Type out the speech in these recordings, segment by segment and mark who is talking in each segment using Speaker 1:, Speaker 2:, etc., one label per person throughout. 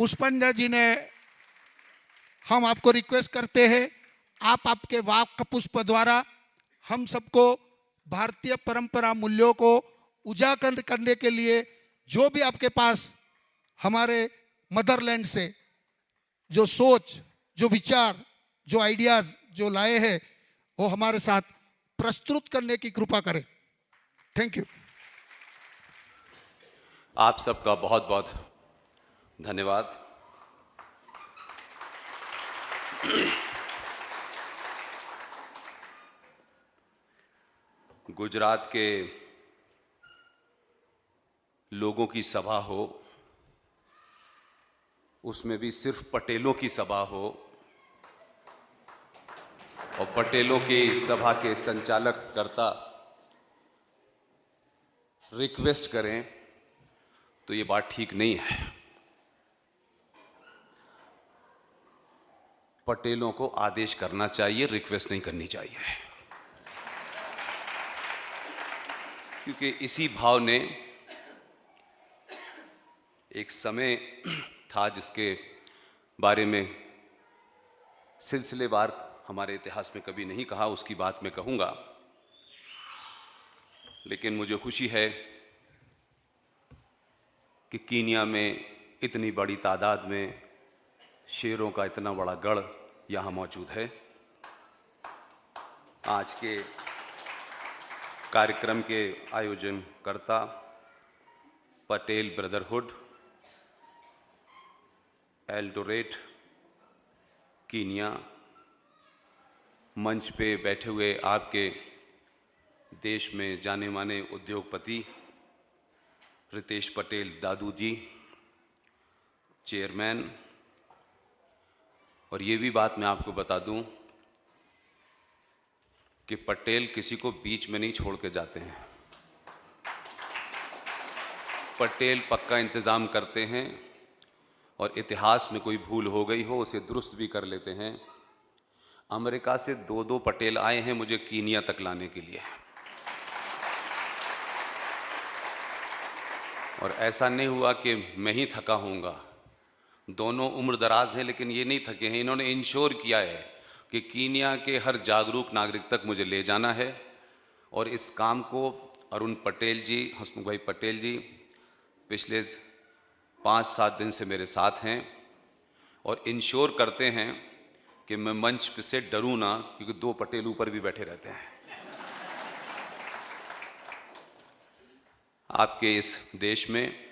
Speaker 1: पुष्पेंद्र जी ने, हम आपको रिक्वेस्ट करते हैं, आप आपके वाक पुष्प द्वारा हम सबको भारतीय परंपरा मूल्यों को उजागर करने के लिए जो भी आपके पास हमारे मदरलैंड से जो सोच, जो विचार, जो आइडियाज जो लाए हैं वो हमारे साथ प्रस्तुत करने की कृपा करें। Thank you.
Speaker 2: आप सबका बहुत बहुत धन्यवाद। गुजरात के लोगों की सभा हो, उसमें भी सिर्फ पटेलों की सभा हो और पटेलों की सभा के संचालक कर्ता रिक्वेस्ट करें तो ये बात ठीक नहीं है। पटेलों को आदेश करना चाहिए, रिक्वेस्ट नहीं करनी चाहिए, क्योंकि इसी भाव ने एक समय था जिसके बारे में सिलसिलेवार हमारे इतिहास में कभी नहीं कहा, उसकी बात मैं कहूँगा। लेकिन मुझे खुशी है कि कीनिया में इतनी बड़ी तादाद में शेरों का इतना बड़ा गढ़ यहाँ मौजूद है। आज के कार्यक्रम के आयोजनकर्ता पटेल ब्रदरहुड, एल्डोरेट कीनिया, मंच पे बैठे हुए आपके देश में जाने माने उद्योगपति रितेश पटेल दादू जी, चेयरमैन। और ये भी बात मैं आपको बता दूं कि पटेल किसी को बीच में नहीं छोड़ के जाते हैं। पटेल पक्का इंतज़ाम करते हैं और इतिहास में कोई भूल हो गई हो उसे दुरुस्त भी कर लेते हैं। अमेरिका से दो पटेल आए हैं मुझे कीनिया तक लाने के लिए, और ऐसा नहीं हुआ कि मैं ही थका हूँगा। दोनों उम्र दराज हैं लेकिन ये नहीं थके हैं। इन्होंने इंश्योर किया है कि कीनिया के हर जागरूक नागरिक तक मुझे ले जाना है, और इस काम को अरुण पटेल जी, हसमुख भाई पटेल जी पिछले 5-7 दिन से मेरे साथ हैं और इंश्योर करते हैं कि मैं मंच पे से डरूं ना, क्योंकि 2 पटेल ऊपर भी बैठे रहते हैं। आपके इस देश में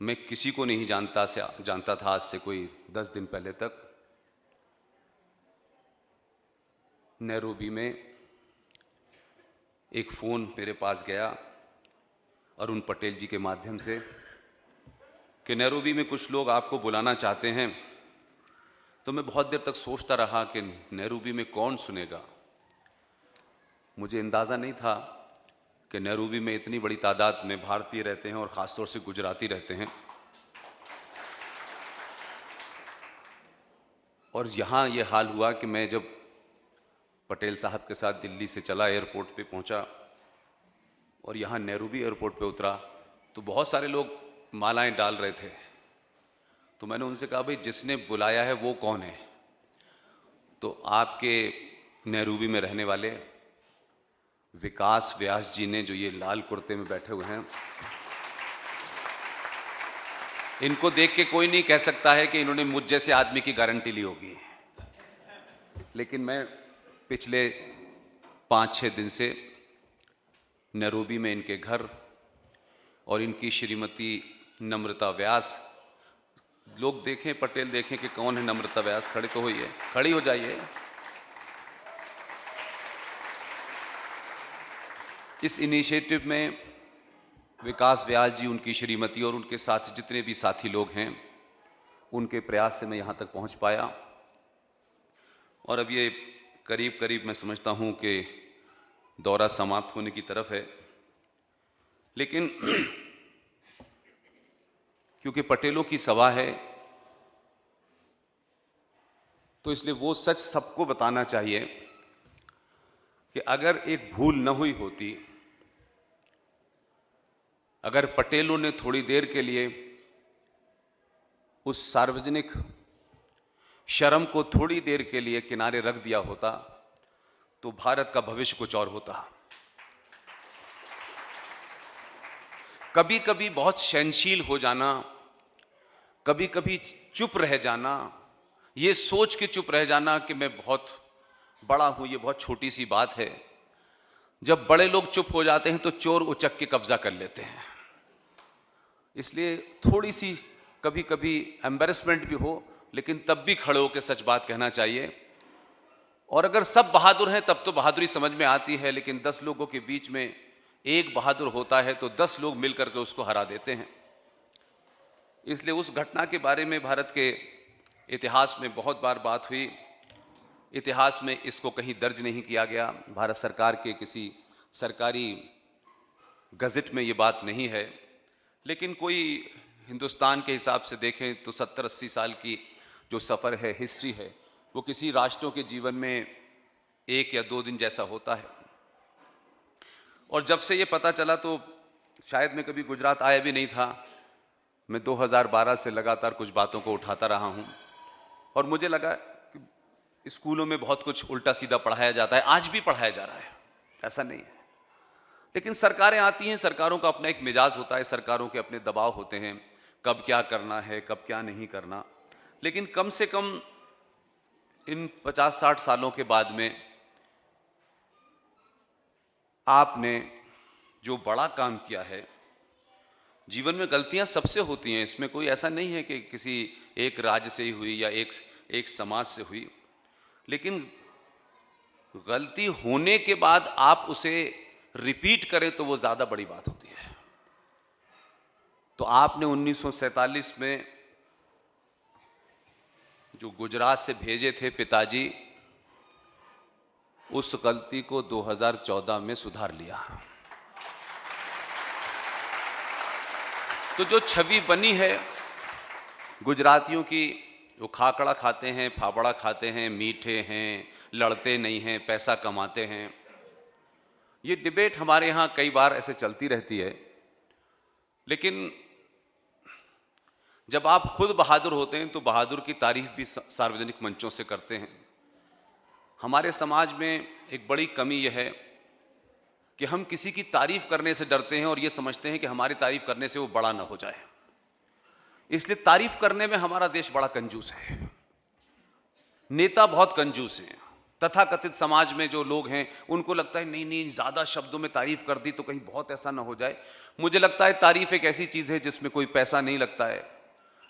Speaker 2: मैं किसी को नहीं जानता था आज से कोई 10 दिन पहले तक। नैरोबी में एक फ़ोन मेरे पास गया अरुण पटेल जी के माध्यम से कि नैरोबी में कुछ लोग आपको बुलाना चाहते हैं। तो मैं बहुत देर तक सोचता रहा कि नैरोबी में कौन सुनेगा। मुझे अंदाज़ा नहीं था कि नैरोबी में इतनी बड़ी तादाद में भारतीय रहते हैं और ख़ासतौर से गुजराती रहते हैं। और यहाँ ये हाल हुआ कि मैं जब पटेल साहब के साथ दिल्ली से चला, एयरपोर्ट पे पहुँचा और यहाँ नैरोबी एयरपोर्ट पे उतरा तो बहुत सारे लोग मालाएं डाल रहे थे। तो मैंने उनसे कहा, भाई जिसने बुलाया है वो कौन है? तो आपके नैरोबी में रहने वाले विकास व्यास जी ने, जो ये लाल कुर्ते में बैठे हुए हैं, इनको देख के कोई नहीं कह सकता है कि इन्होंने मुझ जैसे आदमी की गारंटी ली होगी। लेकिन मैं पिछले 5-6 दिन से नैरोबी में इनके घर और इनकी श्रीमती नम्रता व्यास, लोग देखें, पटेल देखें कि कौन है नम्रता व्यास। खड़े तो होइए, खड़ी हो जाइए। इस इनिशिएटिव में विकास व्यास जी, उनकी श्रीमती और उनके साथ जितने भी साथी लोग हैं, उनके प्रयास से मैं यहाँ तक पहुँच पाया। और अब ये करीब करीब मैं समझता हूँ कि दौरा समाप्त होने की तरफ है। लेकिन क्योंकि पटेलों की सभा है तो इसलिए वो सच सबको बताना चाहिए कि अगर एक भूल न हुई होती, अगर पटेलों ने थोड़ी देर के लिए उस सार्वजनिक शर्म को थोड़ी देर के लिए किनारे रख दिया होता तो भारत का भविष्य कुछ और होता। कभी कभी बहुत सहनशील हो जाना, कभी कभी चुप रह जाना, ये सोच के चुप रह जाना कि मैं बहुत बड़ा हूं, ये बहुत छोटी सी बात है। जब बड़े लोग चुप हो जाते हैं तो चोर उचक के कब्जा कर लेते हैं। इसलिए थोड़ी सी कभी कभी एम्बैरेसमेंट भी हो, लेकिन तब भी खड़े होकर सच बात कहना चाहिए। और अगर सब बहादुर हैं तब तो बहादुरी समझ में आती है, लेकिन 10 लोगों के बीच में एक बहादुर होता है तो 10 लोग मिलकर के उसको हरा देते हैं। इसलिए उस घटना के बारे में भारत के इतिहास में बहुत बार बात हुई। इतिहास में इसको कहीं दर्ज नहीं किया गया, भारत सरकार के किसी सरकारी गज़ेट में ये बात नहीं है। लेकिन कोई हिंदुस्तान के हिसाब से देखें तो 70-80 साल की जो सफ़र है, हिस्ट्री है, वो किसी राष्ट्रों के जीवन में 1 या 2 दिन जैसा होता है। और जब से ये पता चला तो शायद मैं कभी गुजरात आया भी नहीं था। मैं 2012 से लगातार कुछ बातों को उठाता रहा हूँ और मुझे लगा कि स्कूलों में बहुत कुछ उल्टा सीधा पढ़ाया जाता है, आज भी पढ़ाया जा रहा है, ऐसा नहीं है। लेकिन सरकारें आती हैं, सरकारों का अपना एक मिजाज होता है, सरकारों के अपने दबाव होते हैं, कब क्या करना है, कब क्या नहीं करना। लेकिन कम से कम इन 50-60 सालों के बाद में आपने जो बड़ा काम किया है, जीवन में गलतियां सबसे होती हैं, इसमें कोई ऐसा नहीं है कि किसी एक राज्य से ही हुई या एक समाज से हुई। लेकिन गलती होने के बाद आप उसे रिपीट करें तो वो ज्यादा बड़ी बात होती है। तो आपने 1947 में जो गुजरात से भेजे थे पिताजी, उस गलती को 2014 में सुधार लिया। तो जो छवि बनी है गुजरातियों की, वो खाकड़ा खाते हैं, फाफड़ा खाते हैं, मीठे हैं, लड़ते नहीं हैं, पैसा कमाते हैं, ये डिबेट हमारे यहाँ कई बार ऐसे चलती रहती है। लेकिन जब आप खुद बहादुर होते हैं तो बहादुर की तारीफ भी सार्वजनिक मंचों से करते हैं। हमारे समाज में एक बड़ी कमी यह है कि हम किसी की तारीफ करने से डरते हैं और ये समझते हैं कि हमारी तारीफ करने से वो बड़ा ना हो जाए। इसलिए तारीफ करने में हमारा देश बड़ा कंजूस है, नेता बहुत कंजूस हैं। तथाकथित समाज में जो लोग हैं उनको लगता है नहीं नहीं, ज्यादा शब्दों में तारीफ कर दी तो कहीं बहुत ऐसा ना हो जाए। मुझे लगता है तारीफ एक ऐसी चीज है जिसमें कोई पैसा नहीं लगता है,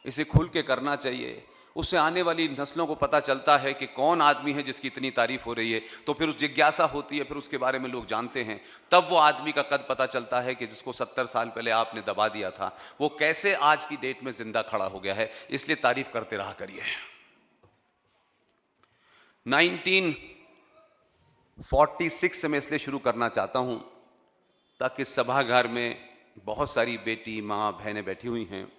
Speaker 2: इसे खुल के करना चाहिए। उससे आने वाली नस्लों को पता चलता है कि कौन आदमी है जिसकी इतनी तारीफ हो रही है, तो फिर उस जिज्ञासा होती है, फिर उसके बारे में लोग जानते हैं। तब वो आदमी का कद पता चलता है कि जिसको 70 साल पहले आपने दबा दिया था वो कैसे आज की डेट में जिंदा खड़ा हो गया है। इसलिए तारीफ करते रहा करिए। 1946 से मैं इसलिए शुरू करना चाहता हूं ताकि सभागार में बहुत सारी बेटी, माँ, बहनें बैठी हुई हैं।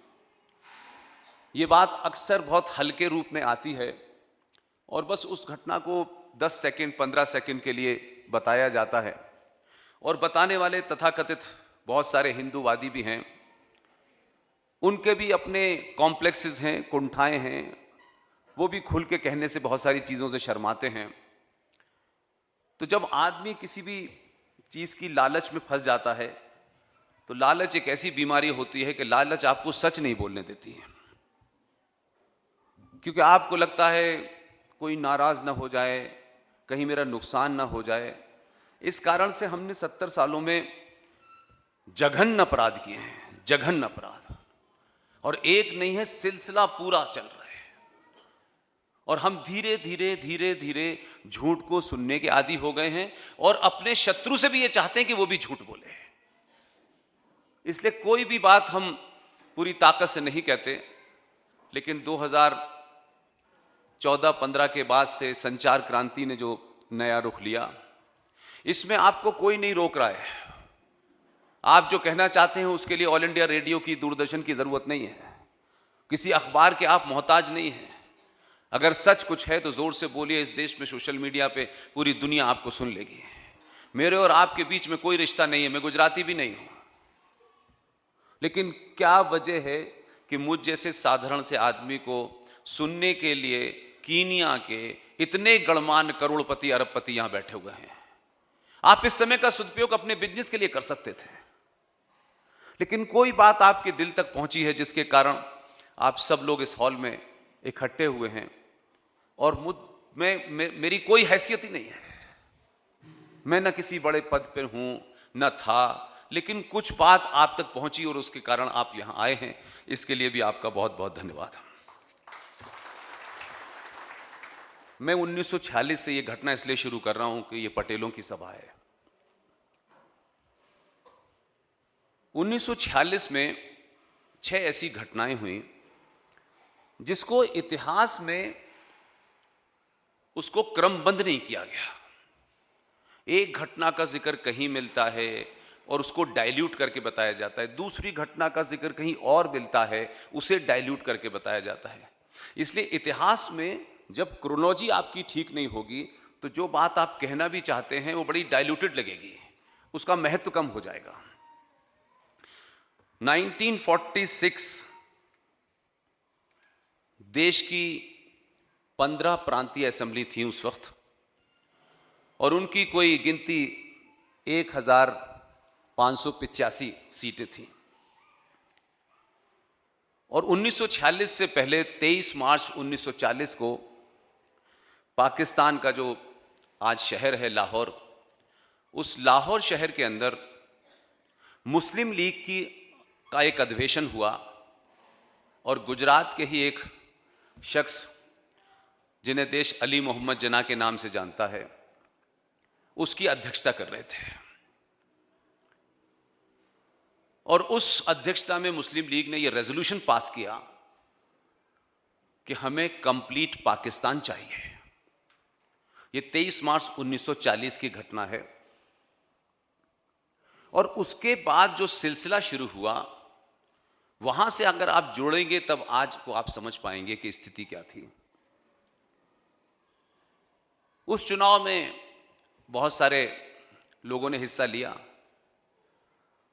Speaker 2: ये बात अक्सर बहुत हल्के रूप में आती है और बस उस घटना को 10 सेकंड 15 सेकंड के लिए बताया जाता है। और बताने वाले तथाकथित बहुत सारे हिंदूवादी भी हैं, उनके भी अपने कॉम्प्लेक्सेस हैं, कुंठाएं हैं, वो भी खुल के कहने से बहुत सारी चीज़ों से शर्माते हैं। तो जब आदमी किसी भी चीज़ की लालच में फंस जाता है तो लालच एक ऐसी बीमारी होती है कि लालच आपको सच नहीं बोलने देती है, क्योंकि आपको लगता है कोई नाराज ना हो जाए, कहीं मेरा नुकसान ना हो जाए। इस कारण से हमने 70 सालों में जघन्य अपराध किए हैं, जघन्य अपराध, और एक नहीं है, सिलसिला पूरा चल रहा है। और हम धीरे धीरे धीरे धीरे झूठ को सुनने के आदी हो गए हैं और अपने शत्रु से भी ये चाहते हैं कि वो भी झूठ बोले। इसलिए कोई भी बात हम पूरी ताकत से नहीं कहते, लेकिन 2014-15 के बाद से संचार क्रांति ने जो नया रुख लिया, इसमें आपको कोई नहीं रोक रहा है। आप जो कहना चाहते हैं उसके लिए ऑल इंडिया रेडियो की, दूरदर्शन की जरूरत नहीं है, किसी अखबार के आप मोहताज नहीं हैं। अगर सच कुछ है तो जोर से बोलिए, इस देश में सोशल मीडिया पे पूरी दुनिया आपको सुन लेगी। मेरे और आपके बीच में कोई रिश्ता नहीं है, मैं गुजराती भी नहीं हूं, लेकिन क्या वजह है कि मुझ जैसे साधारण से आदमी को सुनने के लिए कीनिया के इतने गणमान्य करोड़पति अरबपति यहां बैठे हुए हैं। आप इस समय का सदुपयोग अपने बिजनेस के लिए कर सकते थे, लेकिन कोई बात आपके दिल तक पहुंची है जिसके कारण आप सब लोग इस हॉल में इकट्ठे हुए हैं। और मेरी कोई हैसियत ही नहीं है, मैं न किसी बड़े पद पर हूं न था, लेकिन कुछ बात आप तक पहुंची और उसके कारण आप यहां आए हैं। इसके लिए भी आपका बहुत बहुत धन्यवाद। मैं 1946 से ये घटना इसलिए शुरू कर रहा हूं कि ये पटेलों की सभा है। 1946 में 6 ऐसी घटनाएं हुई जिसको इतिहास में उसको क्रमबद्ध नहीं किया गया। एक घटना का जिक्र कहीं मिलता है और उसको डाइल्यूट करके बताया जाता है, दूसरी घटना का जिक्र कहीं और मिलता है, उसे डाइल्यूट करके बताया जाता है। इसलिए इतिहास में जब क्रोनोलॉजी आपकी ठीक नहीं होगी तो जो बात आप कहना भी चाहते हैं वो बड़ी डाइल्यूटेड लगेगी, उसका महत्व कम हो जाएगा। 1946 देश की 15 प्रांतीय असेंबली थी उस वक्त, और उनकी कोई गिनती 1585 सीटें थी। और 1946 से पहले 23 मार्च 1940 को पाकिस्तान का जो आज शहर है लाहौर, उस लाहौर शहर के अंदर मुस्लिम लीग का एक अधिवेशन हुआ और गुजरात के ही एक शख्स जिन्हें देश अली मोहम्मद जना के नाम से जानता है, उसकी अध्यक्षता कर रहे थे। और उस अध्यक्षता में मुस्लिम लीग ने यह रेजोल्यूशन पास किया कि हमें कंप्लीट पाकिस्तान चाहिए। यह 23 मार्च 1940 की घटना है। और उसके बाद जो सिलसिला शुरू हुआ, वहां से अगर आप जोड़ेंगे तब आज को आप समझ पाएंगे कि स्थिति क्या थी। उस चुनाव में बहुत सारे लोगों ने हिस्सा लिया,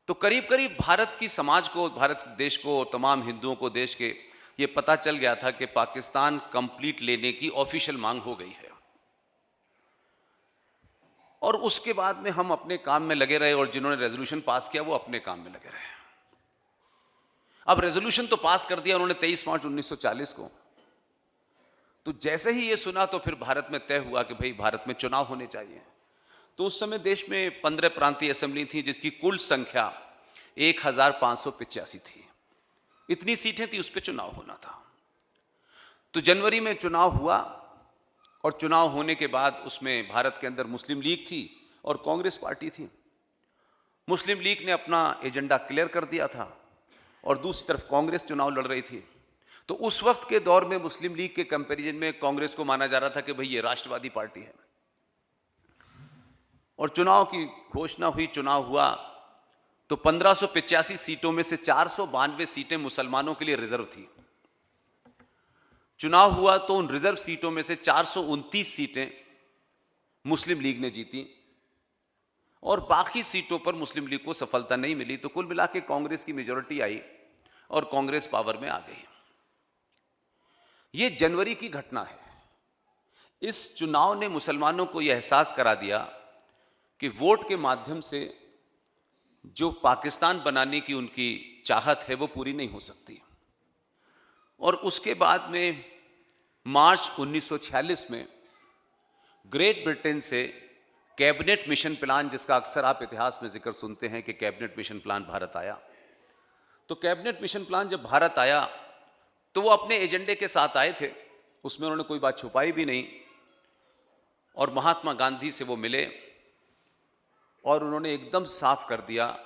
Speaker 2: तो करीब करीब भारत की समाज को, भारत देश को, तमाम हिंदुओं को देश के ये पता चल गया था कि पाकिस्तान कंप्लीट लेने की ऑफिशियल मांग हो गई है। और उसके बाद में हम अपने काम में लगे रहे और जिन्होंने रेजोल्यूशन पास किया वो अपने काम में लगे रहे। अब रेजोल्यूशन तो पास कर दिया उन्होंने 23 मार्च 1940 को, तो जैसे ही ये सुना तो फिर भारत में तय हुआ कि भाई भारत में चुनाव होने चाहिए। तो उस समय देश में 15 प्रांतीय असेंबली थी जिसकी कुल संख्या 1585 थी। इतनी सीटें थी, उस पर चुनाव होना था। तो जनवरी में चुनाव हुआ और चुनाव होने के बाद उसमें भारत के अंदर मुस्लिम लीग थी और कांग्रेस पार्टी थी। मुस्लिम लीग ने अपना एजेंडा क्लियर कर दिया था और दूसरी तरफ कांग्रेस चुनाव लड़ रही थी। तो उस वक्त के दौर में मुस्लिम लीग के कंपैरिजन में कांग्रेस को माना जा रहा था कि भाई ये राष्ट्रवादी पार्टी है। और चुनाव की घोषणा हुई, चुनाव हुआ, तो 1585 सीटों में से 492 सीटें मुसलमानों के लिए रिजर्व थी। चुनाव हुआ तो उन रिजर्व सीटों में से 429 सीटें मुस्लिम लीग ने जीती और बाकी सीटों पर मुस्लिम लीग को सफलता नहीं मिली। तो कुल मिला के कांग्रेस की मेजॉरिटी आई और कांग्रेस पावर में आ गई। यह जनवरी की घटना है। इस चुनाव ने मुसलमानों को यह एहसास करा दिया कि वोट के माध्यम से जो पाकिस्तान बनाने की उनकी चाहत है वो पूरी नहीं हो सकती। और उसके बाद में मार्च 1946 में ग्रेट ब्रिटेन से कैबिनेट मिशन प्लान, जिसका अक्सर आप इतिहास में जिक्र सुनते हैं कि कैबिनेट मिशन प्लान भारत आया। तो कैबिनेट मिशन प्लान जब भारत आया तो वो अपने एजेंडे के साथ आए थे, उसमें उन्होंने कोई बात छुपाई भी नहीं। और महात्मा गांधी से वो मिले और उन्होंने एकदम साफ कर दिया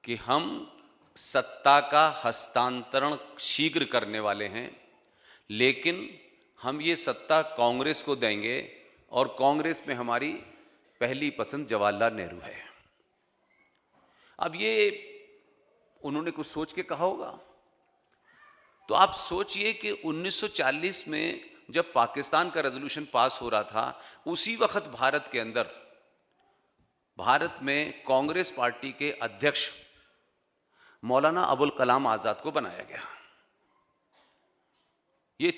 Speaker 2: कि हम सत्ता का हस्तांतरण शीघ्र करने वाले हैं, लेकिन हम ये सत्ता कांग्रेस को देंगे और कांग्रेस में हमारी पहली पसंद जवाहरलाल नेहरू है। अब ये उन्होंने कुछ सोच के कहा होगा। तो आप सोचिए कि 1940 में जब पाकिस्तान का रेजोल्यूशन पास हो रहा था, उसी वक्त भारत के अंदर, भारत में कांग्रेस पार्टी के अध्यक्ष मौलाना अबुल कलाम आजाद को बनाया गया। ये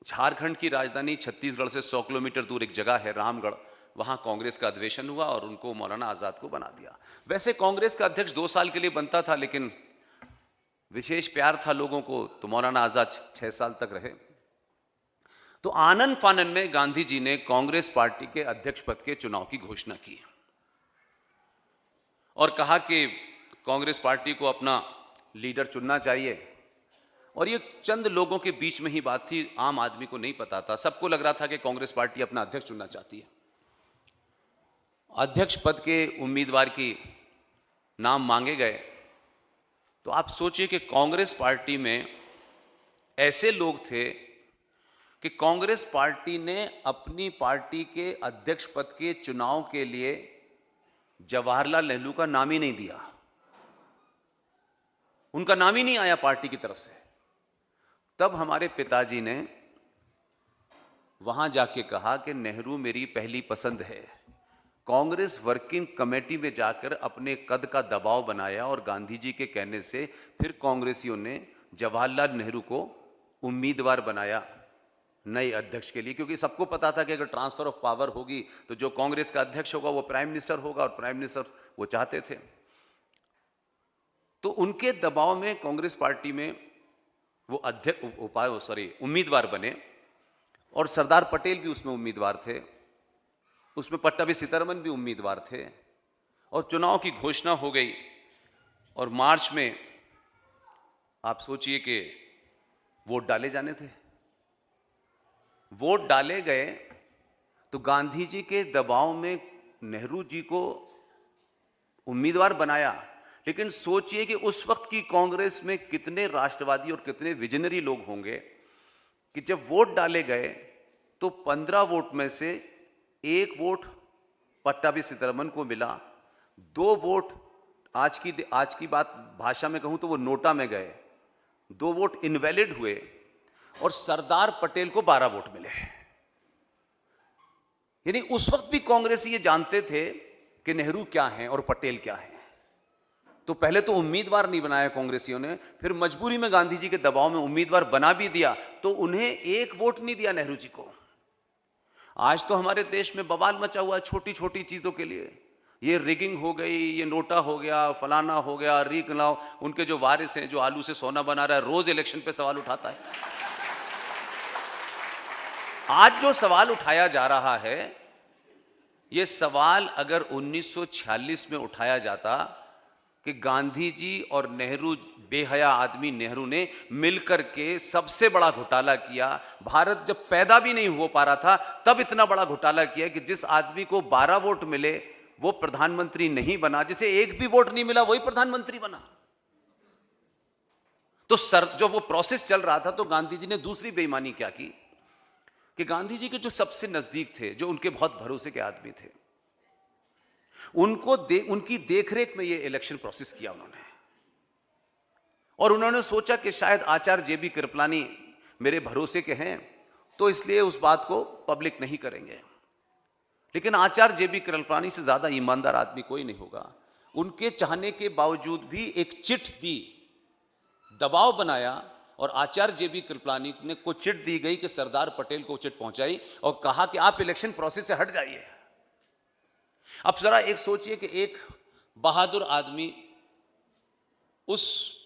Speaker 2: झारखंड की राजधानी छत्तीसगढ़ से 100 किलोमीटर दूर एक जगह है रामगढ़, वहां कांग्रेस का अधिवेशन हुआ और उनको मौलाना आजाद को बना दिया। वैसे कांग्रेस का अध्यक्ष 2 साल के लिए बनता था, लेकिन विशेष प्यार था लोगों को, तो मौलाना आजाद 6 साल तक रहे। तो आनन फानन में गांधी जी ने कांग्रेस पार्टी के अध्यक्ष पद के चुनाव की घोषणा की और कहा कि कांग्रेस पार्टी को अपना लीडर चुनना चाहिए। और ये चंद लोगों के बीच में ही बात थी, आम आदमी को नहीं पता था। सबको लग रहा था कि कांग्रेस पार्टी अपना अध्यक्ष चुनना चाहती है। अध्यक्ष पद के उम्मीदवार की नाम मांगे गए तो आप सोचिए कि कांग्रेस पार्टी में ऐसे लोग थे कि कांग्रेस पार्टी ने अपनी पार्टी के अध्यक्ष पद के चुनाव के लिए जवाहरलाल नेहरू का नाम ही नहीं दिया, उनका नाम ही नहीं आया पार्टी की तरफ से। तब हमारे पिताजी ने वहां जाके कहा कि नेहरू मेरी पहली पसंद है। कांग्रेस वर्किंग कमेटी में जाकर अपने कद का दबाव बनाया और गांधी जी के कहने से फिर कांग्रेसियों ने जवाहरलाल नेहरू को उम्मीदवार बनाया नए अध्यक्ष के लिए, क्योंकि सबको पता था कि अगर ट्रांसफर ऑफ पावर होगी तो जो कांग्रेस का अध्यक्ष होगा वो प्राइम मिनिस्टर होगा, और प्राइम मिनिस्टर वो चाहते थे। तो उनके दबाव में कांग्रेस पार्टी में वो उम्मीदवार बने और सरदार पटेल भी उसमें उम्मीदवार थे, उसमें पट्टाभी सीतारमन भी उम्मीदवार थे और चुनाव की घोषणा हो गई। और मार्च में आप सोचिए कि वोट डाले जाने थे। वोट डाले गए तो गांधी जी के दबाव में नेहरू जी को उम्मीदवार बनाया, लेकिन सोचिए कि उस वक्त की कांग्रेस में कितने राष्ट्रवादी और कितने विजनरी लोग होंगे कि जब वोट डाले गए तो 15 वोट में से 1 वोट पट्टाभी सीतारमन को मिला, 2 वोट आज की बात भाषा में कहूं तो वो नोटा में गए, 2 वोट इनवैलिड हुए और सरदार पटेल को 12 वोट मिले। यानी उस वक्त भी कांग्रेसी ये जानते थे कि नेहरू क्या हैं और पटेल क्या हैं। तो पहले तो उम्मीदवार नहीं बनाया कांग्रेसियों ने, फिर मजबूरी में गांधी जी के दबाव में उम्मीदवार बना भी दिया तो उन्हें 1 वोट नहीं दिया नेहरू जी को। आज तो हमारे देश में बवाल मचा हुआ है छोटी छोटी चीजों के लिए, ये रिगिंग हो गई, ये नोटा हो गया, फलाना हो गया, रीगलाओ। उनके जो वारिस हैं जो आलू से सोना बना रहा है, रोज इलेक्शन पे सवाल उठाता है। आज जो सवाल उठाया जा रहा है, ये सवाल अगर 1946 में उठाया जाता कि गांधी जी और नेहरू, बेहया आदमी नेहरू ने मिलकर के सबसे बड़ा घोटाला किया, भारत जब पैदा भी नहीं हो पा रहा था तब इतना बड़ा घोटाला किया कि जिस आदमी को 12 वोट मिले वो प्रधानमंत्री नहीं बना, जिसे 1 भी वोट नहीं मिला वही प्रधानमंत्री बना। तो जो वो प्रोसेस चल रहा था, तो गांधी जी ने दूसरी बेईमानी क्या की कि गांधी जी के जो सबसे नजदीक थे, जो उनके बहुत भरोसे के आदमी थे, उनकी देखरेख में ये इलेक्शन प्रोसेस किया उन्होंने। और उन्होंने सोचा कि शायद आचार्य जेबी कृपलानी मेरे भरोसे के हैं तो इसलिए उस बात को पब्लिक नहीं करेंगे। लेकिन आचार्य जेबी कृपलानी से ज्यादा ईमानदार आदमी कोई नहीं होगा। उनके चाहने के बावजूद भी एक चिट दी, दबाव बनाया और आचार्य जेबी कृपलानी ने को चिट दी गई कि सरदार पटेल को चिट पहुंचाई और कहा कि आप इलेक्शन प्रोसेस से हट जाइए। अब जरा एक सोचिए कि एक बहादुर आदमी उस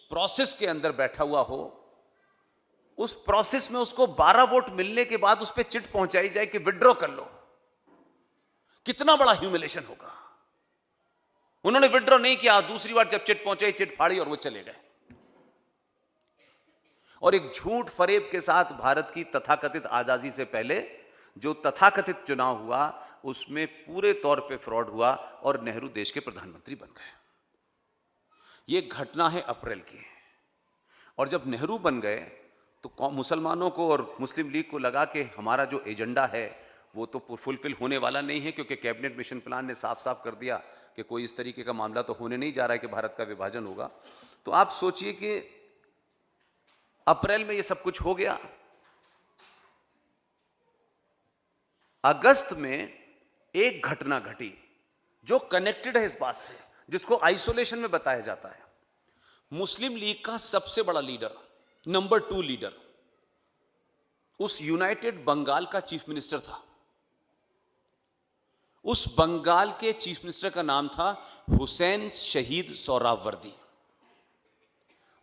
Speaker 2: प्रोसेस के अंदर बैठा हुआ हो, उस प्रोसेस में उसको 12 वोट मिलने के बाद उस पर चिट पहुंचाई जाए कि विड्रॉ कर लो, कितना बड़ा ह्यूमिलेशन होगा। उन्होंने विड्रॉ नहीं किया, दूसरी बार जब चिट पहुंचाई चिट फाड़ी और वो चले गए। और एक झूठ फरेब के साथ भारत की तथाकथित आजादी से पहले जो तथाकथित चुनाव हुआ उसमें पूरे तौर पे फ्रॉड हुआ और नेहरू देश के प्रधानमंत्री बन गए। ये घटना है अप्रैल की। और जब नेहरू बन गए तो मुसलमानों को और मुस्लिम लीग को लगा कि हमारा जो एजेंडा है वो तो फुलफिल होने वाला नहीं है, क्योंकि कैबिनेट मिशन प्लान ने साफ साफ कर दिया कि कोई इस तरीके का मामला तो होने नहीं जा रहा है कि भारत का विभाजन होगा। तो आप सोचिए कि अप्रैल में ये सब कुछ हो गया। अगस्त में एक घटना घटी जो कनेक्टेड है इस बात से, जिसको आइसोलेशन में बताया जाता है। मुस्लिम लीग का सबसे बड़ा लीडर, नंबर 2 लीडर, उस यूनाइटेड बंगाल का चीफ मिनिस्टर था। उस बंगाल के चीफ मिनिस्टर का नाम था हुसैन शहीद सोहरावर्दी।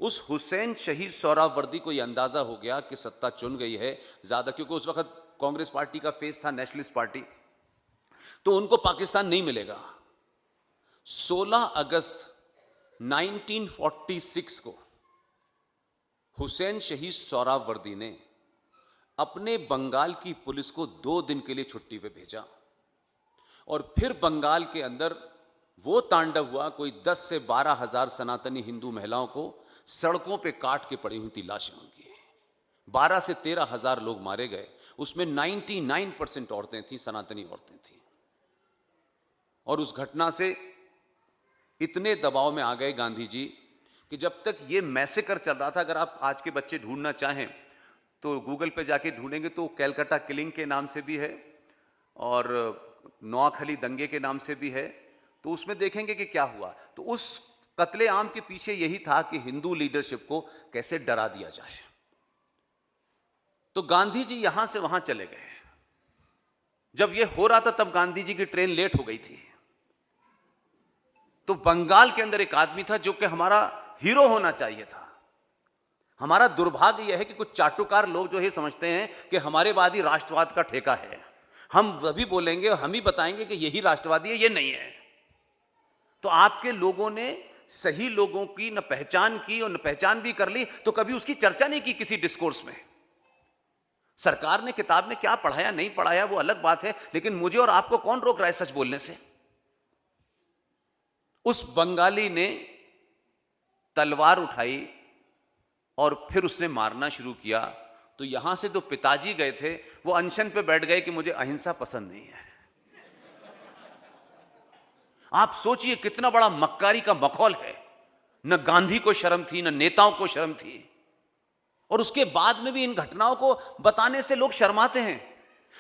Speaker 2: उस हुसैन शहीद सोहरावर्दी को यह अंदाजा हो गया कि सत्ता चुन गई है ज्यादा, क्योंकि उस वक्त कांग्रेस पार्टी का फेस था नेशनलिस्ट पार्टी, तो उनको पाकिस्तान नहीं मिलेगा। 16 अगस्त 1946 को हुसैन शहीद सोहरावर्दी ने अपने बंगाल की पुलिस को 2 दिन के लिए छुट्टी पे भेजा और फिर बंगाल के अंदर वो तांडव हुआ। कोई 10 से 12 हजार सनातनी हिंदू महिलाओं को सड़कों पे काट के पड़ी हुई थी लाशें उनकी। 12 से 13 हजार लोग मारे गए, उसमें 99% औरतें थी, सनातनी औरतें थी। और उस घटना से इतने दबाव में आ गए गांधी जी कि जब तक ये मैसेकर चल रहा था, अगर आप आज के बच्चे ढूंढना चाहें तो गूगल पे जाके ढूंढेंगे तो कैलकाटा किलिंग के नाम से भी है और नोआखली दंगे के नाम से भी है, तो उसमें देखेंगे कि क्या हुआ। तो उस कत्ले आम के पीछे यही था कि हिंदू लीडरशिप को कैसे डरा दिया जाए। तो गांधी जी यहां से वहां चले गए। जब यह हो रहा था तब गांधी जी की ट्रेन लेट हो गई थी। तो बंगाल के अंदर एक आदमी था जो कि हमारा हीरो होना चाहिए था। हमारा दुर्भाग्य यह है कि कुछ चाटुकार लोग जो है समझते हैं कि हमारे बाद ही राष्ट्रवाद का ठेका है। हम वही बोलेंगे, हम ही बताएंगे कि यही राष्ट्रवादी है, ये नहीं है। तो आपके लोगों ने सही लोगों की न पहचान की और न पहचान भी कर ली तो कभी उसकी चर्चा नहीं की किसी डिस्कोर्स में। सरकार ने किताब में क्या पढ़ाया नहीं पढ़ाया वो अलग बात है, लेकिन मुझे और आपको कौन रोक रहा है सच बोलने से। उस बंगाली ने तलवार उठाई और फिर उसने मारना शुरू किया। तो यहां से जो पिताजी गए थे वो अनशन पे बैठ गए कि मुझे अहिंसा पसंद नहीं है। आप सोचिए कितना बड़ा मक्कारी का मखौल है। न गांधी को शर्म थी, न नेताओं को शर्म थी, और उसके बाद में भी इन घटनाओं को बताने से लोग शर्माते हैं।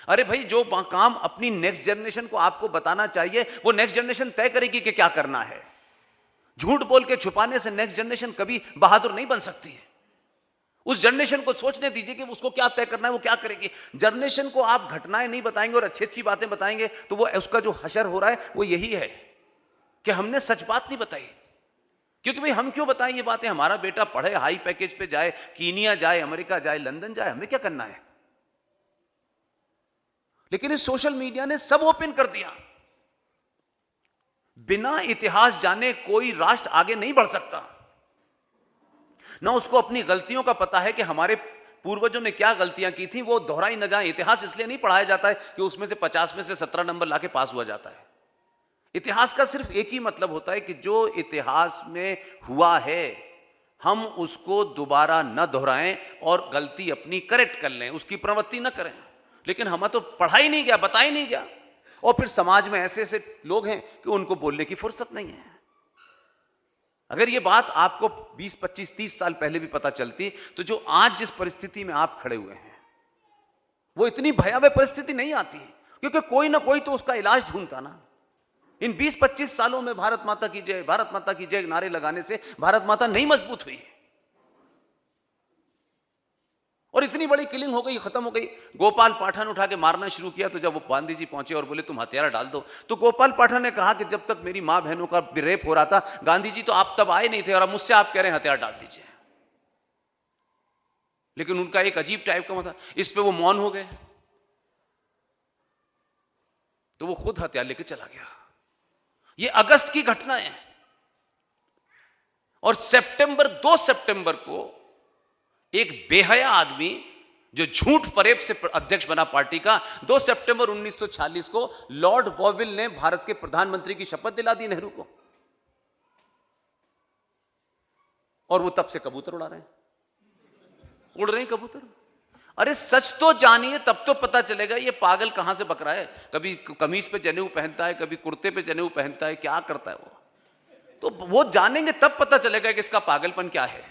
Speaker 2: अरे भाई, जो काम अपनी नेक्स्ट जनरेशन को आपको बताना चाहिए वो नेक्स्ट जनरेशन तय करेगी कि क्या करना है। झूठ बोल के छुपाने से नेक्स्ट जनरेशन कभी बहादुर नहीं बन सकती है। उस जनरेशन को सोचने दीजिए कि उसको क्या तय करना है, वो क्या करेगी। जनरेशन को आप घटनाएं नहीं बताएंगे और अच्छी अच्छी बातें बताएंगे तो वो उसका जो हशर हो रहा है वो यही है कि हमने सच बात नहीं बताई। क्योंकि भाई हम क्यों बताएं ये बातें। हमारा बेटा पढ़े, हाई पैकेज पे जाए, कीनिया जाए, अमेरिका जाए, लंदन जाए, हमें क्या करना है। लेकिन इस सोशल मीडिया ने सब ओपन कर दिया। बिना इतिहास जाने कोई राष्ट्र आगे नहीं बढ़ सकता। ना उसको अपनी गलतियों का पता है कि हमारे पूर्वजों ने क्या गलतियां की थी, वो दोहराई न जाए। इतिहास इसलिए नहीं पढ़ाया जाता है कि उसमें से 50 में से 17 नंबर लाके पास हुआ जाता है। इतिहास का सिर्फ एक ही मतलब होता है कि जो इतिहास में हुआ है हम उसको दोबारा न दोहराएं और गलती अपनी करेक्ट कर लें, उसकी प्रवृत्ति न करें। लेकिन हमें तो पढ़ा ही नहीं गया, बता ही नहीं गया। और फिर समाज में ऐसे ऐसे लोग हैं कि उनको बोलने की फुर्सत नहीं है। अगर ये बात आपको 20, 25, 30 साल पहले भी पता चलती तो जो आज जिस परिस्थिति में आप खड़े हुए हैं वो इतनी भयावह परिस्थिति नहीं आती, क्योंकि कोई ना कोई तो उसका इलाज ढूंढता ना। इन 20-25 सालों में भारत माता की जय, भारत माता की जय नारे लगाने से भारत माता नहीं मजबूत हुई और इतनी बड़ी किलिंग हो गई, खत्म हो गई। गोपाल पाठन उठा के मारना शुरू किया तो जब वो गांधी जी पहुंचे और बोले तुम हथियार डाल दो, तो गोपाल पाठन ने कहा कि जब तक मेरी मां बहनों का रेप हो रहा था गांधी जी तो आप तब आए नहीं थे और अब मुझसे आप कह रहे हैं हथियार डाल दीजिए। लेकिन उनका एक अजीब टाइप का था, इस पे वो मौन हो गए तो वो खुद हथियार लेके चला गया। ये अगस्त की घटना है। और 2 सितंबर को एक बेहया आदमी जो झूठ फरेब से अध्यक्ष बना पार्टी का, 2 सितंबर 1946 को लॉर्ड वॉविल ने भारत के प्रधानमंत्री की शपथ दिला दी नेहरू को, और वो तब से कबूतर उड़ा रहे हैं, उड़ रहे हैं कबूतर। अरे सच तो जानिए तब तो पता चलेगा ये पागल कहां से बक रहा है। कभी कमीज पे जनेऊ पहनता है, कभी कुर्ते पे जनेऊ पहनता है, क्या करता है वो, तो वो जानेंगे तब पता चलेगा कि इसका पागलपन क्या है।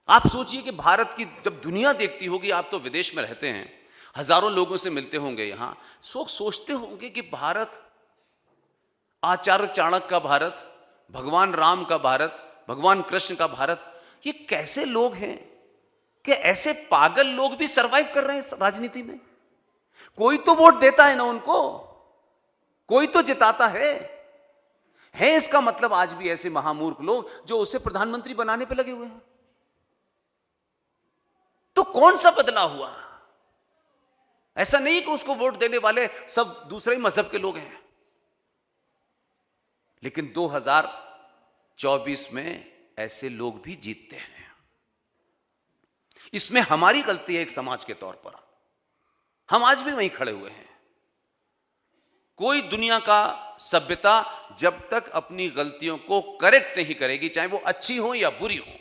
Speaker 2: आप सोचिए कि भारत की जब दुनिया देखती होगी, आप तो विदेश में रहते हैं, हजारों लोगों से मिलते होंगे यहां, सोचते होंगे कि भारत आचार्य चाणक्य का भारत, भगवान राम का भारत, भगवान कृष्ण का भारत, ये कैसे लोग हैं कि ऐसे पागल लोग भी सरवाइव कर रहे हैं राजनीति में? कोई तो वोट देता है ना उनको, कोई तो जिताता है इसका मतलब आज भी ऐसे महामूर्ख लोग जो उसे प्रधानमंत्री बनाने पे लगे हुए हैं। तो कौन सा बदलाव हुआ? ऐसा नहीं कि उसको वोट देने वाले सब दूसरे ही मजहब के लोग हैं, लेकिन 2024 में ऐसे लोग भी जीतते हैं। इसमें हमारी गलती है एक समाज के तौर पर, हम आज भी वहीं खड़े हुए हैं। कोई दुनिया का सभ्यता जब तक अपनी गलतियों को करेक्ट नहीं करेगी, चाहे वो अच्छी हो या बुरी हो,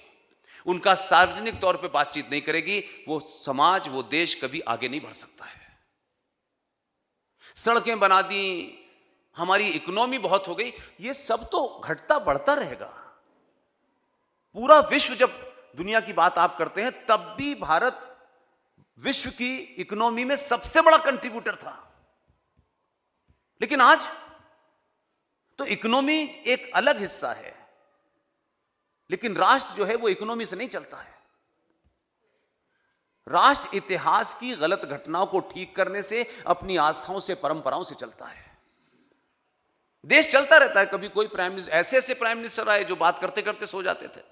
Speaker 2: उनका सार्वजनिक तौर पे बातचीत नहीं करेगी, वो समाज, वो देश कभी आगे नहीं बढ़ सकता है। सड़कें बना दी, हमारी इकोनॉमी बहुत हो गई, ये सब तो घटता बढ़ता रहेगा। पूरा विश्व जब दुनिया की बात आप करते हैं, तब भी भारत विश्व की इकोनॉमी में सबसे बड़ा कंट्रीब्यूटर था। लेकिन आज तो इकोनॉमी एक अलग हिस्सा है, लेकिन राष्ट्र जो है वो इकोनॉमी से नहीं चलता है। राष्ट्र इतिहास की गलत घटनाओं को ठीक करने से, अपनी आस्थाओं से, परंपराओं से चलता है। देश चलता रहता है। कभी कोई प्राइम मिनिस्टर, ऐसे प्राइम मिनिस्टर आए जो बात करते करते सो जाते थे,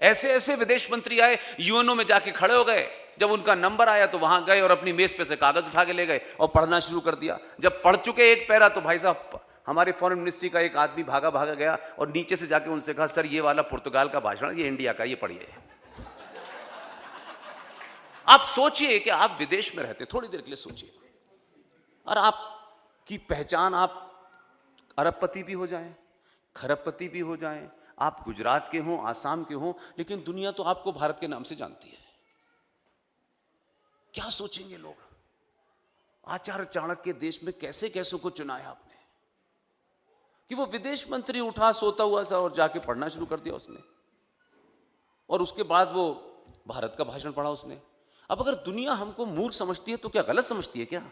Speaker 2: ऐसे विदेश मंत्री आए, यूएनओ में जाके खड़े हो गए, जब उनका नंबर आया तो वहां गए और अपनी मेज पे से कागज उठा के ले गए और पढ़ना शुरू कर दिया। जब पढ़ चुके एक पैरा तो भाई साहब, हमारे फॉरेन मिनिस्ट्री का एक आदमी भागा गया और नीचे से जाके उनसे कहा, सर ये वाला पुर्तगाल का भाषण, ये इंडिया का, ये पढ़िए। आप सोचिए कि आप विदेश में रहते, थोड़ी देर के लिए सोचिए, और आपकी पहचान, आप अरबपति भी हो जाएं, खरबपति भी हो जाएं, आप गुजरात के हों, आसाम के हों, लेकिन दुनिया तो आपको भारत के नाम से जानती है। क्या सोचेंगे लोग? आचार्य चाणक्य के देश में कैसे कैसों को चुनाया आपने कि वो विदेश मंत्री उठा सोता हुआ सा और जाके पढ़ना शुरू कर दिया उसने, और उसके बाद वो भारत का भाषण पढ़ा उसने। अब अगर दुनिया हमको मूर्ख समझती है तो क्या गलत समझती है क्या?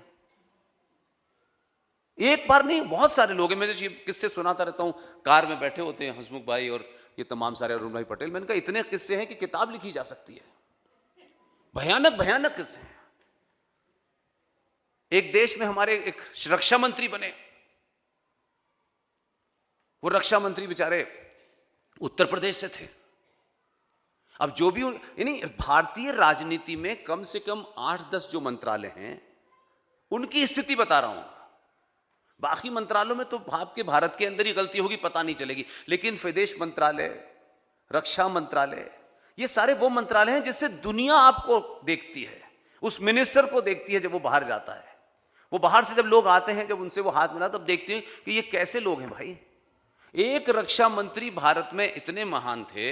Speaker 2: एक बार नहीं, बहुत सारे लोग हैं, मैं जो किस्से सुनाता रहता हूं, कार में बैठे होते हैं हंसमुख भाई और ये तमाम सारे, अरुण भाई पटेल, मैंने कहा इतने किस्से हैं कि किताब लिखी जा सकती है। भयानक किस्से हैं। एक देश में हमारे एक रक्षा मंत्री बने, वो रक्षा मंत्री बेचारे उत्तर प्रदेश से थे। अब जो भी, यानी भारतीय राजनीति में कम से कम 8-10 जो मंत्रालय हैं, उनकी स्थिति बता रहा हूं। बाकी मंत्रालयों में तो आपके भारत के अंदर ही गलती होगी, पता नहीं चलेगी, लेकिन विदेश मंत्रालय, रक्षा मंत्रालय, ये सारे वो मंत्रालय हैं जिससे दुनिया आपको देखती है, उस मिनिस्टर को देखती है जब वो बाहर जाता है। वो बाहर से जब लोग आते हैं, जब उनसे वो हाथ मिला, तब देखते हैं कि ये कैसे लोग हैं भाई। एक रक्षा मंत्री भारत में इतने महान थे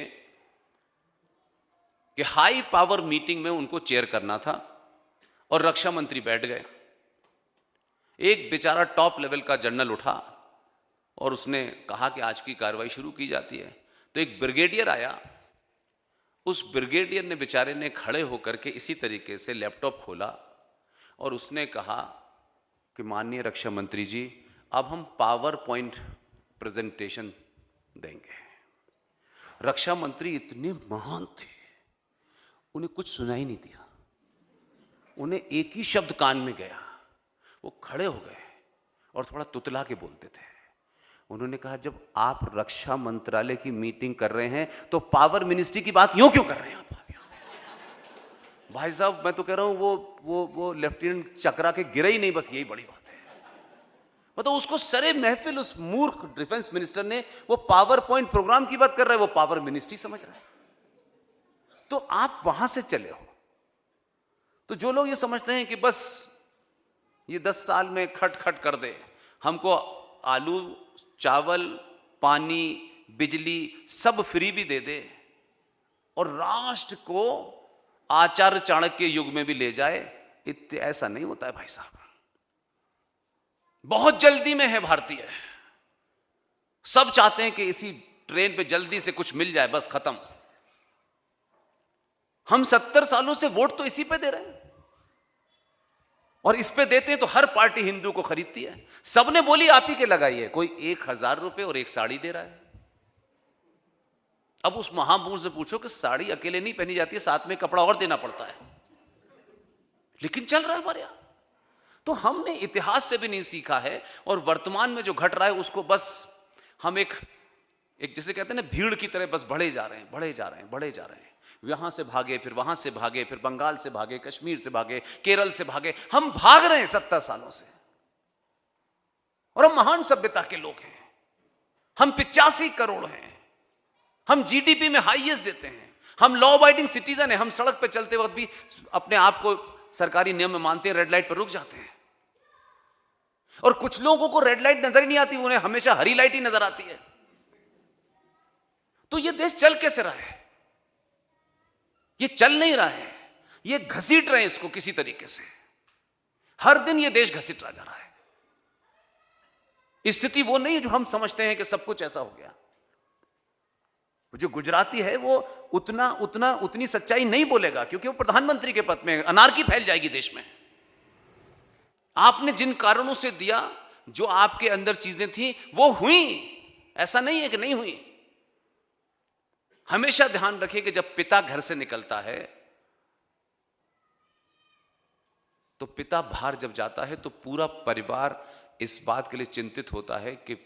Speaker 2: कि हाई पावर मीटिंग में उनको चेयर करना था और रक्षा मंत्री बैठ गए। एक बेचारा टॉप लेवल का जनरल उठा और उसने कहा कि आज की कार्रवाई शुरू की जाती है। तो एक ब्रिगेडियर आया, उस ब्रिगेडियर ने, बेचारे ने खड़े होकर के इसी तरीके से लैपटॉप खोला और उसने कहा कि माननीय रक्षा मंत्री जी, अब हम पावर पॉइंट प्रेजेंटेशन देंगे। रक्षा मंत्री इतने महान थे, उन्हें कुछ सुनाई नहीं दिया, उन्हें एक ही शब्द कान में गया, वो खड़े हो गए और थोड़ा तुतला के बोलते थे। उन्होंने कहा, जब आप रक्षा मंत्रालय की मीटिंग कर रहे हैं तो पावर मिनिस्ट्री की बात यूं क्यों कर रहे हैं आप? भाई साहब, मैं तो कह रहा हूं वो लेफ्टिनेंट चक्रा के गिरे ही नहीं, बस यही बड़ी बात है। मतलब उसको सरे महफिल, उस मूर्ख डिफेंस मिनिस्टर ने, वो पावर पॉइंट प्रोग्राम की बात कर रहा है, वो पावर मिनिस्ट्री समझ रहा है। तो आप वहां से चले हो। तो जो लोग ये समझते हैं कि बस ये 10 साल में खट कर दे, हमको आलू, चावल, पानी, बिजली सब फ्री भी दे दे और राष्ट्र को आचार्य चाणक्य युग में भी ले जाए, ऐसा नहीं होता है भाई साहब। बहुत जल्दी में है भारतीय, सब चाहते हैं कि इसी ट्रेन पे जल्दी से कुछ मिल जाए, बस खत्म। हम 70 सालों से वोट तो इसी पे दे रहे हैं और इस पे देते हैं तो हर पार्टी हिंदू को खरीदती है। सबने बोली आप ही के लगाई है। कोई 1000 रुपए और एक साड़ी दे रहा है, अब उस महापुरुष से पूछो कि साड़ी अकेले नहीं पहनी जाती है, साथ में कपड़ा और देना पड़ता है, लेकिन चल रहा है हमारे यहां। तो हमने इतिहास से भी नहीं सीखा है, और वर्तमान में जो घट रहा है उसको बस हम एक जैसे कहते हैं ना, भीड़ की तरह बस बढ़े जा रहे हैं, बढ़े जा रहे हैं, बढ़े जा रहे हैं। यहां से भागे, फिर वहां से भागे, फिर बंगाल से भागे, कश्मीर से भागे, केरल से भागे, हम भाग रहे हैं 70 सालों से। और हम महान सभ्यता के लोग हैं, हम 85 करोड़ हैं, हम जीडीपी में हाईएस्ट देते हैं, हम लॉ अबाइडिंग सिटीजन हैं, हम सड़क पर चलते वक्त भी अपने आप को सरकारी नियम में मानते हैं, रेड लाइट पर रुक जाते हैं। और कुछ लोगों को रेड लाइट नजर ही नहीं आती, उन्हें हमेशा हरी लाइट ही नजर आती है। तो ये देश चल कैसे रहा है? ये चल नहीं रहा है, ये घसीट रहे हैं इसको किसी तरीके से। हर दिन ये देश घसीटा जा रहा है। स्थिति वो नहीं जो हम समझते हैं कि सब कुछ ऐसा हो गया। जो गुजराती है वो उतनी सच्चाई नहीं बोलेगा, क्योंकि वो प्रधानमंत्री के पद में, अनार्की फैल जाएगी देश में। आपने जिन कारणों से दिया, जो आपके अंदर चीजें थी वो हुई, ऐसा नहीं है कि नहीं हुई। हमेशा ध्यान रखिए कि जब पिता घर से निकलता है, तो पिता बाहर जब जाता है तो पूरा परिवार इस बात के लिए चिंतित होता है कि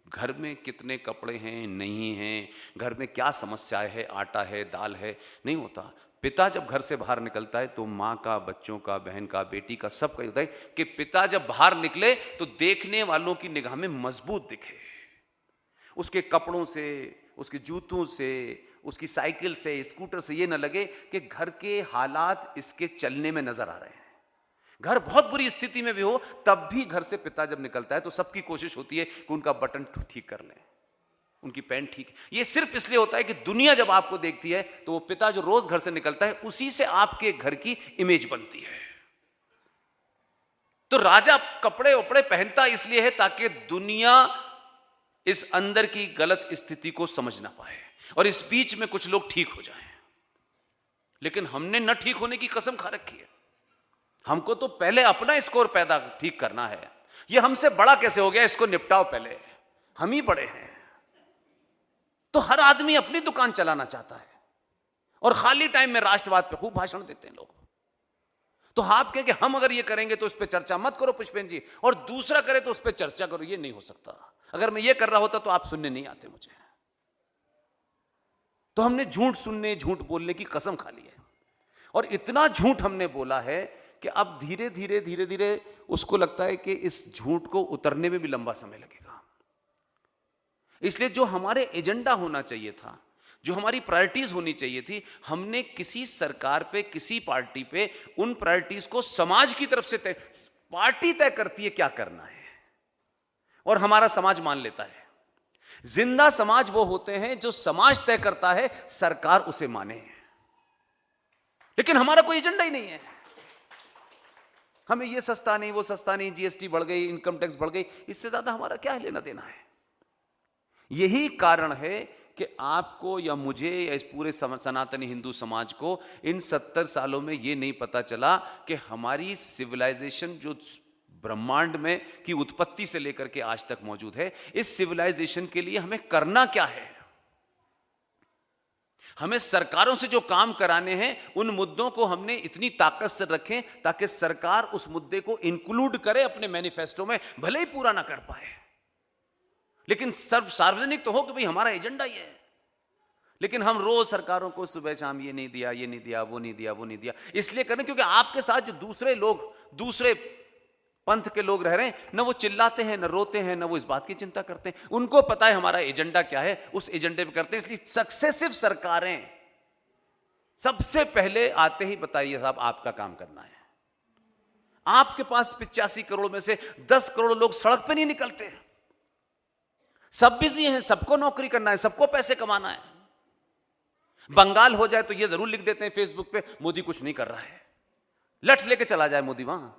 Speaker 2: घर में कितने कपड़े हैं, नहीं हैं, घर में क्या समस्याएं है, आटा है, दाल है, नहीं होता। पिता जब घर से बाहर निकलता है तो माँ का, बच्चों का, बहन का, बेटी का, सबका होता है कि पिता जब बाहर निकले तो देखने वालों की निगाह में मजबूत दिखे। उसके कपड़ों से, उसके जूतों से, उसकी साइकिल से, स्कूटर से ये न लगे कि घर के हालात इसके चलने में नजर आ रहे हैं। घर बहुत बुरी स्थिति में भी हो, तब भी घर से पिता जब निकलता है तो सबकी कोशिश होती है कि उनका बटन ठीक कर लें, उनकी पैंट ठीक। ये सिर्फ इसलिए होता है कि दुनिया जब आपको देखती है तो वो पिता जो रोज घर से निकलता है, उसी से आपके घर की इमेज बनती है। तो राजा कपड़े वपड़े पहनता इसलिए है ताकि दुनिया इस अंदर की गलत स्थिति को समझ ना पाए, और इस बीच में कुछ लोग ठीक हो जाएं। लेकिन हमने न ठीक होने की कसम खा रखी है। हमको तो पहले अपना स्कोर पैदा ठीक करना है। ये हमसे बड़ा कैसे हो गया, इसको निपटाओ पहले, हम ही बड़े हैं। तो हर आदमी अपनी दुकान चलाना चाहता है, और खाली टाइम में राष्ट्रवाद पे खूब भाषण देते हैं लोग। तो आप कहें कि हम अगर ये करेंगे तो उस पर चर्चा मत करो पुष्पेंद्र जी, और दूसरा करे तो उस पर चर्चा करो, ये नहीं हो सकता। अगर मैं ये कर रहा होता तो आप सुनने नहीं आते मुझे। तो हमने झूठ सुनने, झूठ बोलने की कसम खा ली है, और इतना झूठ हमने बोला है कि अब धीरे धीरे धीरे धीरे उसको लगता है कि इस झूठ को उतरने में भी लंबा समय लगेगा। इसलिए जो हमारे एजेंडा होना चाहिए था, जो हमारी प्रायोरिटीज होनी चाहिए थी, हमने किसी सरकार पे, किसी पार्टी पे उन प्रायोरिटीज को समाज की तरफ से तय, पार्टी तय करती है क्या करना है, और हमारा समाज मान लेता है। जिंदा समाज वो होते हैं जो समाज तय करता है, सरकार उसे माने। लेकिन हमारा कोई एजेंडा ही नहीं है। हमें ये सस्ता नहीं, वो सस्ता नहीं, जीएसटी बढ़ गई, इनकम टैक्स बढ़ गई, इससे ज्यादा हमारा क्या लेना देना है। यही कारण है कि आपको या मुझे या इस पूरे सनातनी हिंदू समाज को इन 70 सालों में ये नहीं पता चला कि हमारी सिविलाइजेशन जो ब्रह्मांड में की उत्पत्ति से लेकर के आज तक मौजूद है, इस सिविलाइजेशन के लिए हमें करना क्या है। हमें सरकारों से जो काम कराने हैं, उन मुद्दों को हमने इतनी ताकत से रखें ताकि सरकार उस मुद्दे को इंक्लूड करे अपने मैनिफेस्टो में, भले ही पूरा ना कर पाए, लेकिन सार्वजनिक तो हो कि भाई हमारा एजेंडा ये है। लेकिन हम रोज सरकारों को सुबह शाम ये नहीं दिया, ये नहीं दिया, वो नहीं दिया, वो नहीं दिया, इसलिए करें क्योंकि आपके साथ जो दूसरे लोग, दूसरे पंथ के लोग रह रहे हैं, न वो चिल्लाते हैं, न रोते हैं, न वो इस बात की चिंता करते हैं। उनको पता है हमारा एजेंडा क्या है, उस एजेंडे पे करते हैं। इसलिए सक्सेसिव सरकारें सबसे पहले आते ही बताइए साहब आपका काम करना है। आपके पास 85 करोड़ में से 10 करोड़ लोग सड़क पे नहीं निकलते, सब बिजी हैं, सबको नौकरी करना है, सबको पैसे कमाना है। बंगाल हो जाए तो ये जरूर लिख देते हैं फेसबुक पे, मोदी कुछ नहीं कर रहा है, लठ लेके चला जाए मोदी वहां,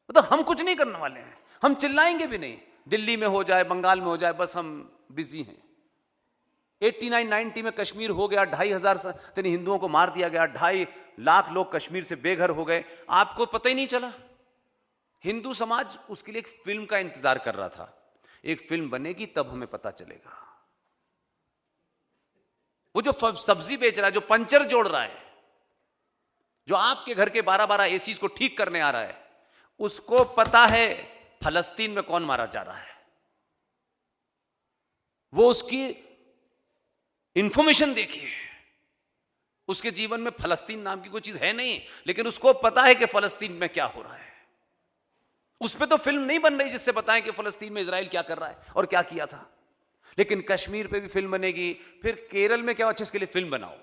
Speaker 2: तो हम कुछ नहीं करने वाले हैं, हम चिल्लाएंगे भी नहीं। दिल्ली में हो जाए, बंगाल में हो जाए, बस हम बिजी हैं। 89-90 में कश्मीर हो गया, 2,500 हिंदुओं को मार दिया गया, 2.5 लाख लोग कश्मीर से बेघर हो गए, आपको पता ही नहीं चला। हिंदू समाज उसके लिए एक फिल्म का इंतजार कर रहा था, एक फिल्म बनेगी तब हमें पता चलेगा। वो जो सब्जी बेच रहा है, जो पंचर जोड़ रहा है, जो आपके घर के 12-12 एसी को ठीक करने आ रहा है, उसको पता है फलस्तीन में कौन मारा जा रहा है। वो उसकी इंफॉर्मेशन देखिए, उसके जीवन में फलस्तीन नाम की कोई चीज है नहीं, लेकिन उसको पता है कि फलस्तीन में क्या हो रहा है। उस पर तो फिल्म नहीं बन रही जिससे बताएं कि फलस्तीन में इजराइल क्या कर रहा है और क्या किया था, लेकिन कश्मीर पे भी फिल्म बनेगी, फिर केरल में क्या अच्छा इसके लिए फिल्म बनाओ,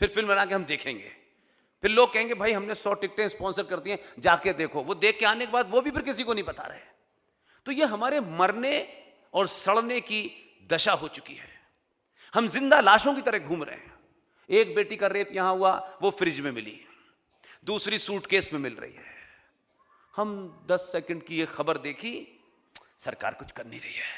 Speaker 2: फिर फिल्म बना के हम देखेंगे, फिर लोग कहेंगे भाई हमने 100 टिकटें स्पॉन्सर कर दी हैं, जाके देखो। वो देख के आने के बाद वो भी फिर किसी को नहीं बता रहे। तो ये हमारे मरने और सड़ने की दशा हो चुकी है। हम जिंदा लाशों की तरह घूम रहे हैं। एक बेटी का रेप यहां हुआ, वो फ्रिज में मिली, दूसरी सूटकेस में मिल रही है। हम 10 सेकंड की ये खबर देखी, सरकार कुछ कर नहीं रही है,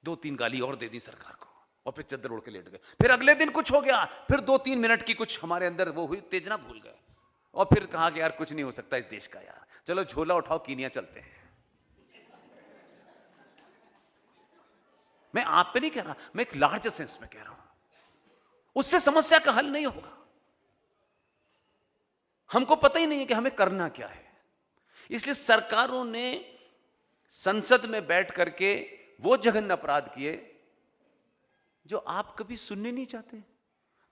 Speaker 2: 2-3 गाली और दे दी सरकार को और फिर चद्दर ओढ़ के लेट गए। फिर अगले दिन कुछ हो गया, फिर 2-3 मिनट की कुछ हमारे अंदर वो हुई, तेजना भूल गए और फिर कहा कि यार कुछ नहीं हो सकता इस देश का, यार चलो झोला उठाओ कीनिया चलते हैं। मैं आप पे नहीं कह रहा, मैं एक लार्ज सेंस में कह रहा हूं। उससे समस्या का हल नहीं होगा। हमको पता ही नहीं है कि हमें करना क्या है। इसलिए सरकारों ने संसद में बैठ करके वो जघन्य अपराध किए जो आप कभी सुनने नहीं चाहते,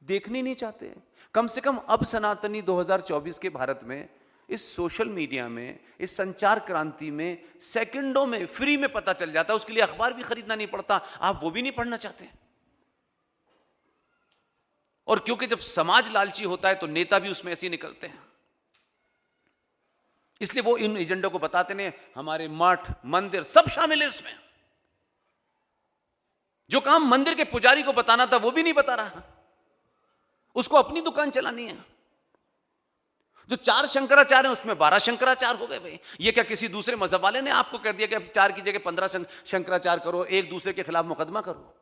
Speaker 2: देखने नहीं चाहते। कम से कम अब सनातनी 2024 के भारत में, इस सोशल मीडिया में, इस संचार क्रांति में सेकंडों में फ्री में पता चल जाता है। उसके लिए अखबार भी खरीदना नहीं पड़ता, आप वो भी नहीं पढ़ना चाहते। और क्योंकि जब समाज लालची होता है तो नेता भी उसमें ऐसे ही निकलते हैं, इसलिए वो इन एजेंडों को बताते नहीं। हमारे मठ मंदिर सब शामिल है इसमें। जो काम मंदिर के पुजारी को बताना था वो भी नहीं बता रहा, उसको अपनी दुकान चलानी है। जो 4 शंकराचार्य हैं उसमें 12 शंकराचार्य हो गए। भाई ये क्या किसी दूसरे मजहब वाले ने आपको कह दिया कि अब 4 की जगह 15 शंकराचार्य करो, एक दूसरे के खिलाफ मुकदमा करो?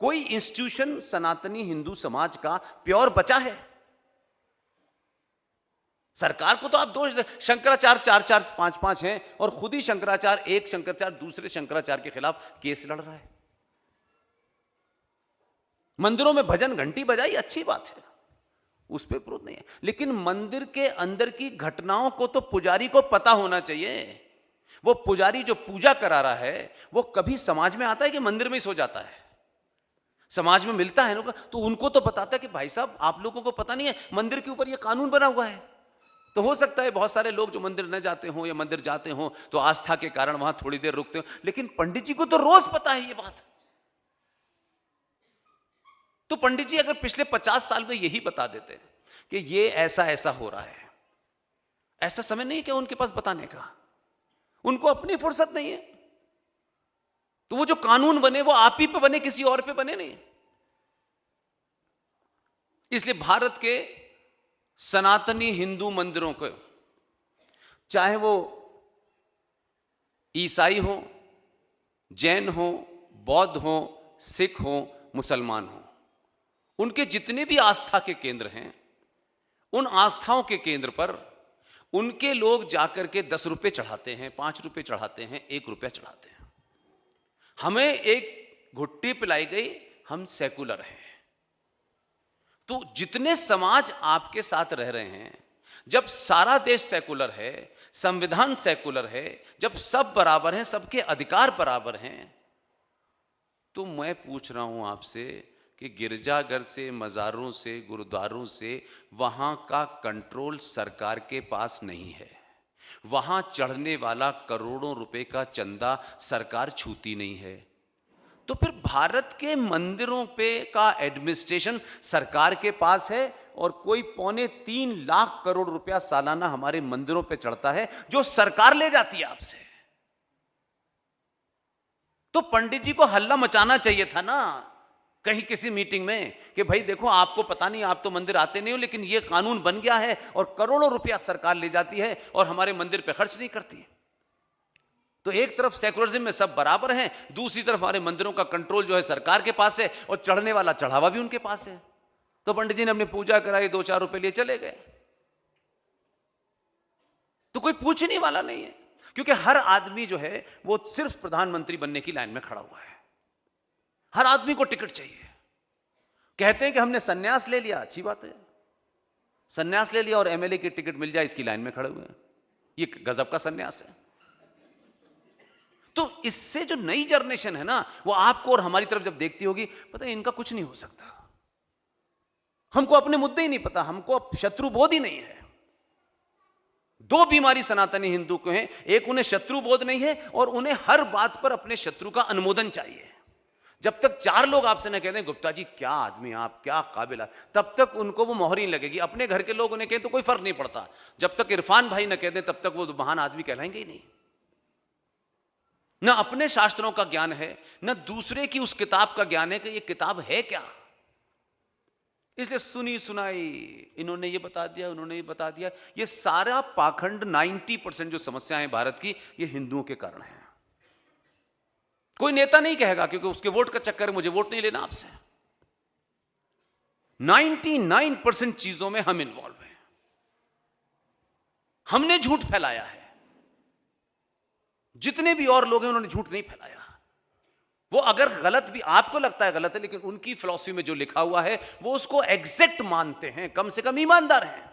Speaker 2: कोई इंस्टीट्यूशन सनातनी हिंदू समाज का प्योर बचा है? सरकार को तो आप दोष दे, शंकराचार्य 4-4 5-5 हैं और खुद ही शंकराचार्य, एक शंकराचार्य दूसरे शंकराचार्य के खिलाफ केस लड़ रहा है। मंदिरों में भजन घंटी बजाई, अच्छी बात है, उस पर विरोध नहीं है, लेकिन मंदिर के अंदर की घटनाओं को तो पुजारी को पता होना चाहिए। वो पुजारी जो पूजा करा रहा है वो कभी समाज में आता है कि मंदिर में ही सो जाता है? समाज में मिलता है लोग तो उनको तो बताता है कि भाई साहब आप लोगों को पता नहीं है, मंदिर के ऊपर ये कानून बना हुआ है। तो हो सकता है बहुत सारे लोग जो मंदिर न जाते हों या मंदिर जाते हों तो आस्था के कारण वहां थोड़ी देर रुकते हो, लेकिन पंडित जी को तो रोज पता है ये बात। तो पंडित जी अगर पिछले 50 साल में यही बता देते कि ये ऐसा ऐसा हो रहा है, ऐसा समय नहीं क्या उनके पास बताने का? उनको अपनी फुर्सत नहीं है। तो वो जो कानून बने वो आप ही पे बने, किसी और पे बने नहीं। इसलिए भारत के सनातनी हिंदू मंदिरों को, चाहे वो ईसाई हो, जैन हो, बौद्ध हो, सिख हो, मुसलमान हो, उनके जितने भी आस्था के केंद्र हैं, उन आस्थाओं के केंद्र पर उनके लोग जाकर के 10 रुपए चढ़ाते हैं, 5 रुपए चढ़ाते हैं, 1 रुपया चढ़ाते हैं। हमें एक घुट्टी पिलाई गई, हम सेकुलर हैं। तो जितने समाज आपके साथ रह रहे हैं, जब सारा देश सेकुलर है, संविधान सेकुलर है, जब सब बराबर हैं, सबके अधिकार बराबर हैं, तो मैं पूछ रहा हूं आपसे कि गिरजाघर से, मज़ारों से, गुरुद्वारों से, वहां का कंट्रोल सरकार के पास नहीं है। वहां चढ़ने वाला करोड़ों रुपए का चंदा सरकार छूती नहीं है। तो फिर भारत के मंदिरों पे का एडमिनिस्ट्रेशन सरकार के पास है और कोई 3.25 लाख करोड़ रुपया सालाना हमारे मंदिरों पे चढ़ता है जो सरकार ले जाती है आपसे। तो पंडित जी को हल्ला मचाना चाहिए था ना कहीं किसी मीटिंग में कि भाई देखो आपको पता नहीं, आप तो मंदिर आते नहीं हो, लेकिन ये कानून बन गया है और करोड़ों रुपया सरकार ले जाती है और हमारे मंदिर पे खर्च नहीं करती। तो एक तरफ सेकुलरिज्म में सब बराबर हैं, दूसरी तरफ हमारे मंदिरों का कंट्रोल जो है सरकार के पास है और चढ़ने वाला चढ़ावा भी उनके पास है। तो पंडित जी ने अपनी पूजा कराई, 2-4 रुपए लिए चले गए, तो कोई पूछने वाला नहीं है, क्योंकि हर आदमी जो है वो सिर्फ प्रधानमंत्री बनने की लाइन में खड़ा हुआ है। हर आदमी को टिकट चाहिए। कहते हैं कि हमने सन्यास ले लिया, अच्छी बात है, सन्यास ले लिया और एमएलए की टिकट मिल जाए इसकी लाइन में खड़े हुए हैं, ये गजब का सन्यास है। तो इससे जो नई जनरेशन है ना, वो आपको और हमारी तरफ जब देखती होगी, पता है इनका कुछ नहीं हो सकता, हमको अपने मुद्दे ही नहीं पता, हमको अब शत्रु बोध ही नहीं है। दो बीमारी सनातनी हिंदू को है, एक उन्हें शत्रु बोध नहीं है और उन्हें हर बात पर अपने शत्रु का अनुमोदन चाहिए। जब तक चार लोग आपसे न कह दें गुप्ता जी क्या आदमी आप, क्या काबिल, तब तक उनको वो मोहर नहीं लगेगी। अपने घर के लोग उन्हें कहें तो कोई फर्क नहीं पड़ता, जब तक इरफान भाई न कह दें तब तक वो महान आदमी कहलाएंगे ही नहीं। न अपने शास्त्रों का ज्ञान है, न दूसरे की उस किताब का ज्ञान है कि ये किताब है क्या। इसलिए सुनी सुनाई, इन्होंने ये बता दिया, उन्होंने ये बता दिया, ये सारा पाखंड 90% जो समस्याएं भारत की, ये हिंदुओं के कारण है। कोई नेता नहीं कहेगा क्योंकि उसके वोट का चक्कर है, मुझे वोट नहीं लेना आपसे। 99% चीजों में हम इन्वॉल्व हैं, हमने झूठ फैलाया है। जितने भी और लोग हैं उन्होंने झूठ नहीं फैलाया। वो अगर गलत भी आपको लगता है गलत है, लेकिन उनकी फिलॉसफी में जो लिखा हुआ है वो उसको एग्जैक्ट मानते हैं, कम से कम ईमानदार हैं।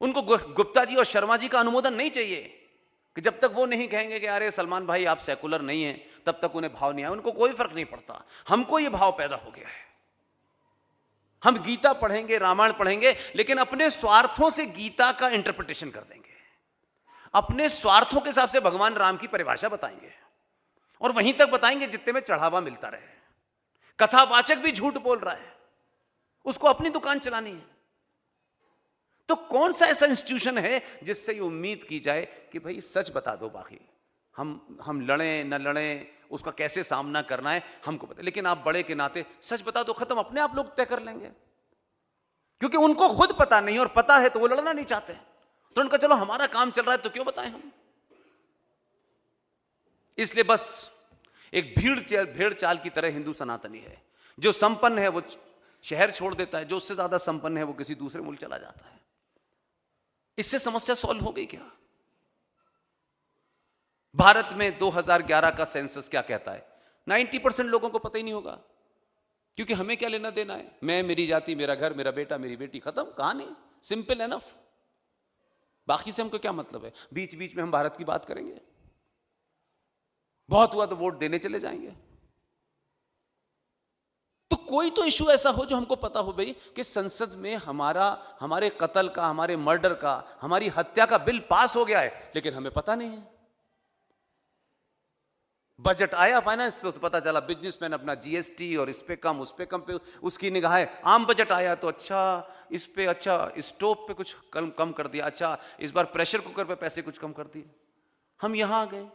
Speaker 2: उनको गुप्ता जी और शर्मा जी का अनुमोदन नहीं चाहिए कि जब तक वो नहीं कहेंगे कि अरे सलमान भाई आप सेकुलर नहीं हैं, तब तक उन्हें भाव नहीं आया। उनको कोई फर्क नहीं पड़ता, हमको ये भाव पैदा हो गया है। हम गीता पढ़ेंगे, रामायण पढ़ेंगे, लेकिन अपने स्वार्थों से गीता का इंटरप्रिटेशन कर देंगे, अपने स्वार्थों के हिसाब से भगवान राम की परिभाषा बताएंगे और वहीं तक बताएंगे जितने में चढ़ावा मिलता रहे। कथावाचक भी झूठ बोल रहा है, उसको अपनी दुकान चलानी है। तो कौन सा ऐसा इंस्टीट्यूशन है जिससे ये उम्मीद की जाए कि भाई सच बता दो, बाकी हम लड़ें न लड़ें, उसका कैसे सामना करना है हमको पता, लेकिन आप बड़े के नाते सच बता दो, खत्म, अपने आप लोग तय कर लेंगे। क्योंकि उनको खुद पता नहीं, और पता है तो वो लड़ना नहीं चाहते, तो उनका चलो हमारा काम चल रहा है तो क्यों बताएं हम। इसलिए बस एक भेड़ चाल की तरह हिंदू सनातनी है। जो संपन्न है वो शहर छोड़ देता है, जो उससे ज्यादा संपन्न है वो किसी दूसरे मुल्क चला जाता है। इससे समस्या सॉल्व हो गई क्या? भारत में 2011 का सेंसस क्या कहता है? 90% लोगों को पता ही नहीं होगा, क्योंकि हमें क्या लेना देना है, मैं, मेरी जाति, मेरा घर, मेरा बेटा, मेरी बेटी, खत्म, कहानी सिंपल एनफ। बाकी से हमको क्या मतलब है? बीच बीच में हम भारत की बात करेंगे, बहुत हुआ तो वोट देने चले जाएंगे। तो कोई तो इशू ऐसा हो जो हमको पता हो भाई कि संसद में हमारे कत्ल का, हमारे मर्डर का, हमारी हत्या का बिल पास हो गया है, लेकिन हमें पता नहीं है। बजट आया फाइनेंस तो पता चला बिजनेसमैन अपना जीएसटी और इस पे कम, उस पे कम, पे उसकी निगाह है। आम बजट आया तो अच्छा इस पे, अच्छा स्टोव पे कुछ कम कर दिया, अच्छा इस बार प्रेशर कुकर पे पैसे कुछ कम कर दिए। हम यहां आ गए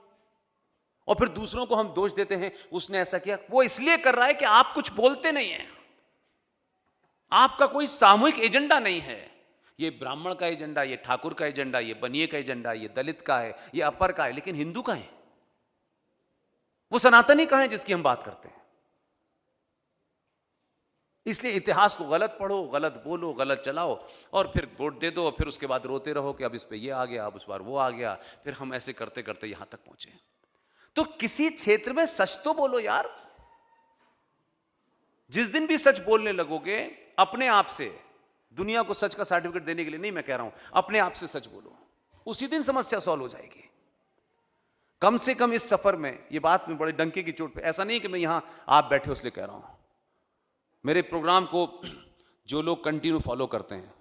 Speaker 2: और फिर दूसरों को हम दोष देते हैं, उसने ऐसा किया। वो इसलिए कर रहा है कि आप कुछ बोलते नहीं हैं, आपका कोई सामूहिक एजेंडा नहीं है। ये ब्राह्मण का एजेंडा, ये ठाकुर का एजेंडा, ये बनिए का एजेंडा, ये दलित का है, ये अपर का है, लेकिन हिंदू का है, वो सनातनी का है जिसकी हम बात करते हैं। इसलिए इतिहास को गलत पढ़ो, गलत बोलो, गलत चलाओ और फिर वोट दे दो और फिर उसके बाद रोते रहो कि अब इस पे ये आ गया, अब उस बार वो आ गया। फिर हम ऐसे करते करते यहां तक पहुंचे। तो किसी क्षेत्र में सच तो बोलो यार। जिस दिन भी सच बोलने लगोगे अपने आप से, दुनिया को सच का सर्टिफिकेट देने के लिए नहीं मैं कह रहा हूं, अपने आप से सच बोलो, उसी दिन समस्या सॉल्व हो जाएगी। कम से कम इस सफर में, ये बात में बड़े डंके की चोट पे, ऐसा नहीं कि मैं यहां आप बैठे हो इसलिए कह रहा हूं। मेरे प्रोग्राम को जो लोग कंटिन्यू फॉलो करते हैं,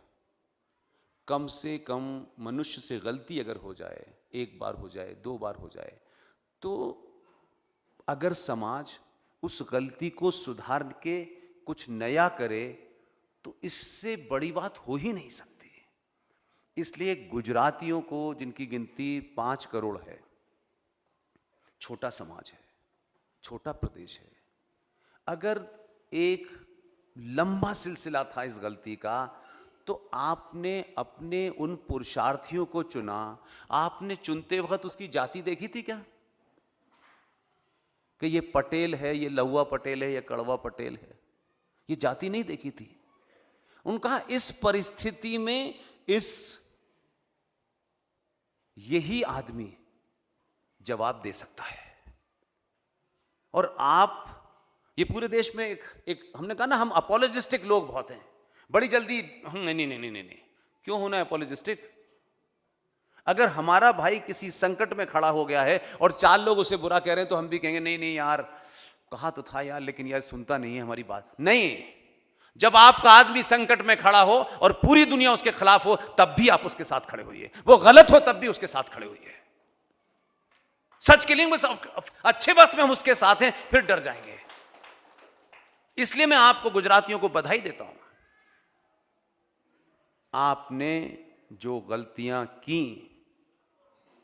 Speaker 2: कम से कम मनुष्य से गलती अगर हो जाए, एक बार हो जाए, दो बार हो जाए, तो अगर समाज उस गलती को सुधार के कुछ नया करे तो इससे बड़ी बात हो ही नहीं सकती। इसलिए गुजरातियों को, जिनकी गिनती 5 करोड़ है, छोटा समाज है, छोटा प्रदेश है, अगर एक लंबा सिलसिला था इस गलती का, तो आपने अपने उन पुरुषार्थियों को चुना। आपने चुनते वक्त उसकी जाति देखी थी क्या, कि ये पटेल है, ये लहुआ पटेल है, ये कड़वा पटेल है? ये जाति नहीं देखी थी। उनका इस परिस्थिति में यही आदमी जवाब दे सकता है। और आप ये पूरे देश में एक हमने कहा ना, हम अपोलोजिस्टिक लोग बहुत हैं, बड़ी जल्दी नहीं नहीं नहीं नहीं नहीं, क्यों होना है अपोलोजिस्टिक? अगर हमारा भाई किसी संकट में खड़ा हो गया है और 4 लोग उसे बुरा कह रहे हैं तो हम भी कहेंगे नहीं नहीं यार, कहा तो था यार, लेकिन यार सुनता नहीं है हमारी बात। नहीं, जब आपका आदमी संकट में खड़ा हो और पूरी दुनिया उसके खिलाफ हो, तब भी आप उसके साथ खड़े होइए। वो गलत हो तब भी उसके साथ खड़े होइए। सच के लिए अच्छे वक्त में हम उसके साथ हैं, फिर डर जाएंगे। इसलिए मैं आपको गुजरातियों को बधाई देता हूं। आपने जो गलतियां की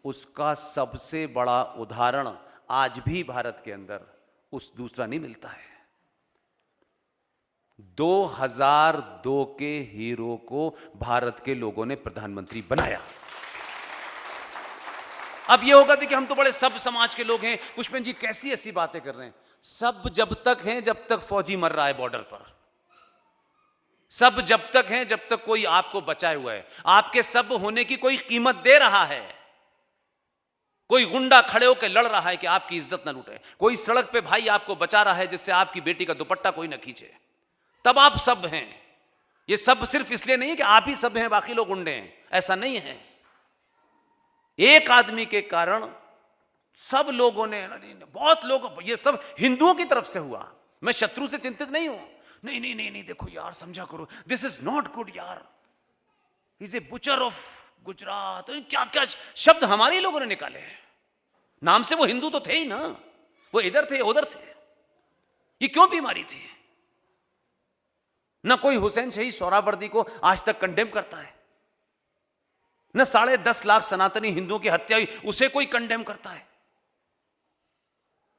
Speaker 2: उसका सबसे बड़ा उदाहरण आज भी भारत के अंदर उस दूसरा नहीं मिलता है। 2002 के हीरो को भारत के लोगों ने प्रधानमंत्री बनाया। अब ये होगा कि हम तो बड़े सब समाज के लोग हैं, पुष्पेंद्र जी कैसी ऐसी बातें कर रहे हैं। सब जब तक हैं जब तक फौजी मर रहा है बॉर्डर पर, सब जब तक हैं जब तक कोई आपको बचाए हुआ है, आपके सब होने की कोई कीमत दे रहा है, कोई गुंडा खड़े होकर लड़ रहा है कि आपकी इज्जत ना लूटे, कोई सड़क पे भाई आपको बचा रहा है जिससे आपकी बेटी का दुपट्टा कोई ना खींचे, तब आप सब हैं। ये सब सिर्फ इसलिए नहीं है कि आप ही सब हैं बाकी लोग गुंडे हैं, ऐसा नहीं है। एक आदमी के कारण सब लोगों ने, बहुत लोग, ये सब हिंदुओं की तरफ से हुआ। मैं शत्रु से चिंतित नहीं हूं, नहीं नहीं नहीं नहीं, देखो यार समझा करो, दिस इज नॉट गुड यार, is a butcher of Gujarat, क्या क्या शब्द हमारे लोगों ने निकाले हैं। नाम से वो हिंदू तो थे ही ना, वो इधर थे उधर थे। ये क्यों बीमारी थी? ना कोई हुसैन शहीद सोहरावर्दी को आज तक कंडेम करता है, न 10.5 लाख सनातनी हिंदुओं की हत्या हुई उसे कोई कंडेम करता है।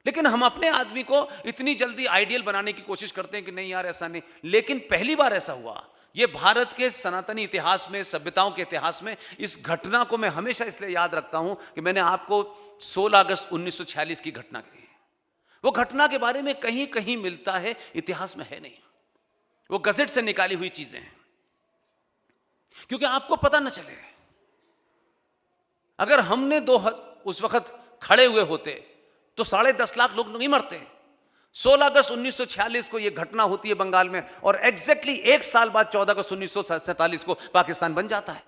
Speaker 2: लेकिन हम अपने आदमी को इतनी जल्दी आइडियल बनाने की कोशिश करते हैं कि नहीं यार ऐसा नहीं। लेकिन पहली बार ऐसा हुआ, ये भारत के सनातनी इतिहास में, सभ्यताओं के इतिहास में, इस घटना को मैं हमेशा इसलिए याद रखता हूं कि मैंने आपको 16 अगस्त 1946 की घटना कही। वो घटना के बारे में कहीं कहीं मिलता है, इतिहास में है नहीं। वो गजट से निकाली हुई चीजें हैं, क्योंकि आपको पता न चले। अगर हमने उस वक्त खड़े हुए होते तो 10.5 लाख लोग नहीं मरते। 16 अगस्त 1946 को यह घटना होती है बंगाल में, और एग्जैक्टली 1 साल बाद 14 अगस्त 1947 को पाकिस्तान बन जाता है।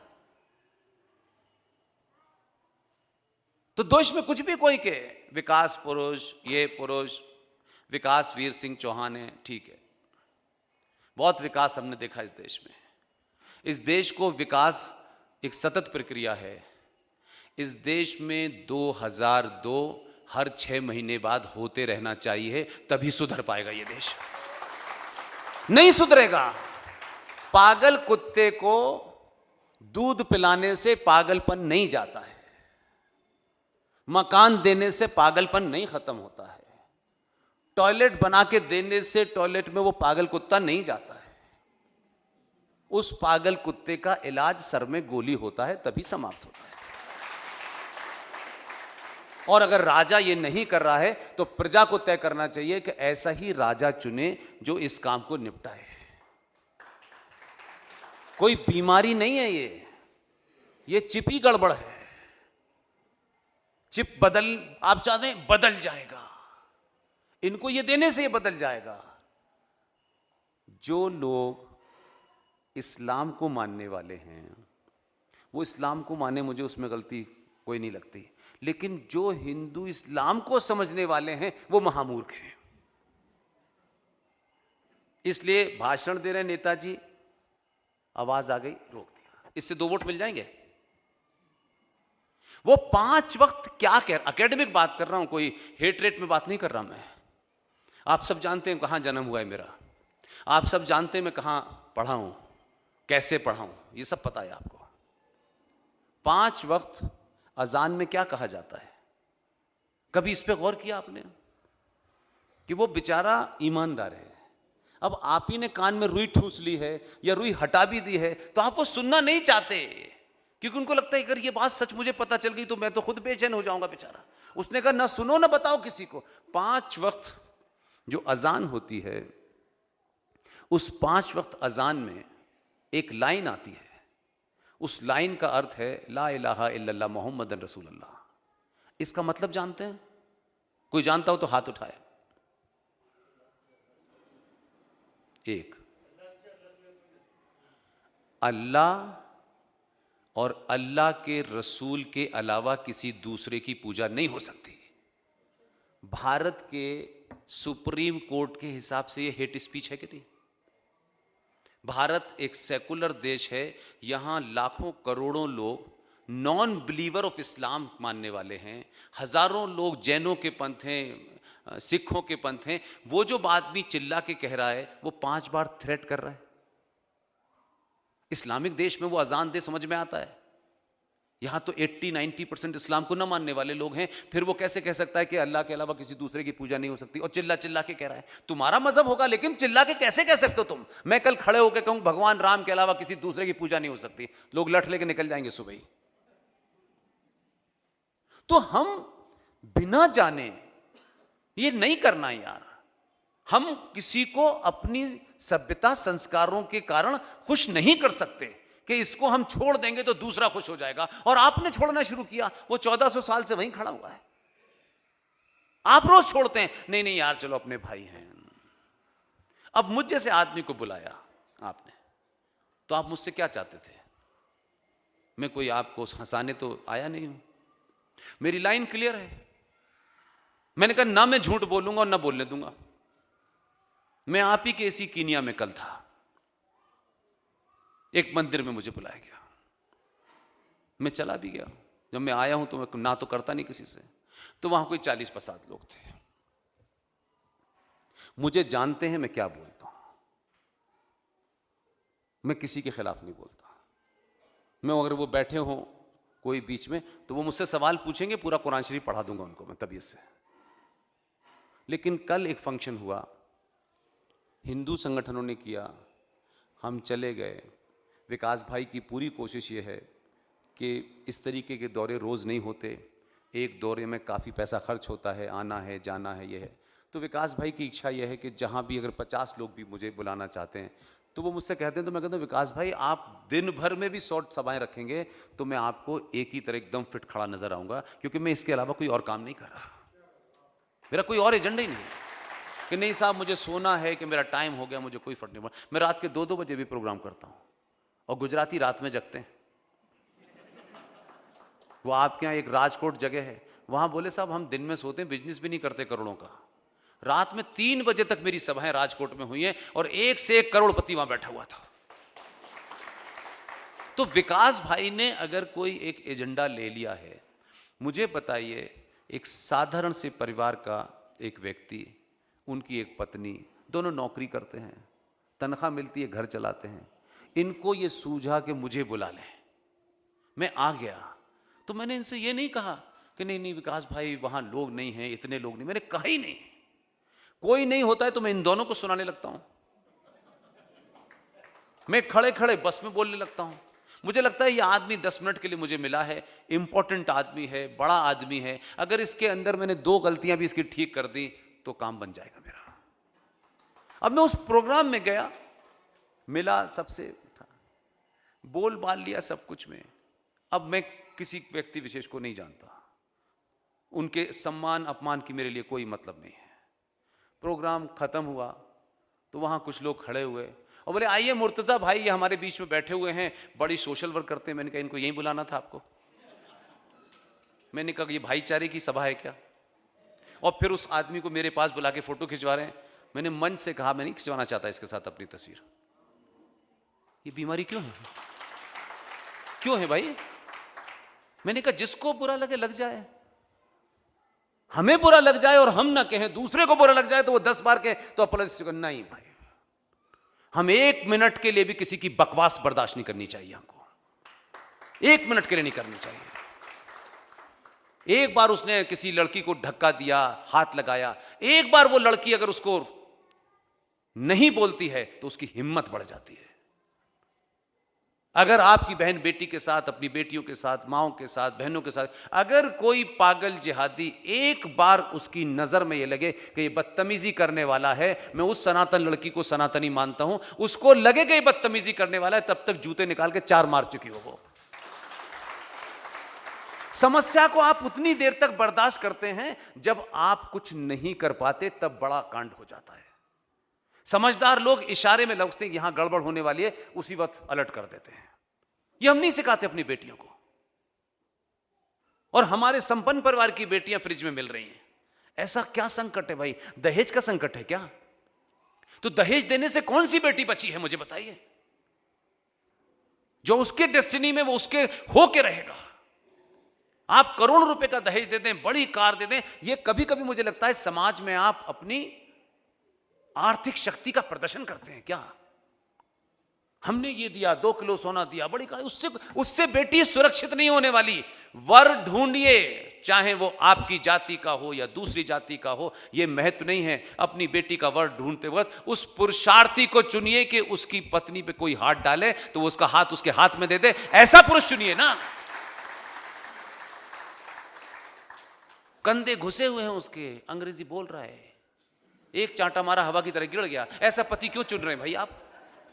Speaker 2: तो देश में कुछ भी कोई के विकास पुरुष, ये पुरुष, विकास वीर सिंह चौहान है, ठीक है, बहुत विकास हमने देखा इस देश में। इस देश को विकास एक सतत प्रक्रिया है। इस देश में 2002 हर 6 महीने बाद होते रहना चाहिए, तभी सुधर पाएगा ये देश। नहीं सुधरेगा। पागल कुत्ते को दूध पिलाने से पागलपन नहीं जाता है, मकान देने से पागलपन नहीं खत्म होता है, टॉयलेट बना के देने से टॉयलेट में वो पागल कुत्ता नहीं जाता है। उस पागल कुत्ते का इलाज सर में गोली होता है, तभी समाप्त होता है। और अगर राजा ये नहीं कर रहा है तो प्रजा को तय करना चाहिए कि ऐसा ही राजा चुने जो इस काम को निपटाए। कोई बीमारी नहीं है ये चिप ही गड़बड़ है। चिप आप चाहते हैं बदल जाएगा, इनको ये देने से ये बदल जाएगा। जो लोग इस्लाम को मानने वाले हैं वो इस्लाम को माने, मुझे उसमें गलती कोई नहीं लगती, लेकिन जो हिंदू इस्लाम को समझने वाले हैं वो महामूर्ख हैं। इसलिए भाषण दे रहे नेताजी, आवाज आ गई, रोक दिया, इससे 2 वोट मिल जाएंगे। वो 5 वक्त क्या कह, एकेडमिक बात कर रहा हूं, कोई हेट रेट में बात नहीं कर रहा मैं। आप सब जानते हैं कहां जन्म हुआ है मेरा, आप सब जानते हैं मैं कहां पढ़ा हूं, कैसे पढ़ा हूं, ये सब पता है आपको। 5 वक्त अजान में क्या कहा जाता है? कभी इस पे गौर किया आपने कि वो बेचारा ईमानदार है, अब आप ही ने कान में रुई ठूस ली है या रुई हटा भी दी है तो आप वो सुनना नहीं चाहते, क्योंकि उनको लगता है अगर ये बात सच मुझे पता चल गई तो मैं तो खुद बेचैन हो जाऊंगा बेचारा। उसने कहा ना सुनो ना बताओ किसी को। 5 वक्त जो अजान होती है, उस 5 वक्त अजान में एक लाइन आती है, उस लाइन का अर्थ है ला इलाहा इल्लल्लाह मुहम्मदन रसूलुल्लाह। इसका मतलब जानते हैं? कोई जानता हो तो हाथ उठाए। एक, अल्लाह और अल्लाह के रसूल के अलावा किसी दूसरे की पूजा नहीं हो सकती। भारत के सुप्रीम कोर्ट के हिसाब से यह हेट स्पीच है कि नहीं? भारत एक सेकुलर देश है, यहां लाखों करोड़ों लोग नॉन बिलीवर ऑफ इस्लाम मानने वाले हैं, हजारों लोग जैनों के पंथ हैं, सिखों के पंथ हैं। वो जो आदमी चिल्ला के कह रहा है वो 5 बार थ्रेट कर रहा है। इस्लामिक देश में वो अजान दे समझ में आता है। यहां तो 80-90% इस्लाम को न मानने वाले लोग हैं, फिर वो कैसे कह सकता है कि अल्लाह के अलावा किसी दूसरे की पूजा नहीं हो सकती? और चिल्ला चिल्ला के कह रहा है। तुम्हारा मजहब होगा, लेकिन चिल्ला के कैसे कह सकते हो तुम? मैं कल खड़े होकर कहूं भगवान राम के अलावा किसी दूसरे की पूजा नहीं हो सकती, लोग लठ लेके निकल जाएंगे सुबह ही। तो हम बिना जाने ये नहीं करना यार। हम किसी को अपनी सभ्यता संस्कारों के कारण खुश नहीं कर सकते कि इसको हम छोड़ देंगे तो दूसरा खुश हो जाएगा। और आपने छोड़ना शुरू किया, वो 1400 साल से वहीं खड़ा हुआ है। आप रोज छोड़ते हैं, नहीं नहीं यार चलो अपने भाई हैं। अब मुझ जैसे आदमी को बुलाया आपने, तो आप मुझसे क्या चाहते थे? मैं कोई आपको हंसाने तो आया नहीं हूं। मेरी लाइन क्लियर है। मैंने कहा ना मैं झूठ बोलूंगा और ना बोलने दूंगा। मैं आप ही के इसी कीनिया में कल था, एक मंदिर में मुझे बुलाया गया, मैं चला भी गया। जब मैं आया हूं तो मैं ना तो करता नहीं किसी से। तो वहां कोई 40-50 लोग थे। मुझे जानते हैं मैं क्या बोलता हूं, मैं किसी के खिलाफ नहीं बोलता। मैं अगर वो बैठे हो कोई बीच में तो वो मुझसे सवाल पूछेंगे, पूरा कुरान शरीफ पढ़ा दूंगा उनको मैं तबीयत से। लेकिन कल एक फंक्शन हुआ, हिंदू संगठनों ने किया, हम चले गए। विकास भाई की पूरी कोशिश ये है कि इस तरीके के दौरे रोज़ नहीं होते, एक दौरे में काफ़ी पैसा खर्च होता है, आना है जाना है ये है। तो विकास भाई की इच्छा यह है कि जहाँ भी अगर 50 लोग भी मुझे बुलाना चाहते हैं तो वो मुझसे कहते हैं, तो मैं कहता हूँ विकास भाई आप दिन भर में भी 100 सभाएँ रखेंगे तो मैं आपको एक ही तरह एकदम फिट खड़ा नजर आऊँगा, क्योंकि मैं इसके अलावा कोई और काम नहीं कर रहा। मेरा कोई और एजेंडा ही नहीं है कि नहीं साहब मुझे सोना है कि मेरा टाइम हो गया, मुझे कोई फर्क नहीं पड़ा। मैं रात के 2-2 बजे भी प्रोग्राम करता हूँ, और गुजराती रात में जगते हैं। वो आपके यहाँ एक राजकोट जगह है, वहाँ बोले साहब हम दिन में सोते हैं, बिजनेस भी नहीं करते करोड़ों का। रात में 3 बजे तक मेरी सभाएं राजकोट में हुई हैं और 1 से 1 करोड़पति वहाँ बैठा हुआ था। तो विकास भाई ने अगर कोई एक एजेंडा ले लिया है, मुझे बताइए एक साधारण से परिवार का एक व्यक्ति, उनकी एक पत्नी, दोनों नौकरी करते हैं, तनख्वाह मिलती है, घर चलाते हैं। इनको ये सूझा कि मुझे बुला लें, मैं आ गया। तो मैंने इनसे ये नहीं कहा कि नहीं नहीं विकास भाई वहां लोग नहीं हैं, इतने लोग नहीं, मैंने कहा ही नहीं। कोई नहीं होता है तो मैं इन दोनों को सुनाने लगता हूं, मैं खड़े खड़े बस में बोलने लगता हूं। मुझे लगता है ये आदमी 10 मिनट के लिए मुझे मिला है, इंपॉर्टेंट आदमी है, बड़ा आदमी है, अगर इसके अंदर मैंने 2 गलतियां भी इसकी ठीक कर दी तो काम बन जाएगा मेरा। अब मैं उस प्रोग्राम में गया, मिला सबसे, बोल बाल लिया सब कुछ में। अब मैं किसी व्यक्ति विशेष को नहीं जानता, उनके सम्मान अपमान की मेरे लिए कोई मतलब नहीं है। प्रोग्राम खत्म हुआ तो वहां कुछ लोग खड़े हुए और बोले आइए मुर्तजा भाई ये हमारे बीच में बैठे हुए हैं, बड़ी सोशल वर्क करते हैं। मैंने कहा इनको यहीं बुलाना था आपको। मैंने कहा ये भाईचारे की सभा है क्या? और फिर उस आदमी को मेरे पास बुला के फोटो खिंचवा रहे हैं। मैंने मन से कहा मैं नहीं खिंचवाना चाहता इसके साथ अपनी तस्वीर। ये बीमारी क्यों है, क्यों है भाई? मैंने कहा जिसको बुरा लगे लग जाए, हमें बुरा लग जाए और हम ना कहें, दूसरे को बुरा लग जाए तो वो 10 बार कहे तो अपॉलोजी नहीं भाई। हम 1 मिनट के लिए भी किसी की बकवास बर्दाश्त नहीं करनी चाहिए, हमको 1 मिनट के लिए नहीं करनी चाहिए। एक बार उसने किसी लड़की को धक्का दिया, हाथ लगाया, एक बार वो लड़की अगर उसको नहीं बोलती है तो उसकी हिम्मत बढ़ जाती है। अगर आपकी बहन बेटी के साथ, अपनी बेटियों के साथ, माओं के साथ, बहनों के साथ अगर कोई पागल जिहादी एक बार उसकी नजर में ये लगे कि ये बदतमीजी करने वाला है, मैं उस सनातन लड़की को सनातनी मानता हूं, उसको लगे कि ये बदतमीजी करने वाला है, तब तक जूते निकाल के 4 मार चुकी हो वो। समस्या को आप उतनी देर तक बर्दाश्त करते हैं जब आप कुछ नहीं कर पाते, तब बड़ा कांड हो जाता है। समझदार लोग इशारे में लगते हैं यहां गड़बड़ होने वाली है, उसी वक्त अलर्ट कर देते हैं। ये हम नहीं सिखाते अपनी बेटियों को। और हमारे संपन्न परिवार की बेटियां फ्रिज में मिल रही हैं। ऐसा क्या संकट है भाई? दहेज का संकट है क्या? तो दहेज देने से कौन सी बेटी बची है मुझे बताइए, जो उसके डेस्टिनी में वो उसके होके रहेगा। आप करोड़ रुपए का दहेज दे दें, बड़ी कार दे दें, ये कभी कभी मुझे लगता है समाज में आप अपनी आर्थिक शक्ति का प्रदर्शन करते हैं क्या? हमने ये दिया, 2 किलो सोना दिया, बड़ी कार, उससे बेटी सुरक्षित नहीं होने वाली। वर ढूंढिए, चाहे वो आपकी जाति का हो या दूसरी जाति का हो, ये महत्व नहीं है। अपनी बेटी का वर ढूंढते वक्त उस पुरुषार्थी को चुनिए कि उसकी पत्नी पे कोई हाथ डाले तो वो उसका हाथ उसके हाथ में दे दे, ऐसा पुरुष चुनिए ना। कंधे घुसे हुए हैं उसके, अंग्रेजी बोल रहा है, एक चांटा मारा हवा की तरह गिर गया। ऐसा पति क्यों चुन रहे हैं भाई आप?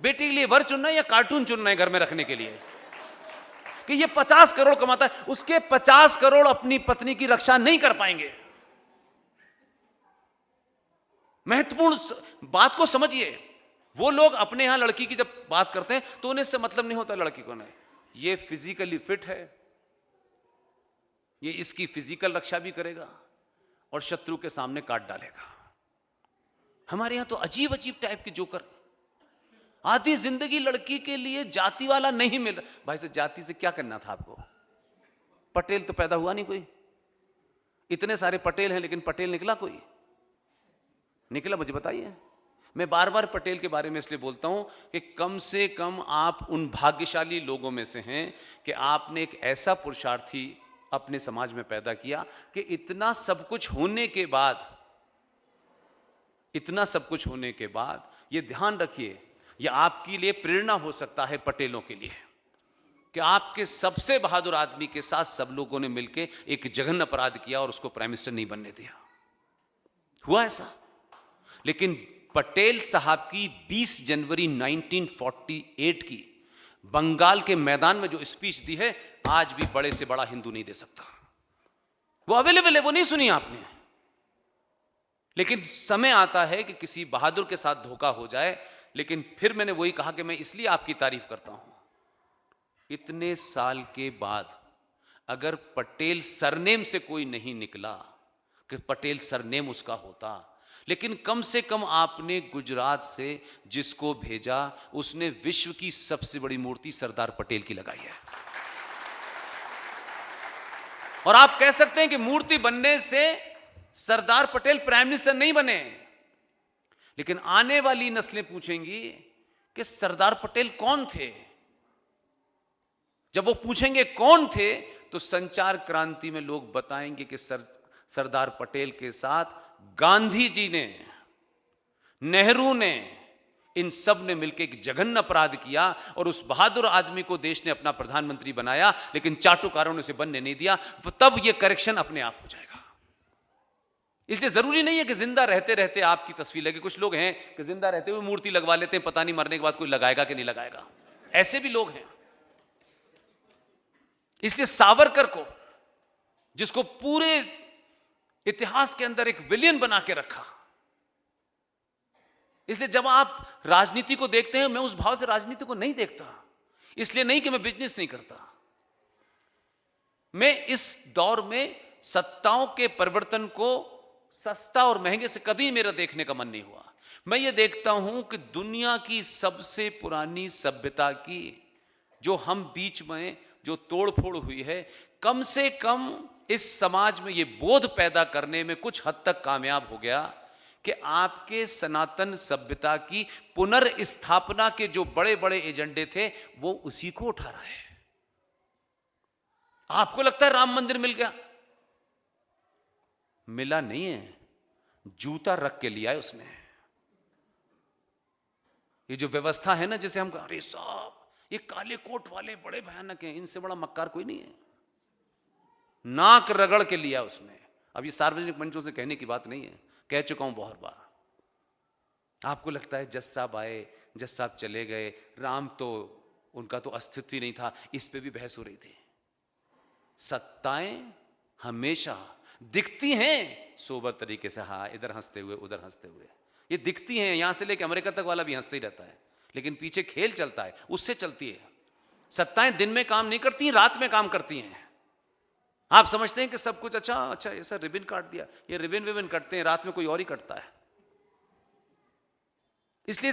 Speaker 2: बेटी के लिए वर चुन रहे हैं या कार्टून चुन रहे हैं घर में रखने के लिए कि ये 50 करोड़ कमाता है, उसके 50 करोड़ अपनी पत्नी की रक्षा नहीं कर पाएंगे। महत्वपूर्ण बात को समझिए। वो लोग अपने यहां लड़की की जब बात करते हैं तो उन्हें इससे मतलब नहीं होता लड़की को नहीं, ये फिजिकली फिट है, ये इसकी फिजिकल रक्षा भी करेगा और शत्रु के सामने काट डालेगा। हमारे यहां तो अजीब अजीब टाइप के जोकर। आधी जिंदगी लड़की के लिए जाति वाला नहीं मिल रहा। भाई से जाति से क्या करना था आपको? पटेल तो पैदा हुआ नहीं कोई। इतने सारे पटेल हैं लेकिन पटेल निकला कोई? निकला? मुझे बताइए। मैं बार बार पटेल के बारे में इसलिए बोलता हूं कि कम से कम आप उन भाग्यशाली लोगों में से हैं कि आपने एक ऐसा पुरुषार्थी अपने समाज में पैदा किया कि इतना सब कुछ होने के बाद, इतना सब कुछ होने के बाद, ये ध्यान रखिए, यह आपके लिए प्रेरणा हो सकता है पटेलों के लिए कि आपके सबसे बहादुर आदमी के साथ सब लोगों ने मिलकर एक जघन्य अपराध किया और उसको प्राइम मिनिस्टर नहीं बनने दिया। हुआ ऐसा। लेकिन पटेल साहब की 20 जनवरी 1948 की बंगाल के मैदान में जो स्पीच दी है, आज भी बड़े से बड़ा हिंदू नहीं दे सकता। वो अवेलेबल है, वो नहीं सुनी आपने। लेकिन समय आता है कि किसी बहादुर के साथ धोखा हो जाए। लेकिन फिर मैंने वही कहा कि मैं इसलिए आपकी तारीफ करता हूं, इतने साल के बाद अगर पटेल सरनेम से कोई नहीं निकला कि पटेल सरनेम उसका होता, लेकिन कम से कम आपने गुजरात से जिसको भेजा उसने विश्व की सबसे बड़ी मूर्ति सरदार पटेल की लगाई है। और आप कह सकते हैं कि मूर्ति बनने से सरदार पटेल प्राइम मिनिस्टर नहीं बने, लेकिन आने वाली नस्लें पूछेंगी कि सरदार पटेल कौन थे। जब वो पूछेंगे कौन थे तो संचार क्रांति में लोग बताएंगे कि सरदार पटेल के साथ गांधी जी ने, नेहरू ने, इन सब ने मिलकर एक जघन्य अपराध किया और उस बहादुर आदमी को देश ने अपना प्रधानमंत्री बनाया, लेकिन चाटुकारों ने उसे बनने नहीं दिया। तब यह करेक्शन अपने आप हो जाएगा। इसलिए जरूरी नहीं है कि जिंदा रहते रहते आपकी तस्वीर लगे। कुछ लोग हैं कि जिंदा रहते हुए मूर्ति लगवा लेते हैं, पता नहीं मरने के बाद कोई लगाएगा कि नहीं लगाएगा। ऐसे भी लोग हैं। इसलिए सावरकर को, जिसको पूरे इतिहास के अंदर एक विलेन बना के रखा, इसलिए जब आप राजनीति को देखते हैं, मैं उस भाव से राजनीति को नहीं देखता। इसलिए नहीं कि मैं बिजनेस नहीं करता। मैं इस दौर में सत्ताओं के परिवर्तन को सस्ता और महंगे से कभी मेरा देखने का मन नहीं हुआ। मैं ये देखता हूं कि दुनिया की सबसे पुरानी सभ्यता की जो हम बीच में जो तोड़फोड़ हुई है, कम से कम इस समाज में ये बोध पैदा करने में कुछ हद तक कामयाब हो गया कि आपके सनातन सभ्यता की पुनर्स्थापना के जो बड़े बड़े एजेंडे थे वो उसी को उठा रहा है। आपको लगता है राम मंदिर मिल गया? मिला नहीं है, जूता रख के लिया है उसने। ये जो व्यवस्था है ना, जैसे हम अरे साहब ये काले कोट वाले बड़े भयानक हैं, इनसे बड़ा मक्कार कोई नहीं है। नाक रगड़ के लिया उसने। अब ये सार्वजनिक मंचों से कहने की बात नहीं है, कह चुका हूं बहुत बार। आपको लगता है जज साहब आए, जज साहब चले गए, राम तो उनका तो अस्तित्व ही नहीं था, इस पे भी बहस हो रही थी। सत्ताएं हमेशा दिखती हैं सोबर तरीके से, हाँ इधर हंसते हुए उधर हंसते हुए, ये दिखती हैं, यहां से लेकर अमेरिका तक वाला भी हंसते ही रहता है, लेकिन पीछे खेल चलता है, उससे चलती है। सत्ताएं दिन में काम नहीं करती, रात में काम करती हैं। आप समझते हैं कि सब कुछ अच्छा अच्छा ऐसा रिबन काट दिया, ये रिबन विबन कटते हैं, रात में कोई और ही कटता है। इसलिए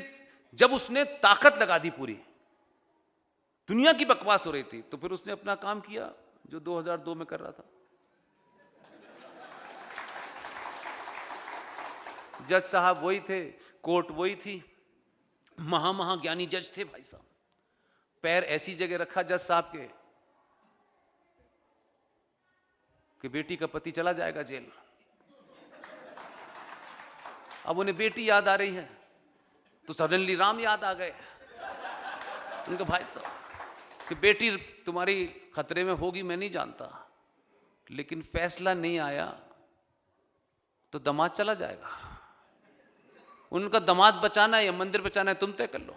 Speaker 2: जब उसने ताकत लगा दी, पूरी दुनिया की बकवास हो रही थी, तो फिर उसने अपना काम किया जो 2002 में कर रहा था। जज साहब वही थे, कोर्ट वही थी, महा ज्ञानी जज थे भाई साहब। पैर ऐसी जगह रखा जज साहब के कि बेटी का पति चला जाएगा जेल। अब उन्हें बेटी याद आ रही है तो सडनली राम याद आ गए। उनका भाई साहब कि बेटी तुम्हारी खतरे में होगी मैं नहीं जानता, लेकिन फैसला नहीं आया तो दामाद चला जाएगा। उनका दामाद बचाना है या मंदिर बचाना है तुम तय कर लो।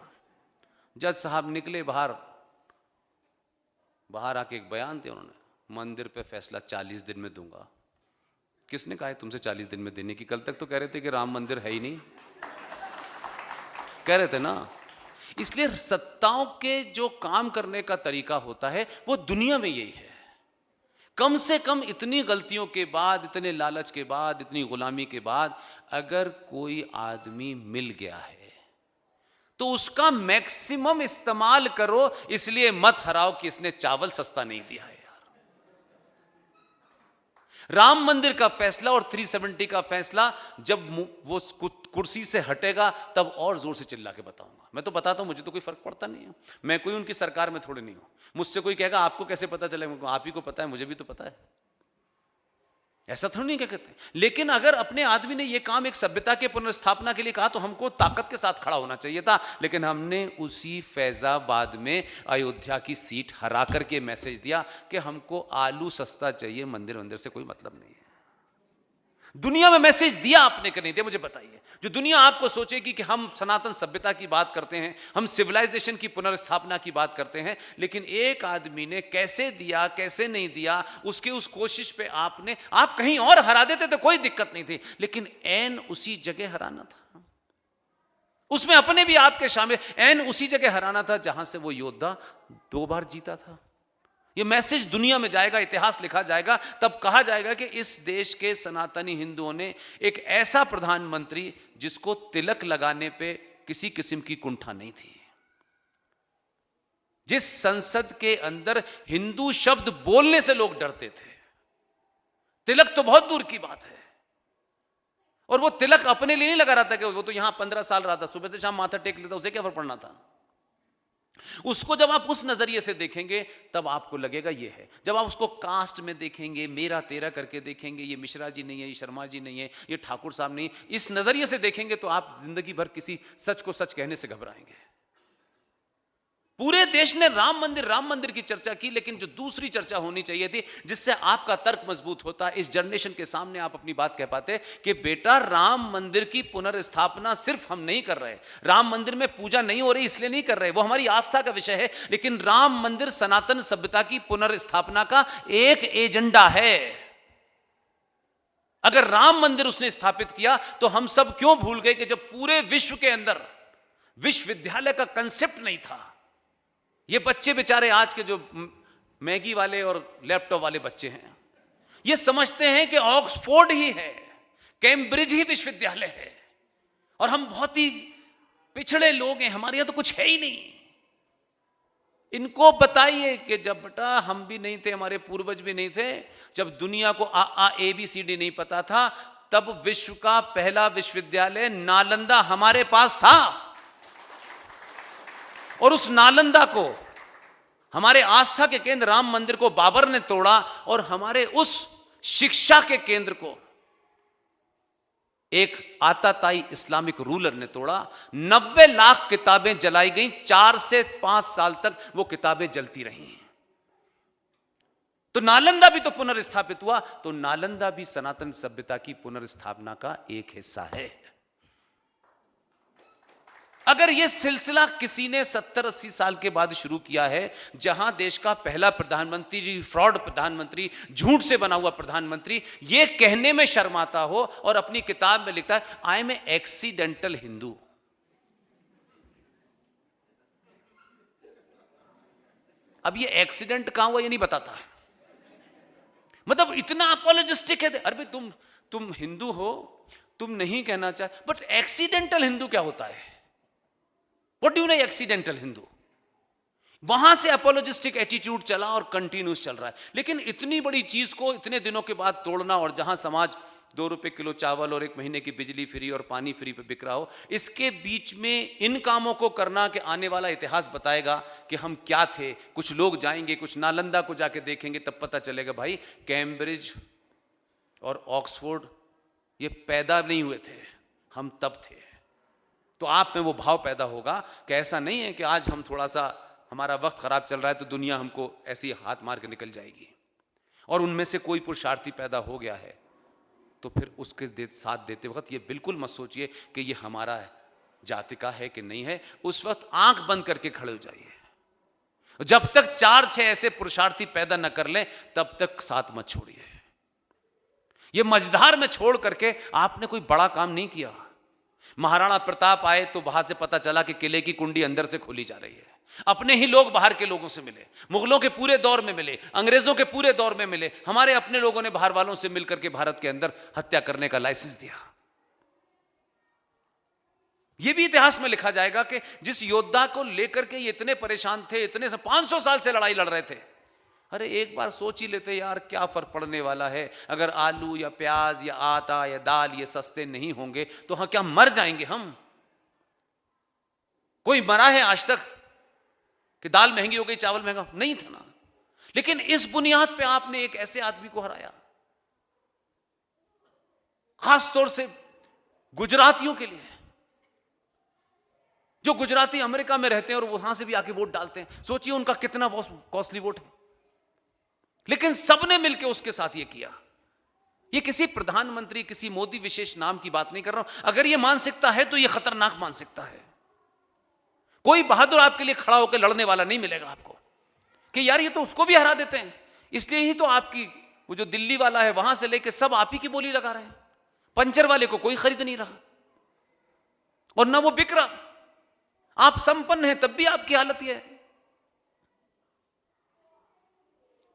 Speaker 2: जज साहब निकले बाहर, बाहर आके एक बयान दिया उन्होंने, मंदिर पे फैसला 40 दिन में दूंगा। किसने कहा है तुमसे 40 दिन में देने की? कल तक तो कह रहे थे कि राम मंदिर है ही नहीं, कह रहे थे ना। इसलिए सत्ताओं के जो काम करने का तरीका होता है वो दुनिया में यही है। कम से कम इतनी गलतियों के बाद, इतने लालच के बाद, इतनी गुलामी के बाद अगर कोई आदमी मिल गया है तो उसका मैक्सिमम इस्तेमाल करो। इसलिए मत हराओ कि इसने चावल सस्ता नहीं दिया है यार। राम मंदिर का फैसला और 370 का फैसला जब वो कुर्सी से हटेगा तब और जोर से चिल्ला के बताऊंगा। मैं तो बताता हूं, मुझे तो कोई फर्क पड़ता नहीं है, मैं कोई उनकी सरकार में थोड़े नहीं हूं। मुझसे कोई कहेगा आपको कैसे पता चलेगा, आप ही को पता है, मुझे भी तो पता है, ऐसा थोड़ी नहीं कहते। लेकिन अगर अपने आदमी ने यह काम एक सभ्यता के पुनर्स्थापना के लिए कहा तो हमको ताकत के साथ खड़ा होना चाहिए था। लेकिन हमने उसी फैजाबाद में अयोध्या की सीट हरा करके मैसेज दिया कि हमको आलू सस्ता चाहिए, मंदिर मंदिर से कोई मतलब नहीं है। दुनिया में मैसेज दिया आपने कि नहीं दिया मुझे बताइए। जो दुनिया आपको सोचेगी कि हम सनातन सभ्यता की बात करते हैं, हम सिविलाइजेशन की पुनर्स्थापना की बात करते हैं, लेकिन एक आदमी ने कैसे दिया कैसे नहीं दिया, उसके उस कोशिश पे आप कहीं और हरा देते तो कोई दिक्कत नहीं थी, लेकिन एन उसी जगह हराना था। उसमें अपने भी आपके शामिल, एन उसी जगह हराना था जहां से वो योद्धा 2 बार जीता था। ये मैसेज दुनिया में जाएगा, इतिहास लिखा जाएगा, तब कहा जाएगा कि इस देश के सनातनी हिंदुओं ने एक ऐसा प्रधानमंत्री जिसको तिलक लगाने पे किसी किस्म की कुंठा नहीं थी, जिस संसद के अंदर हिंदू शब्द बोलने से लोग डरते थे। तिलक तो बहुत दूर की बात है, और वो तिलक अपने लिए नहीं लगा रहा था कि वो तो यहां 15 साल रहा था, सुबह से शाम माथा टेक लेता, उसे क्या फर्क पड़ना था। उसको जब आप उस नजरिए से देखेंगे तब आपको लगेगा ये है। जब आप उसको कास्ट में देखेंगे, मेरा तेरा करके देखेंगे, ये मिश्रा जी नहीं है, ये शर्मा जी नहीं है, ये ठाकुर साहब नहीं, इस नजरिए से देखेंगे तो आप जिंदगी भर किसी सच को सच कहने से घबराएंगे। पूरे देश ने राम मंदिर की चर्चा की, लेकिन जो दूसरी चर्चा होनी चाहिए थी जिससे आपका तर्क मजबूत होता, इस जनरेशन के सामने आप अपनी बात कह पाते कि बेटा राम मंदिर की पुनर्स्थापना सिर्फ हम नहीं कर रहे, राम मंदिर में पूजा नहीं हो रही इसलिए नहीं कर रहे, वो हमारी आस्था का विषय है, लेकिन राम मंदिर सनातन सभ्यता की पुनर्स्थापना का एक एजेंडा है। अगर राम मंदिर उसने स्थापित किया तो हम सब क्यों भूल गए कि जब पूरे विश्व के अंदर विश्वविद्यालय का कंसेप्ट नहीं था। ये बच्चे बेचारे आज के जो मैगी वाले और लैपटॉप वाले बच्चे हैं, ये समझते हैं कि ऑक्सफोर्ड ही है, कैम्ब्रिज ही विश्वविद्यालय है, और हम बहुत ही पिछड़े लोग हैं, हमारे यहां तो कुछ है ही नहीं। इनको बताइए कि जब बेटा हम भी नहीं थे, हमारे पूर्वज भी नहीं थे, जब दुनिया को ABCD नहीं पता था, तब विश्व का पहला विश्वविद्यालय नालंदा हमारे पास था, और उस नालंदा को, हमारे आस्था के केंद्र राम मंदिर को बाबर ने तोड़ा, और हमारे उस शिक्षा के केंद्र को एक आताताई इस्लामिक रूलर ने तोड़ा। 90 लाख किताबें जलाई गई, 4 से 5 साल तक वो किताबें जलती रही। तो नालंदा भी तो पुनर्स्थापित हुआ, तो नालंदा भी सनातन सभ्यता की पुनर्स्थापना का एक हिस्सा है। अगर यह सिलसिला किसी ने 70-80 साल के बाद शुरू किया है, जहां देश का पहला प्रधानमंत्री फ्रॉड प्रधानमंत्री, झूठ से बना हुआ प्रधानमंत्री, यह कहने में शर्माता हो और अपनी किताब में लिखता है I am a accidental Hindu. अब ये एक्सीडेंट कहां हुआ ये नहीं बताता, मतलब इतना अपोलोजिस्टिक है। अरे भाई तुम हिंदू हो, तुम नहीं कहना चाहे, बट एक्सीडेंटल हिंदू क्या होता है? What do you know accidental Hindu? वहां से अपोलोजिस्टिक एटीट्यूड चला और कंटिन्यूस चल रहा है। लेकिन इतनी बड़ी चीज को इतने दिनों के बाद तोड़ना, और जहां समाज 2 रुपए किलो चावल और 1 महीने की बिजली फ्री और पानी फ्री पे बिक रहा हो, इसके बीच में इन कामों को करना कि आने वाला इतिहास बताएगा कि हम क्या थे। कुछ लोग जाएंगे, कुछ नालंदा को जाके देखेंगे, तब पता चलेगा भाई कैम्ब्रिज और ऑक्सफोर्ड ये पैदा नहीं हुए थे, हम तब थे। तो आप में वो भाव पैदा होगा कि ऐसा नहीं है कि आज हम थोड़ा सा हमारा वक्त खराब चल रहा है तो दुनिया हमको ऐसी हाथ मार के निकल जाएगी। और उनमें से कोई पुरुषार्थी पैदा हो गया है तो फिर उसके साथ देते वक्त ये बिल्कुल मत सोचिए कि ये हमारा जाति का है कि नहीं है। उस वक्त आंख बंद करके खड़े हो जाइए। जब तक 4-6 ऐसे पुरुषार्थी पैदा न कर लें तब तक साथ मत छोड़िए। ये मझधार में छोड़ करके आपने कोई बड़ा काम नहीं किया। महाराणा प्रताप आए तो वहां से पता चला कि किले की कुंडी अंदर से खोली जा रही है। अपने ही लोग बाहर के लोगों से मिले, मुगलों के पूरे दौर में मिले, अंग्रेजों के पूरे दौर में मिले, हमारे अपने लोगों ने बाहर वालों से मिलकर के भारत के अंदर हत्या करने का लाइसेंस दिया। यह भी इतिहास में लिखा जाएगा कि जिस योद्धा को लेकर के ये इतने परेशान थे, इतने 500 साल से लड़ाई लड़ रहे थे, अरे एक बार सोच ही लेते यार क्या फर्क पड़ने वाला है अगर आलू या प्याज या आटा या दाल ये सस्ते नहीं होंगे तो हाँ क्या मर जाएंगे हम? कोई मरा है आज तक कि दाल महंगी हो गई चावल महंगा? नहीं था ना। लेकिन इस बुनियाद पे आपने एक ऐसे आदमी को हराया, खास तौर से गुजरातियों के लिए, जो गुजराती अमेरिका में रहते हैं और वहां से भी आके वोट डालते हैं। सोचिए उनका कितना कॉस्टली वोट है, लेकिन सबने मिलकर उसके साथ ये किया। ये किसी प्रधानमंत्री, किसी मोदी विशेष नाम की बात नहीं कर रहा हूं। अगर ये मानसिकता है तो ये खतरनाक मानसिकता है। कोई बहादुर आपके लिए खड़ा होकर लड़ने वाला नहीं मिलेगा आपको कि यार ये तो उसको भी हरा देते हैं। इसलिए ही तो आपकी वो जो दिल्ली वाला है वहां से लेके सब आप ही की बोली लगा रहे हैं। पंचर वाले को कोई खरीद नहीं रहा और ना वो बिक रहा। आप संपन्न हैं तब भी आपकी हालत यह है।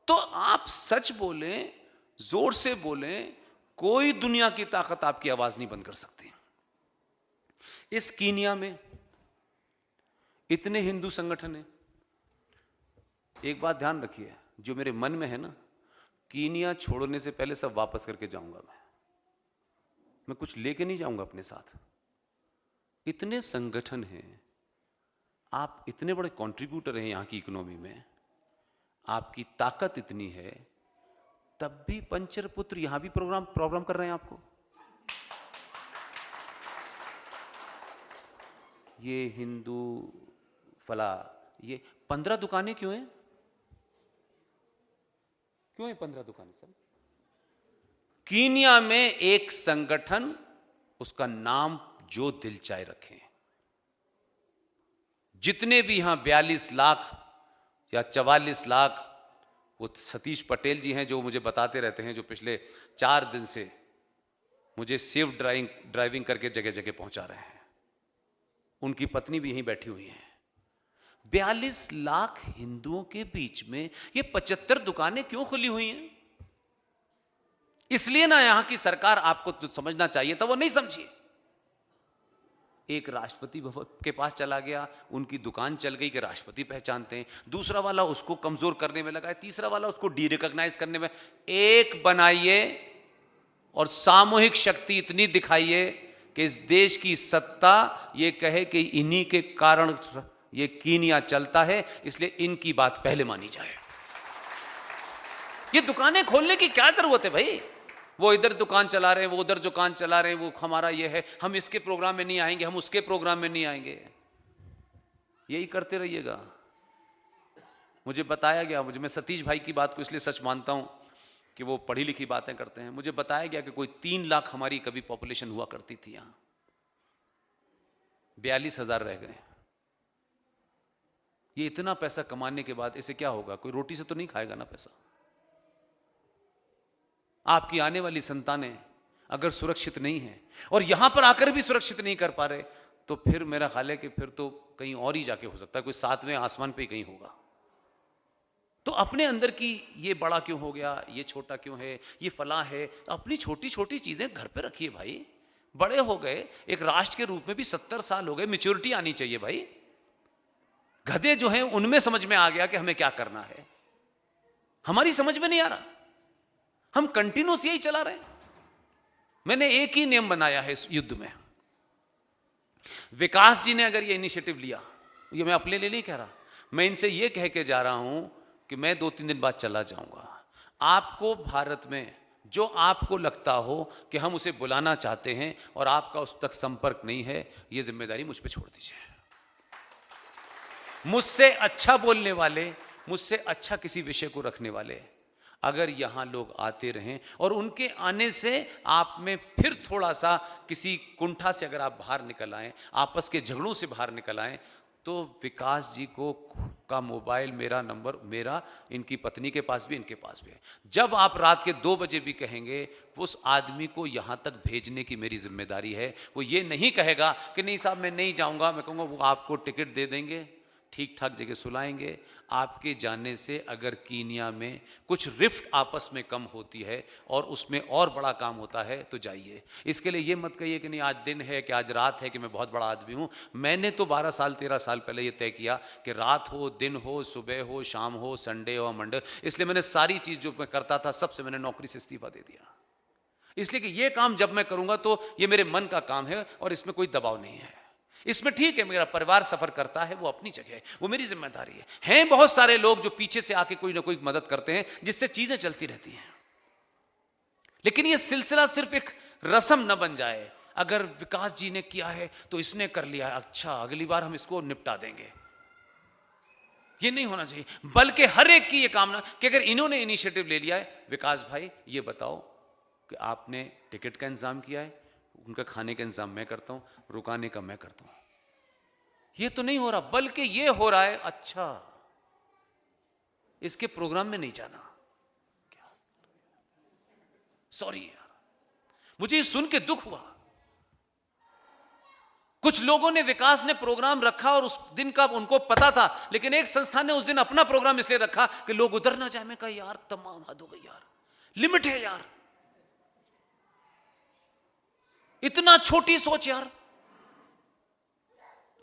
Speaker 2: तो आप सच बोलें, जोर से बोलें, कोई दुनिया की ताकत आपकी आवाज नहीं बंद कर सकती। इस कीनिया में इतने हिंदू संगठन हैं। एक बात ध्यान रखिए, जो मेरे मन में है ना, कीनिया छोड़ने से पहले सब वापस करके जाऊंगा। मैं कुछ लेके नहीं जाऊंगा अपने साथ। इतने संगठन हैं, आप इतने बड़े कंट्रीब्यूटर हैं यहां की इकोनॉमी में, आपकी ताकत इतनी है, तब भी पंचर पुत्र यहां भी प्रोग्राम कर रहे हैं आपको। ये हिंदू फला, ये 15 दुकानें क्यों हैं? क्यों है 15 दुकानें सर? कीनिया में एक संगठन, उसका नाम जो दिल चाहे रखें। जितने भी यहां 42 लाख या 44 लाख, वो सतीश पटेल जी हैं जो मुझे बताते रहते हैं, जो पिछले 4 दिन से मुझे सेफ ड्राइविंग करके जगह जगह पहुंचा रहे हैं। उनकी पत्नी भी यहीं बैठी हुई है। 42 लाख हिंदुओं के बीच में ये 75 दुकानें क्यों खुली हुई हैं? इसलिए ना यहां की सरकार, आपको तो समझना चाहिए था, वो नहीं समझी। एक राष्ट्रपति भवन के पास चला गया, उनकी दुकान चल गई कि राष्ट्रपति पहचानते हैं। दूसरा वाला उसको कमजोर करने में लगा है, तीसरा वाला उसको डीरिकॉग्नाइज करने में। एक बनाइए और सामूहिक शक्ति इतनी दिखाइए कि इस देश की सत्ता ये कहे कि इन्हीं के कारण ये कीनिया चलता है, इसलिए इनकी बात पहले मानी जाए। ये दुकानें खोलने की क्या जरूरत है भाई? वो इधर दुकान चला रहे हैं, वो उधर दुकान चला रहे हैं, वो हमारा ये है, हम इसके प्रोग्राम में नहीं आएंगे, हम उसके प्रोग्राम में नहीं आएंगे। यही करते रहिएगा। मुझे बताया गया, मैं सतीश भाई की बात को इसलिए सच मानता हूं कि वो पढ़ी लिखी बातें करते हैं। मुझे बताया गया कि कोई 3 लाख हमारी कभी पॉपुलेशन हुआ करती थी यहां। 42,000 रह गए। ये इतना पैसा कमाने के बाद इसे क्या होगा? कोई रोटी से तो नहीं खाएगा ना पैसा। आपकी आने वाली संतानें अगर सुरक्षित नहीं है और यहां पर आकर भी सुरक्षित नहीं कर पा रहे, तो फिर मेरा ख्याल है कि फिर तो कहीं और ही जाके हो सकता है, कोई 7वें आसमान पे ही कहीं होगा। तो अपने अंदर की ये बड़ा क्यों हो गया, ये छोटा क्यों है, ये फला है, अपनी छोटी छोटी चीजें घर पे रखिए भाई। बड़े हो गए, एक राष्ट्र के रूप में भी 70 साल हो गए, मैच्योरिटी आनी चाहिए भाई। गधे जो हैं उनमें समझ में आ गया कि हमें क्या करना है, हमारी समझ में नहीं आ रहा, हम कंटिन्यूस यही चला रहे हैं। मैंने एक ही नियम बनाया है इस युद्ध में। विकास जी ने अगर ये इनिशिएटिव लिया, ये मैं अपने लिए नहीं कह रहा, मैं इनसे ये कह के जा रहा हूं कि मैं 2-3 दिन बाद चला जाऊंगा। आपको भारत में जो आपको लगता हो कि हम उसे बुलाना चाहते हैं और आपका उस तक संपर्क नहीं है, ये जिम्मेदारी मुझ पे छोड़ दीजिए। मुझसे अच्छा बोलने वाले, मुझसे अच्छा किसी विषय को रखने वाले अगर यहां लोग आते रहें और उनके आने से आप में फिर थोड़ा सा किसी कुंठा से अगर आप बाहर निकल आए, आपस के झगड़ों से बाहर निकल आए, तो विकास जी को का मोबाइल, मेरा नंबर, मेरा, इनकी पत्नी के पास भी, इनके पास भी है। जब आप रात के 2 बजे भी कहेंगे, उस आदमी को यहां तक भेजने की मेरी जिम्मेदारी है। वो ये नहीं कहेगा कि नहीं साहब मैं नहीं जाऊंगा, मैं कहूंगा वो आपको टिकट दे देंगे, ठीक ठाक जगह सुलाएंगे। आपके जाने से अगर कीनिया में कुछ रिफ्ट आपस में कम होती है और उसमें और बड़ा काम होता है तो जाइए। इसके लिए ये मत कहिए कि नहीं आज दिन है, कि आज रात है, कि मैं बहुत बड़ा आदमी हूं। मैंने तो 12 साल 13 साल पहले ये तय किया कि रात हो, दिन हो, सुबह हो, शाम हो, संडे हो, मंडे, इसलिए मैंने सारी चीज जो मैं करता था सबसे मैंने नौकरी से इस्तीफा दे दिया। इसलिए कि ये काम जब मैं करूंगा तो ये मेरे मन का काम है और इसमें कोई दबाव नहीं है। इसमें ठीक है मेरा परिवार सफर करता है, वो अपनी जगह है, वो मेरी जिम्मेदारी है। हैं बहुत सारे लोग जो पीछे से आके कोई ना कोई मदद करते हैं जिससे चीजें चलती रहती हैं, लेकिन ये सिलसिला सिर्फ एक रस्म न बन जाए। अगर विकास जी ने किया है तो इसने कर लिया है, अच्छा अगली बार हम इसको निपटा देंगे, ये नहीं होना चाहिए। बल्कि हर एक की ये कामना कि अगर इन्होंने इनिशिएटिव ले लिया है, विकास भाई ये बताओ कि आपने टिकट का इंतजाम किया है, उनका खाने का इंतजाम मैं करता हूं, रुकाने का मैं करता हूं। ये तो नहीं हो रहा, बल्कि ये हो रहा है अच्छा इसके प्रोग्राम में नहीं जाना। क्या सॉरी यार, मुझे ये सुन के दुख हुआ। कुछ लोगों ने, विकास ने प्रोग्राम रखा और उस दिन का उनको पता था, लेकिन एक संस्थान ने उस दिन अपना प्रोग्राम इसलिए रखा कि लोग उधर ना जाए। मैं कहा यार तमाम हद हो गई यार, लिमिट है यार, इतना छोटी सोच यार।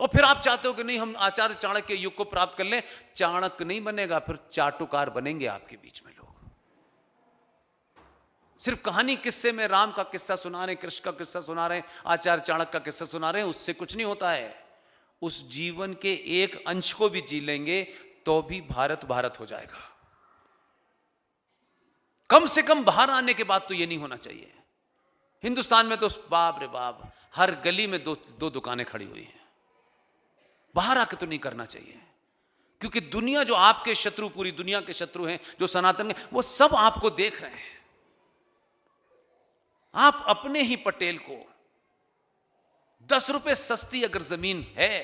Speaker 2: और फिर आप चाहते हो कि नहीं हम आचार्य चाणक्य के युग को प्राप्त कर लें। चाणक्य नहीं बनेगा, फिर चाटुकार बनेंगे आपके बीच में लोग। सिर्फ कहानी किस्से में राम का किस्सा सुना रहे हैं, कृष्ण का किस्सा सुना रहे हैं, आचार्य चाणक्य का किस्सा सुना रहे हैं, उससे कुछ नहीं होता है। उस जीवन के एक अंश को भी जी लेंगे तो भी भारत भारत हो जाएगा। कम से कम बाहर आने के बाद तो यह नहीं होना चाहिए। हिंदुस्तान में तो बाप रे बाप, हर गली में दो दुकानें खड़ी हुई हैं। बाहर आके तो नहीं करना चाहिए, क्योंकि दुनिया जो आपके शत्रु, पूरी दुनिया के शत्रु हैं, जो सनातन हैं, वो सब आपको देख रहे हैं। आप अपने ही पटेल को 10 रुपए सस्ती अगर जमीन है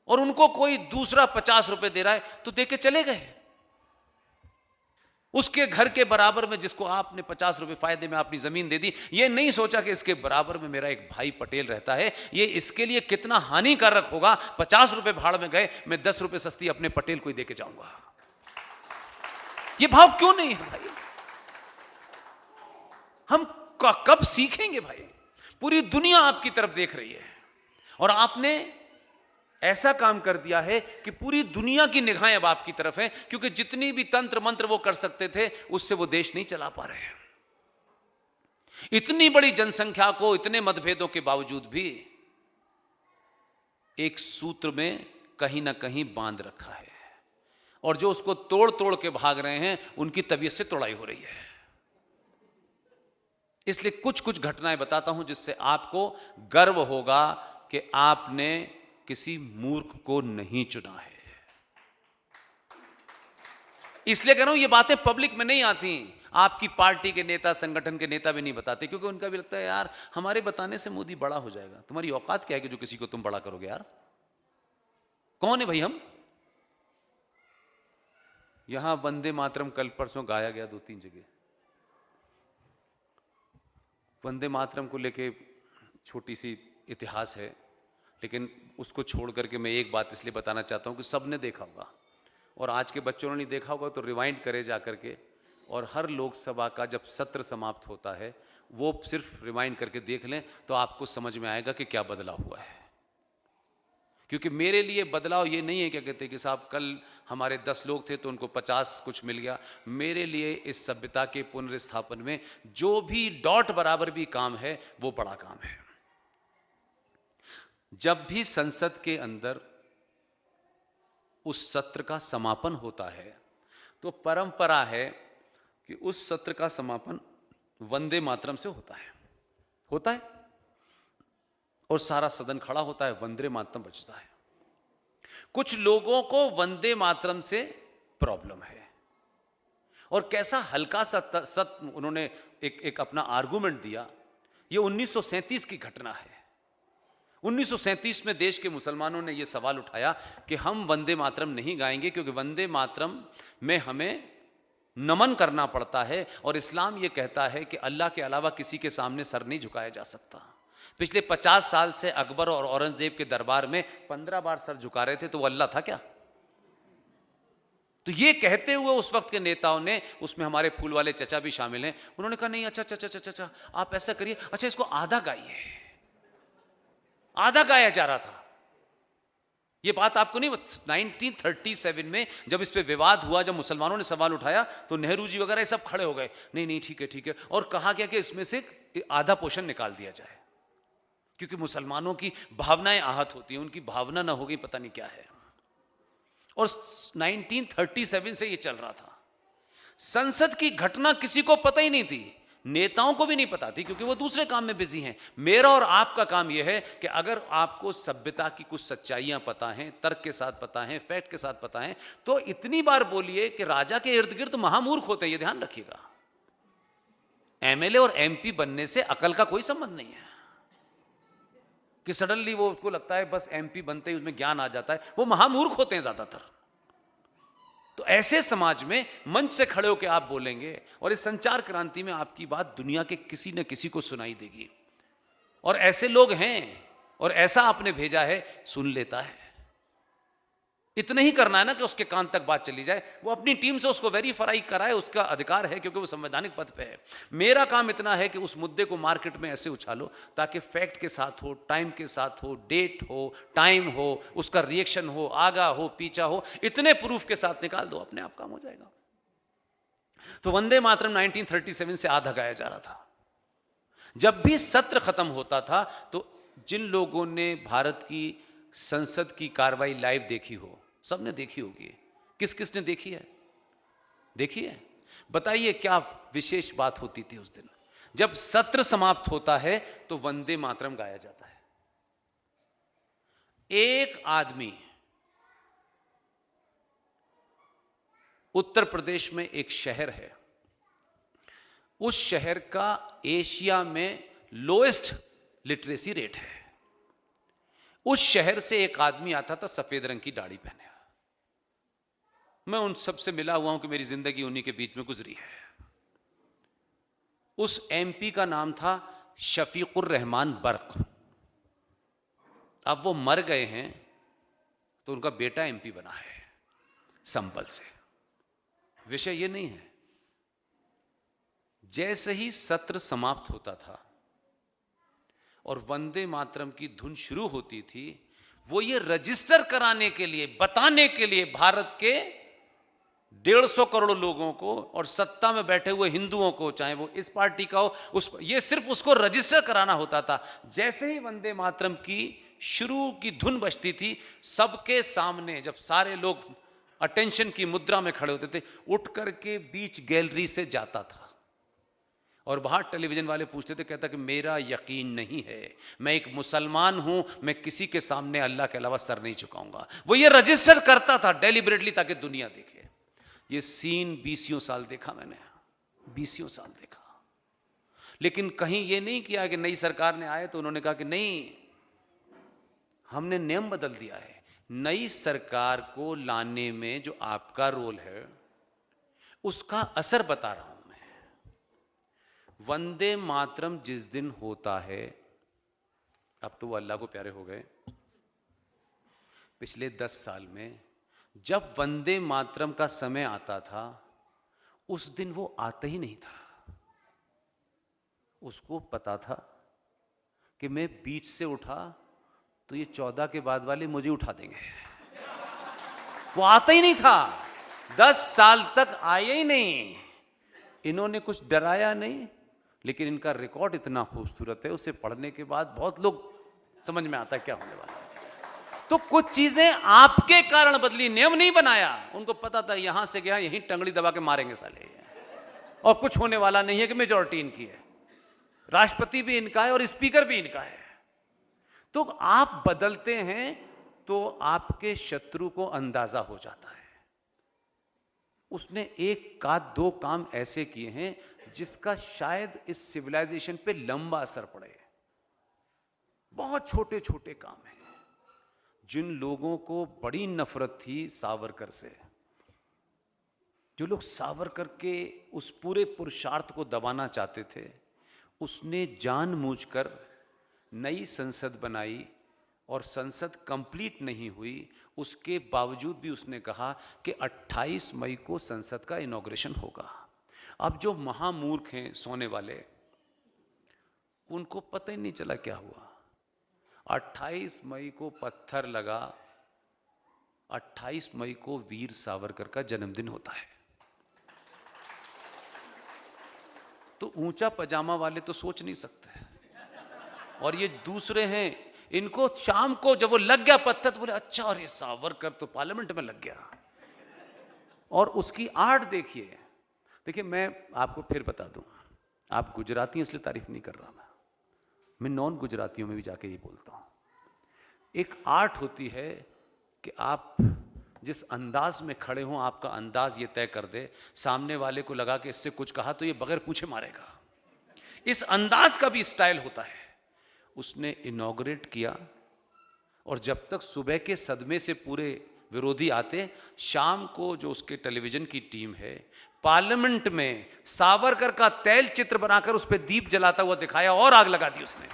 Speaker 2: और उनको कोई दूसरा 50 रुपए दे रहा है तो देके चले गए। उसके घर के बराबर में जिसको आपने 50 रुपए फायदे में अपनी जमीन दे दी, ये नहीं सोचा कि इसके बराबर में मेरा एक भाई पटेल रहता है, ये इसके लिए कितना हानिकारक होगा। 50 रुपए भाड़ में गए, मैं 10 रुपए सस्ती अपने पटेल को ही देके जाऊंगा। ये भाव क्यों नहीं है भाई? हम कब सीखेंगे भाई? पूरी दुनिया आपकी तरफ देख रही है और आपने ऐसा काम कर दिया है कि पूरी दुनिया की निगाहें अब आपकी तरफ है, क्योंकि जितनी भी तंत्र मंत्र वो कर सकते थे उससे वो देश नहीं चला पा रहे हैं। इतनी बड़ी जनसंख्या को, इतने मतभेदों के बावजूद भी एक सूत्र में कहीं ना कहीं बांध रखा है, और जो उसको तोड़ तोड़ के भाग रहे हैं उनकी तबीयत से तोड़ाई हो रही है। इसलिए कुछ कुछ घटनाएं बताता हूं जिससे आपको गर्व होगा कि आपने किसी मूर्ख को नहीं चुना है। इसलिए कह रहा हूं ये बातें पब्लिक में नहीं आती। आपकी पार्टी के नेता, संगठन के नेता भी नहीं बताते, क्योंकि उनका भी लगता है यार हमारे बताने से मोदी बड़ा हो जाएगा। तुम्हारी औकात क्या है कि जो किसी को तुम बड़ा करोगे? यार कौन है भाई हम? यहां वंदे मातरम कल परसों गाया गया 2-3 जगह। वंदे मातरम को लेके छोटी सी इतिहास है, लेकिन उसको छोड़ करके मैं एक बात इसलिए बताना चाहता हूं कि सबने देखा होगा और आज के बच्चों ने नहीं देखा होगा तो रिवाइंड करे जा करके, और हर लोकसभा का जब सत्र समाप्त होता है वो सिर्फ रिवाइंड करके देख लें तो आपको समझ में आएगा कि क्या बदलाव हुआ है। क्योंकि मेरे लिए बदलाव ये नहीं है क्या कहते कि साहब कल हमारे 10 लोग थे तो उनको 50 कुछ मिल गया। मेरे लिए इस सभ्यता के पुनर्स्थापन में जो भी डॉट बराबर भी काम है वो बड़ा काम है। जब भी संसद के अंदर उस सत्र का समापन होता है तो परंपरा है कि उस सत्र का समापन वंदे मातरम से होता है और सारा सदन खड़ा होता है, वंदे मातरम बजता है। कुछ लोगों को वंदे मातरम से प्रॉब्लम है और कैसा हल्का सा उन्होंने एक अपना आर्गुमेंट दिया। ये 1937 की घटना है। 1937 में देश के मुसलमानों ने यह सवाल उठाया कि हम वंदे मातरम नहीं गाएंगे क्योंकि वंदे मातरम में हमें नमन करना पड़ता है और इस्लाम यह कहता है कि अल्लाह के अलावा किसी के सामने सर नहीं झुकाया जा सकता। पिछले 50 साल से अकबर और औरंगजेब के दरबार में 15 बार सर झुका रहे थे तो वो अल्लाह था क्या? तो ये कहते हुए उस वक्त के नेताओं ने, उसमें हमारे फूल वाले चचा भी शामिल हैं, उन्होंने कहा नहीं अच्छा आप ऐसा करिए, अच्छा इसको आधा गाइए। आधा गाया जा रहा था। ये बात आपको नहीं 1937 में जब इस पे विवाद हुआ, जब मुसलमानों ने सवाल उठाया तो नेहरू जी वगैरह सब खड़े हो गए, नहीं ठीक है, और कहा गया कि इसमें से आधा पोर्शन निकाल दिया जाए क्योंकि मुसलमानों की भावनाएं आहत होती हैं, उनकी भावना ना हो गई पता नहीं क्या है। और 1937 से ये चल रहा था। संसद की घटना किसी को पता ही नहीं थी, नेताओं को भी नहीं पता थी क्योंकि वो दूसरे काम में बिजी हैं। मेरा और आपका काम यह है कि अगर आपको सभ्यता की कुछ सच्चाइयां पता हैं, तर्क के साथ पता हैं, फैक्ट के साथ पता हैं, तो इतनी बार बोलिए कि राजा के इर्द गिर्द महामूर्ख होते हैं, ये ध्यान रखिएगा। एमएलए और एमपी बनने से अकल का कोई संबंध नहीं है कि सडनली वो उसको लगता है बस एमपी बनते ही उसमें ज्ञान आ जाता है। वो महामूर्ख होते हैं ज्यादातर। तो ऐसे समाज में मंच से खड़े होकर आप बोलेंगे और इस संचार क्रांति में आपकी बात दुनिया के किसी न किसी को सुनाई देगी। और ऐसे लोग हैं और ऐसा आपने भेजा है, सुन लेता है। इतना ही करना है ना कि उसके कान तक बात चली जाए, वो अपनी टीम से उसको वेरीफाई कराए, उसका अधिकार है क्योंकि वो संवैधानिक पद पे है। मेरा काम इतना है कि उस मुद्दे को मार्केट में ऐसे उछालो ताकि फैक्ट के साथ हो, टाइम के साथ हो, डेट हो, टाइम हो, उसका रिएक्शन हो, आगा हो, पीछा हो, इतने प्रूफ के साथ निकाल दो, अपने आप काम हो जाएगा। तो वंदे मातरम 1937 से आधा गाया जा रहा था। जब भी सत्र खत्म होता था तो जिन लोगों ने भारत की संसद की कार्रवाई लाइव देखी हो, सबने देखी होगी। किस किस ने देखी है? देखिए, बताइए क्या विशेष बात होती थी उस दिन? जब सत्र समाप्त होता है तो वंदे मातरम गाया जाता है। एक आदमी उत्तर प्रदेश में एक शहर है, उस शहर का एशिया में लोएस्ट लिटरेसी रेट है। उस शहर से एक आदमी आता था सफेद रंग की दाढ़ी पहने। मैं उन सबसे मिला हुआ हूं कि मेरी जिंदगी उन्हीं के बीच में गुजरी है। उस एमपी का नाम था शफीकुर रहमान बर्क। अब वो मर गए हैं तो उनका बेटा एमपी बना है संभल से। विषय ये नहीं है। जैसे ही सत्र समाप्त होता था और वंदे मातरम की धुन शुरू होती थी, वो ये रजिस्टर कराने के लिए, बताने के लिए भारत के 150 करोड़ लोगों को और सत्ता में बैठे हुए हिंदुओं को, चाहे वो इस पार्टी का हो, ये सिर्फ उसको रजिस्टर कराना होता था। जैसे ही वंदे मातरम की शुरू की धुन बजती थी, सबके सामने जब सारे लोग अटेंशन की मुद्रा में खड़े होते थे, उठ करके बीच गैलरी से जाता था और बाहर टेलीविजन वाले पूछते थे, कहता कि मेरा यकीन नहीं है, मैं एक मुसलमान हूं, मैं किसी के सामने अल्लाह के अलावा सर नहीं झुकाऊंगा। वो ये रजिस्टर करता था डेलिबरेटली ताकि दुनिया देखे। ये सीन 20 साल देखा मैंने, बीसियों साल देखा, लेकिन कहीं ये नहीं किया कि नई सरकार ने आए तो उन्होंने कहा कि नहीं, हमने नियम बदल दिया है। नई सरकार को लाने में जो आपका रोल है उसका असर बता रहा हूं मैं। वंदे मातरम जिस दिन होता है, अब तो वो अल्लाह को प्यारे हो गए, पिछले 10 साल में जब वंदे मातरम का समय आता था उस दिन वो आता ही नहीं था। उसको पता था कि मैं बीच से उठा तो ये 14 के बाद वाले मुझे उठा देंगे। वो आता ही नहीं था, 10 साल तक आया ही नहीं। इन्होंने कुछ डराया नहीं, लेकिन इनका रिकॉर्ड इतना खूबसूरत है, उसे पढ़ने के बाद बहुत लोग समझ में आता है क्या होने वाला है। तो कुछ चीजें आपके कारण बदली, नियम नहीं बनाया। उनको पता था यहां से गया यहीं टंगड़ी दबा के मारेंगे साले, और कुछ होने वाला नहीं है कि मेजॉरिटी इनकी है, राष्ट्रपति भी इनका है और स्पीकर भी इनका है। तो आप बदलते हैं तो आपके शत्रु को अंदाजा हो जाता है। उसने एक का दो काम ऐसे किए हैं जिसका शायद इस सिविलाइजेशन पे लंबा असर पड़े। बहुत छोटे छोटे काम हैं। जिन लोगों को बड़ी नफरत थी सावरकर से, जो लोग सावरकर के उस पूरे पुरुषार्थ को दबाना चाहते थे, उसने जानबूझकर नई संसद बनाई और संसद कंप्लीट नहीं हुई। उसके बावजूद भी उसने कहा कि 28 मई को संसद का इनॉग्रेशन होगा। अब जो महामूर्ख हैं सोने वाले, उनको पता ही नहीं चला क्या हुआ। 28 मई को पत्थर लगा, 28 मई को वीर सावरकर का जन्मदिन होता है। तो ऊंचा पजामा वाले तो सोच नहीं सकते, और ये दूसरे हैं, इनको शाम को जब वो लग गया पत्थर तो बोले अच्छा, और ये सावरकर तो पार्लियामेंट में लग गया। और उसकी आड़ देखिए। देखिए मैं आपको फिर बता दूं, आप गुजराती हैं इसलिए तारीफ नहीं कर रहा मैं नॉन गुजरातियों में भी जाके ये बोलता हूं। एक आर्ट होती है कि आप जिस अंदाज में खड़े हों, आपका अंदाज ये तय कर दे, सामने वाले को लगा कि इससे कुछ कहा तो ये बगैर पूछे मारेगा। इस अंदाज का भी स्टाइल होता है। उसने इनॉग्रेट किया, और जब तक सुबह के सदमे से पूरे विरोधी आते, शाम को जो उसके टेलीविजन की टीम है पार्लियामेंट में सावरकर का तैल चित्र बनाकर उस पर दीप जलाता हुआ दिखाया और आग लगा दी उसने।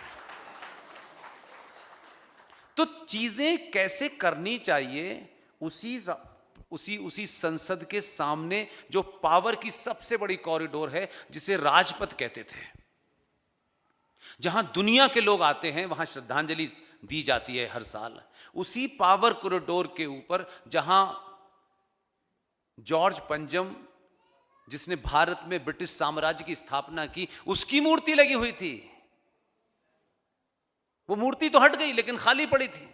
Speaker 2: तो चीजें कैसे करनी चाहिए, उसी संसद के सामने जो पावर की सबसे बड़ी कॉरिडोर है, जिसे राजपथ कहते थे, जहां दुनिया के लोग आते हैं, वहां श्रद्धांजलि दी जाती है हर साल। उसी पावर कॉरिडोर के ऊपर जहां जॉर्ज पंजम, जिसने भारत में ब्रिटिश साम्राज्य की स्थापना की, उसकी मूर्ति लगी हुई थी। वो मूर्ति तो हट गई लेकिन खाली पड़ी थी।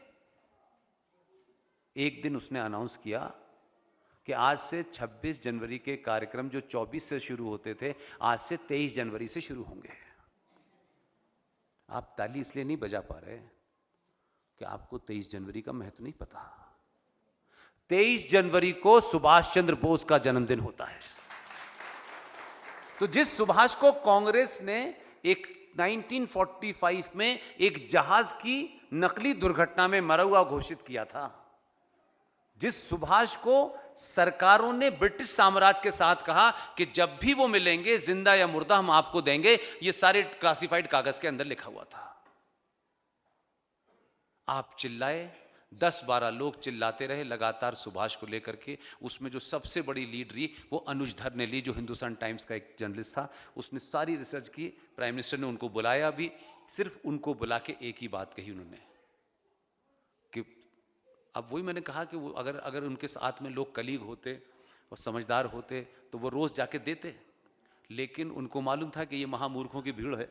Speaker 2: एक दिन उसने अनाउंस किया कि आज से 26 जनवरी के कार्यक्रम जो 24 से शुरू होते थे, आज से 23 जनवरी से शुरू होंगे। आप ताली इसलिए नहीं बजा पा रहे कि आपको 23 जनवरी का महत्व नहीं पता। 23 जनवरी को सुभाष चंद्र बोस का जन्मदिन होता है। तो जिस सुभाष को कांग्रेस ने एक 1945 में एक जहाज की नकली दुर्घटना में मरा हुआ घोषित किया था, जिस सुभाष को सरकारों ने ब्रिटिश साम्राज्य के साथ कहा कि जब भी वो मिलेंगे जिंदा या मुर्दा हम आपको देंगे, ये सारे क्लासिफाइड कागज के अंदर लिखा हुआ था। आप चिल्लाए, 10-12 लोग चिल्लाते रहे लगातार सुभाष को लेकर के। उसमें जो सबसे बड़ी लीड रही वो अनुज धर ने ली, जो हिंदुस्तान टाइम्स का एक जर्नलिस्ट था। उसने सारी रिसर्च की, प्राइम मिनिस्टर ने उनको बुलाया भी, सिर्फ उनको बुला के एक ही बात कही उन्होंने कि अब वही मैंने कहा कि वो अगर उनके साथ में लोग कलीग होते और समझदार होते तो वो रोज जाके देते, लेकिन उनको मालूम था कि ये महामूर्खों की भीड़ है।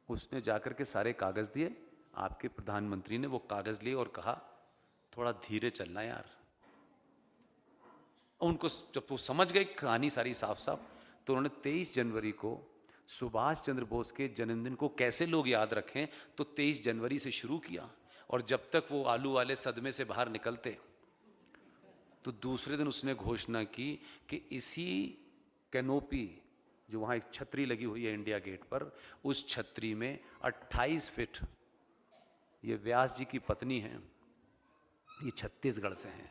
Speaker 2: उसने जाकर के सारे कागज दिए। आपके प्रधानमंत्री ने वो कागज लिए और कहा थोड़ा धीरे चलना यार। उनको जब वो समझ गए कहानी सारी साफ साफ, तो उन्होंने 23 जनवरी को सुभाष चंद्र बोस के जन्मदिन को कैसे लोग याद रखें, तो 23 जनवरी से शुरू किया। और जब तक वो आलू वाले सदमे से बाहर निकलते, तो दूसरे दिन उसने घोषणा की कि इसी कैनोपी जो वहाँ एक छतरी लगी हुई है इंडिया गेट पर, उस छतरी में 28 फीट, ये व्यास जी की पत्नी हैं, ये छत्तीसगढ़ से हैं,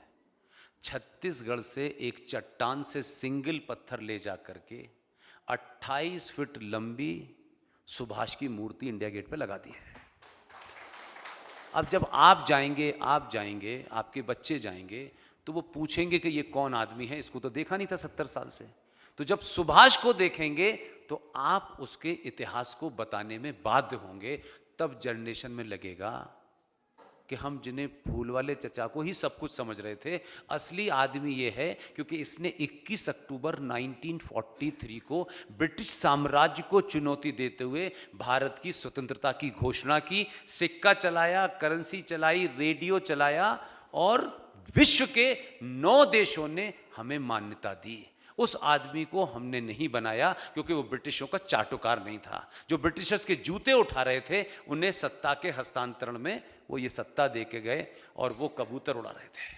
Speaker 2: छत्तीसगढ़ से एक चट्टान से सिंगल पत्थर ले जा करके 28 फीट लंबी सुभाष की मूर्ति इंडिया गेट पे लगा दी है। अब जब आप जाएंगे, आपके बच्चे जाएंगे, तो वो पूछेंगे कि ये कौन आदमी है, इसको तो देखा नहीं था 70 साल से। तो जब सुभाष को देखेंगे तो आप उसके इतिहास को बताने में बाध्य होंगे। तब जनरेशन में लगेगा कि हम जिन्हें फूल वाले चचा को ही सब कुछ समझ रहे थे, असली आदमी ये है क्योंकि इसने 21 अक्टूबर 1943 को ब्रिटिश साम्राज्य को चुनौती देते हुए भारत की स्वतंत्रता की घोषणा की, सिक्का चलाया, करेंसी चलाई, रेडियो चलाया और विश्व के 9 देशों ने हमें मान्यता दी। उस आदमी को हमने नहीं बनाया क्योंकि वो ब्रिटिशों का चाटुकार नहीं था। जो ब्रिटिशर्स के जूते उठा रहे थे, उन्हें सत्ता के हस्तांतरण में वो ये सत्ता दे के गए और वो कबूतर उड़ा रहे थे।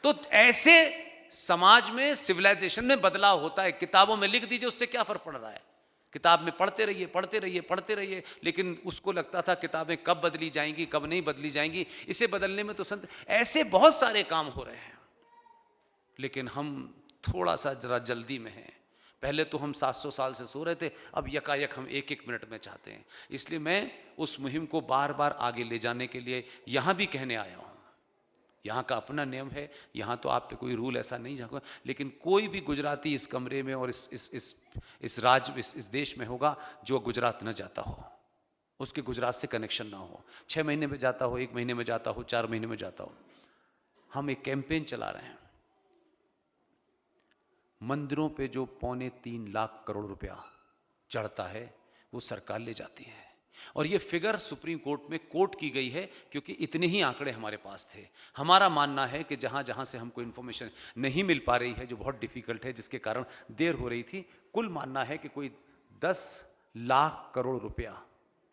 Speaker 2: तो ऐसे समाज में, सिविलाइजेशन में बदलाव होता है। किताबों में लिख दीजिए, उससे क्या फर्क पड़ रहा है? किताब में पढ़ते रहिए, पढ़ते रहिए, पढ़ते रहिए, लेकिन उसको लगता था किताबें कब बदली जाएंगी, कब नहीं बदली जाएंगी। इसे बदलने में तो संत, ऐसे बहुत सारे काम हो रहे हैं, लेकिन हम थोड़ा सा जरा जल्दी में हैं। पहले तो हम 700 साल से सो रहे थे, अब यकायक हम 1-1 मिनट में चाहते हैं। इसलिए मैं उस मुहिम को बार बार आगे ले जाने के लिए यहाँ भी कहने आया हूँ। यहाँ का अपना नियम है, यहाँ तो आप पे कोई रूल ऐसा नहीं जाएगा, लेकिन कोई भी गुजराती इस कमरे में और इस देश में होगा जो गुजरात न जाता हो, उसके गुजरात से कनेक्शन ना हो, 6 महीने में जाता हो, 1 महीने में जाता हो, 4 महीने में जाता हो। हम एक कैंपेन चला रहे हैं। मंदिरों पे जो 3.25 लाख करोड़ रुपया चढ़ता है वो सरकार ले जाती है, और ये फिगर सुप्रीम कोर्ट में कोट की गई है क्योंकि इतने ही आंकड़े हमारे पास थे। हमारा मानना है कि जहाँ जहाँ से हमको इन्फॉर्मेशन नहीं मिल पा रही है, जो बहुत डिफिकल्ट है, जिसके कारण देर हो रही थी, कुल मानना है कि कोई 10 लाख करोड़ रुपया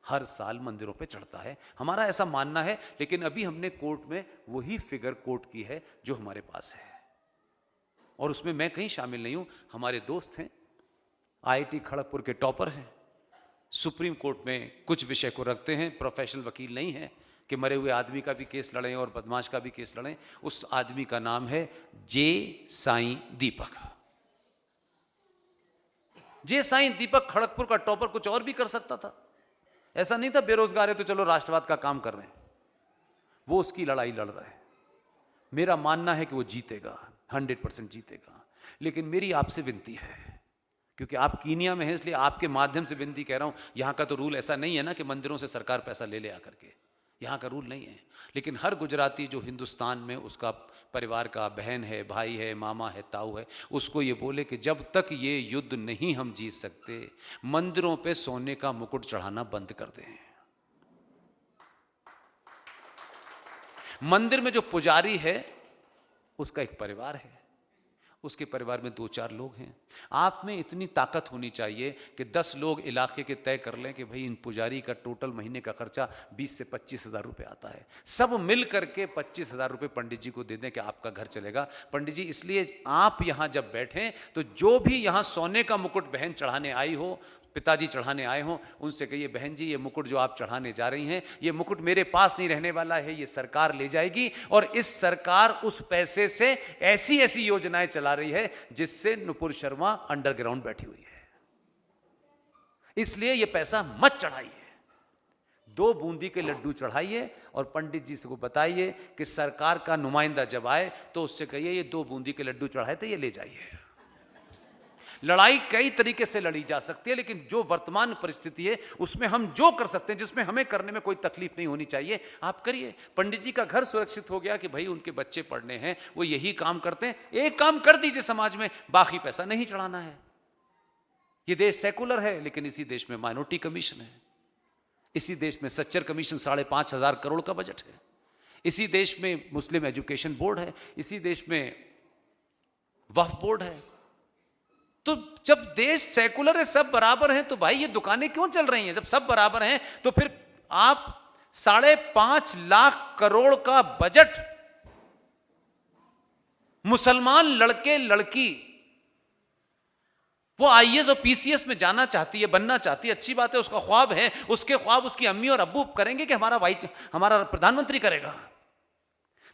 Speaker 2: हर साल मंदिरों पे चढ़ता है। हमारा ऐसा मानना है, लेकिन अभी हमने कोर्ट में वही फिगर कोट की है जो हमारे पास है, और उसमें मैं कहीं शामिल नहीं हूं। हमारे दोस्त हैं, IIT खड़गपुर के टॉपर हैं, सुप्रीम कोर्ट में कुछ विषय को रखते हैं, प्रोफेशनल वकील नहीं है कि मरे हुए आदमी का भी केस लड़ें और बदमाश का भी केस लड़ें। उस आदमी का नाम है जे साईं दीपक। जे साईं दीपक खड़गपुर का टॉपर कुछ और भी कर सकता था, ऐसा नहीं था बेरोजगार है तो चलो राष्ट्रवाद का काम कर रहे हैं। वो उसकी लड़ाई लड़ रहा है। मेरा मानना है कि वो जीतेगा, 100% जीतेगा। लेकिन मेरी आपसे विनती है, क्योंकि आप कीनिया में हैं इसलिए आपके माध्यम से विनती कह रहा हूं। यहां का तो रूल ऐसा नहीं है ना कि मंदिरों से सरकार पैसा ले ले आकर के, यहां का रूल नहीं है। लेकिन हर गुजराती जो हिंदुस्तान में उसका परिवार का बहन है, भाई है, मामा है, ताऊ है, उसको ये बोले कि जब तक ये युद्ध नहीं हम जीत सकते, मंदिरों पे सोने का मुकुट चढ़ाना बंद कर दें। मंदिर में जो पुजारी है उसका एक परिवार है, उसके परिवार में 2-4 लोग हैं। आप में इतनी ताकत होनी चाहिए कि 10 लोग इलाके के तय कर लें कि भाई इन पुजारी का टोटल महीने का खर्चा 20 से 25 हज़ार रुपये आता है। सब मिल करके 25 हज़ार रुपये पंडित जी को दे दें कि आपका घर चलेगा। पंडित जी, इसलिए आप यहाँ जब बैठें तो जो भी यहाँ सोने का मुकुट बहन चढ़ाने आई हो, पिताजी चढ़ाने आए हों, उनसे कहिए बहन जी ये मुकुट जो आप चढ़ाने जा रही हैं, ये मुकुट मेरे पास नहीं रहने वाला है, ये सरकार ले जाएगी, और इस सरकार उस पैसे से ऐसी ऐसी योजनाएं चला रही है जिससे नुपुर शर्मा अंडरग्राउंड बैठी हुई है। इसलिए ये पैसा मत चढ़ाइए, 2 बूंदी के लड्डू चढ़ाइए और पंडित जी से को बताइए कि सरकार का नुमाइंदा जब आए तो उससे कहिए ये 2 बूंदी के लड्डू चढ़ाए थे, ये ले जाइए। लड़ाई कई तरीके से लड़ी जा सकती है, लेकिन जो वर्तमान परिस्थिति है उसमें हम जो कर सकते हैं, जिसमें हमें करने में कोई तकलीफ नहीं होनी चाहिए, आप करिए। पंडित जी का घर सुरक्षित हो गया कि भाई उनके बच्चे पढ़ने हैं, वो यही काम करते हैं। एक काम कर दीजिए समाज में, बाकी पैसा नहीं चढ़ाना है। ये देश सेकुलर है, लेकिन इसी देश में माइनॉरिटी कमीशन है, इसी देश में सच्चर कमीशन 5,500 करोड़ का बजट है, इसी देश में मुस्लिम एजुकेशन बोर्ड है, इसी देश में वक्फ बोर्ड है। तो जब देश सेकुलर है, सब बराबर हैं, तो भाई ये दुकानें क्यों चल रही हैं? जब सब बराबर हैं तो फिर आप 5.5 लाख करोड़ का बजट मुसलमान लड़के लड़की वो आईएएस और पीसीएस में जाना चाहती है, बनना चाहती है, अच्छी बात है, उसका ख्वाब है। उसके ख्वाब उसकी अम्मी और अब्बू करेंगे कि हमारा प्रधानमंत्री करेगा।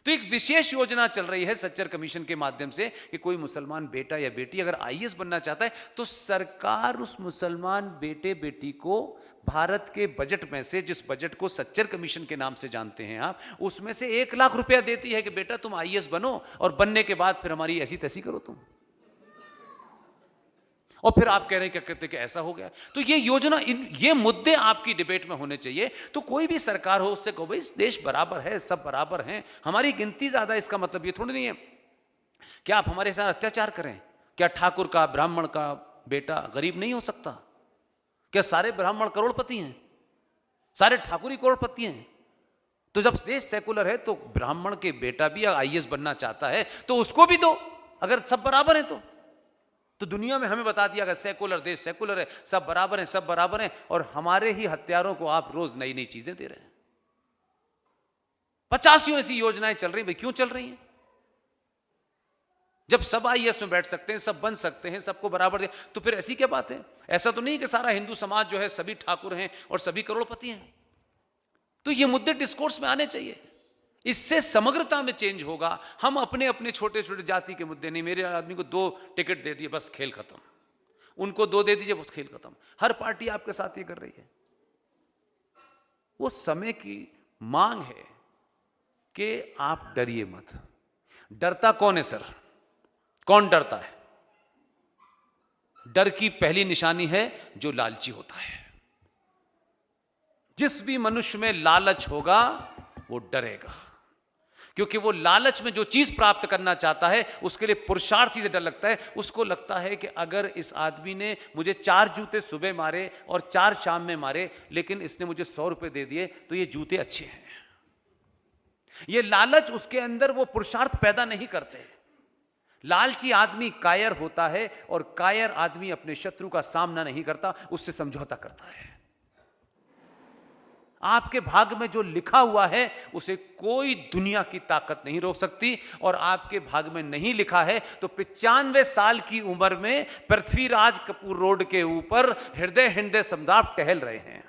Speaker 2: तो एक विशेष योजना चल रही है सच्चर कमीशन के माध्यम से कि कोई मुसलमान बेटा या बेटी अगर आईएएस बनना चाहता है तो सरकार उस मुसलमान बेटे बेटी को भारत के बजट में से, जिस बजट को सच्चर कमीशन के नाम से जानते हैं आप, उसमें से 1 लाख रुपया देती है कि बेटा तुम आईएएस बनो और बनने के बाद फिर हमारी ऐसी तैसी करो तुम। और फिर आप कह रहे हैं क्या कहते कि ऐसा हो गया। तो ये योजना, ये मुद्दे आपकी डिबेट में होने चाहिए। तो कोई भी सरकार हो उससे कहो भाई देश बराबर है, सब बराबर हैं, हमारी गिनती ज्यादा, इसका मतलब ये थोड़ी नहीं है कि आप हमारे साथ अत्याचार करें। क्या ठाकुर का, ब्राह्मण का बेटा गरीब नहीं हो सकता? क्या सारे ब्राह्मण करोड़पति हैं? सारे ठाकुर ही करोड़पति हैं? तो जब देश सेकुलर है तो ब्राह्मण के बेटा भी आईएएस बनना चाहता है तो उसको भी दो, अगर सब बराबर है तो दुनिया में हमें बता दिया, अगर सेकुलर देश, सेकुलर है, सब बराबर हैं, सब बराबर हैं, और हमारे ही हत्यारों को आप रोज नई नई चीजें दे रहे हैं। 50 ऐसी योजनाएं चल रही, भाई क्यों चल रही हैं? जब सब आईएएस में बैठ सकते हैं, सब बन सकते हैं, सबको बराबर दे, तो फिर ऐसी क्या बात है? ऐसा तो नहीं कि सारा हिंदू समाज जो है सभी ठाकुर हैं और सभी करोड़पति हैं। तो ये मुद्दे डिस्कोर्स में आने चाहिए, इससे समग्रता में चेंज होगा। हम अपने अपने छोटे छोटे जाति के मुद्दे नहीं, मेरे आदमी को 2 टिकट दे दिए बस खेल खत्म, उनको 2 दे दीजिए बस खेल खत्म। हर पार्टी आपके साथ ये कर रही है। वो समय की मांग है कि आप डरिए मत। डरता कौन है सर? कौन डरता है? डर की पहली निशानी है जो लालची होता है। जिस भी मनुष्य में लालच होगा वो डरेगा, क्योंकि वो लालच में जो चीज प्राप्त करना चाहता है उसके लिए पुरुषार्थ से डर लगता है। उसको लगता है कि अगर इस आदमी ने मुझे 4 जूते सुबह मारे और 4 शाम में मारे, लेकिन इसने मुझे 100 रुपए दे दिए तो ये जूते अच्छे हैं। ये लालच उसके अंदर वो पुरुषार्थ पैदा नहीं करते। लालची आदमी कायर होता है और कायर आदमी अपने शत्रु का सामना नहीं करता, उससे समझौता करता है। आपके भाग में जो लिखा हुआ है उसे कोई दुनिया की ताकत नहीं रोक सकती, और आपके भाग में नहीं लिखा है तो 95 साल की उम्र में पृथ्वीराज कपूर रोड के ऊपर हृदय हृदय सम्राट टहल रहे हैं।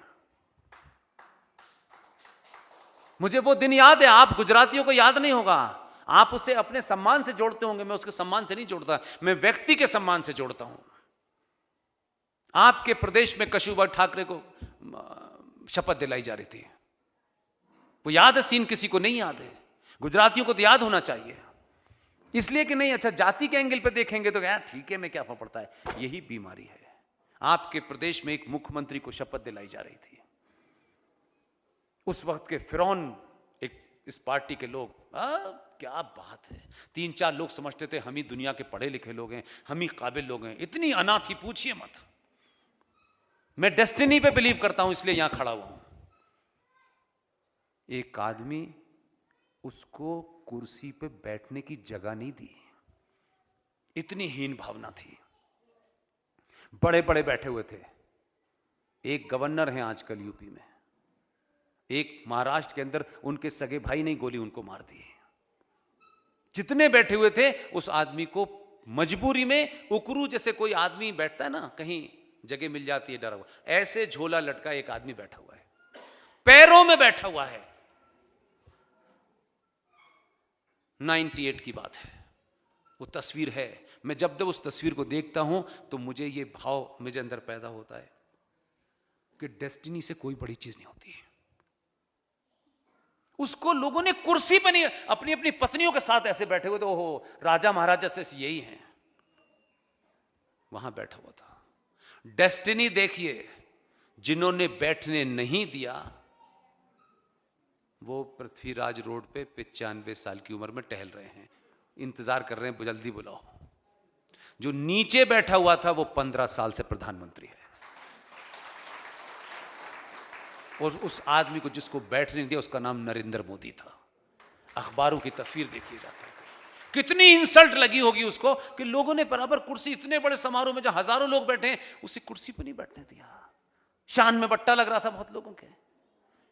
Speaker 2: मुझे वो दिन याद है, आप गुजरातियों को याद नहीं होगा। आप उसे अपने सम्मान से जोड़ते होंगे, मैं उसके सम्मान से नहीं जोड़ता, मैं व्यक्ति के सम्मान से जोड़ता हूं। आपके प्रदेश में कशुभा ठाकरे को शपथ दिलाई जा रही थी, वो याद है सीन? किसी को नहीं याद है? गुजरातियों को तो याद होना चाहिए, इसलिए कि नहीं अच्छा जाति के एंगल पे देखेंगे तो यार ठीक है, मैं क्या फर्क पड़ता है। यही बीमारी है। आपके प्रदेश में एक मुख्यमंत्री को शपथ दिलाई जा रही थी, उस वक्त के फिरौन एक इस पार्टी के लोग, क्या बात है, 3-4 लोग समझते थे हम ही दुनिया के पढ़े लिखे लोग हैं, हम ही काबिल लोग हैं। इतनी अनाथी पूछिए मत। मैं डेस्टिनी पे बिलीव करता हूं, इसलिए यहां खड़ा हुआ हूं। एक आदमी, उसको कुर्सी पे बैठने की जगह नहीं दी, इतनी हीन भावना थी। बड़े बड़े बैठे हुए थे। एक गवर्नर हैं आजकल यूपी में, एक महाराष्ट्र के अंदर उनके सगे भाई ने गोली उनको मार दी। जितने बैठे हुए थे उस आदमी को मजबूरी में, उकरू जैसे कोई आदमी बैठता है ना, कहीं जगह मिल जाती है डरा हुआ, ऐसे झोला लटका एक आदमी बैठा हुआ है, पैरों में बैठा हुआ है। 98 की बात है, वो तस्वीर है। मैं जब जब उस तस्वीर को देखता हूं तो मुझे ये भाव मेरे अंदर पैदा होता है कि डेस्टिनी से कोई बड़ी चीज नहीं होती है। उसको लोगों ने कुर्सी पर नहीं, अपनी अपनी पत्नियों के साथ ऐसे बैठे हुए थे, ओहो राजा महाराजा से यही हैं, वहां बैठा हुआ था। डेस्टिनी देखिए, जिन्होंने बैठने नहीं दिया वो पृथ्वीराज रोड पे 95 साल की उम्र में टहल रहे हैं, इंतजार कर रहे हैं जल्दी बुलाओ। जो नीचे बैठा हुआ था वो 15 साल से प्रधानमंत्री है, और उस आदमी को जिसको बैठने नहीं दिया उसका नाम नरेंद्र मोदी था। अखबारों की तस्वीर देखिए जाकर, कितनी इंसल्ट लगी होगी उसको कि लोगों ने बराबर कुर्सी, इतने बड़े समारोह में जहां हजारों लोग बैठे हैं, उसे कुर्सी पर नहीं बैठने दिया। शान में बट्टा लग रहा था बहुत लोगों के।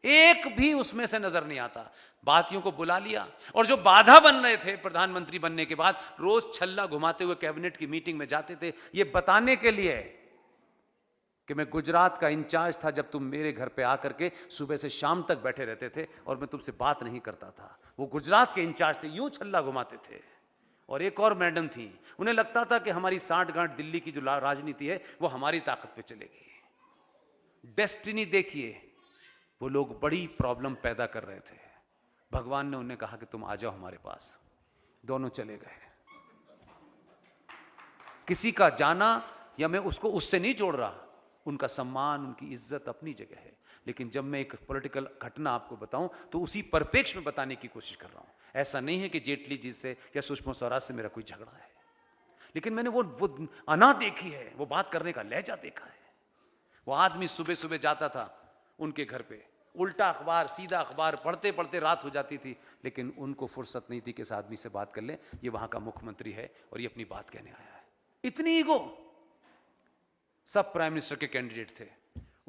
Speaker 3: एक भी उसमें से नजर नहीं आता। बातियों को बुला लिया, और जो बाधा बन रहे थे प्रधानमंत्री बनने के बाद, रोज छल्ला घुमाते हुए कैबिनेट की मीटिंग में जाते थे, ये बताने के लिए कि मैं गुजरात का इंचार्ज था जब तुम मेरे घर पे आकर के सुबह से शाम तक बैठे रहते थे और मैं तुमसे बात नहीं करता था। वो गुजरात के इंचार्ज थे, यूं छल्ला घुमाते थे। और एक और मैडम थी, उन्हें लगता था कि हमारी साठ गांठ दिल्ली की जो राजनीति है वो हमारी ताकत पे चलेगी। डेस्टिनी देखिए, वो लोग बड़ी प्रॉब्लम पैदा कर रहे थे। भगवान ने उन्हें कहा कि तुम आ जाओ हमारे पास। दोनों चले गए। किसी का जाना, या मैं उसको उससे नहीं जोड़ रहा, उनका सम्मान, उनकी इज्जत अपनी जगह है, लेकिन जब मैं एक पॉलिटिकल घटना आपको बताऊं तो उसी परिप्रेक्ष्य में बताने की कोशिश कर रहा हूं। ऐसा नहीं है कि जेटली जी से या सुषमा स्वराज से मेरा कोई झगड़ा है, लेकिन मैंने वो अना देखी है, वो बात करने का लहजा देखा है। वो आदमी सुबह सुबह जाता था उनके घर पे, उल्टा अखबार सीधा अखबार पढ़ते पढ़ते रात हो जाती थी, लेकिन उनको फुर्सत नहीं थी कि इस आदमी से बात कर ले, ये वहां का मुख्यमंत्री है और ये अपनी बात कहने आया है। इतनी ईगो। सब प्राइम मिनिस्टर के कैंडिडेट थे,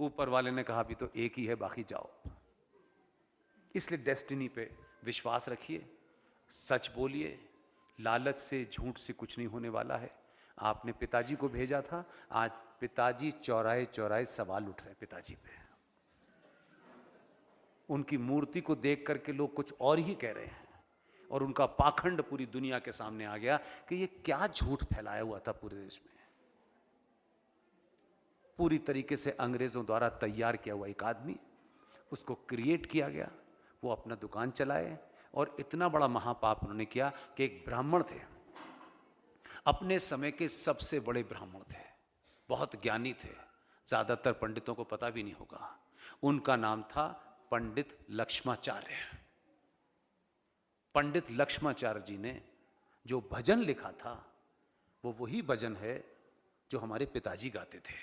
Speaker 3: ऊपर वाले ने कहा अभी तो एक ही है, बाकी जाओ। इसलिए डेस्टिनी पे विश्वास रखिए, सच बोलिए, लालच से झूठ से कुछ नहीं होने वाला है। आपने पिताजी को भेजा था, आज पिताजी चौराहे चौराहे सवाल उठ रहे पिताजी पे। उनकी मूर्ति को देख करके लोग कुछ और ही कह रहे हैं, और उनका पाखंड पूरी दुनिया के सामने आ गया कि ये क्या झूठ फैलाया हुआ था पूरे देश में। पूरी तरीके से अंग्रेजों द्वारा तैयार किया हुआ एक आदमी, उसको क्रिएट किया गया, वो अपना दुकान चलाए, और इतना बड़ा महापाप उन्होंने किया कि एक ब्राह्मण थे, अपने समय के सबसे बड़े ब्राह्मण थे, बहुत ज्ञानी थे, ज्यादातर पंडितों को पता भी नहीं होगा। उनका नाम था पंडित लक्ष्माचार्य। पंडित लक्ष्माचार्य जी ने जो भजन लिखा था वो वही भजन है जो हमारे पिताजी गाते थे,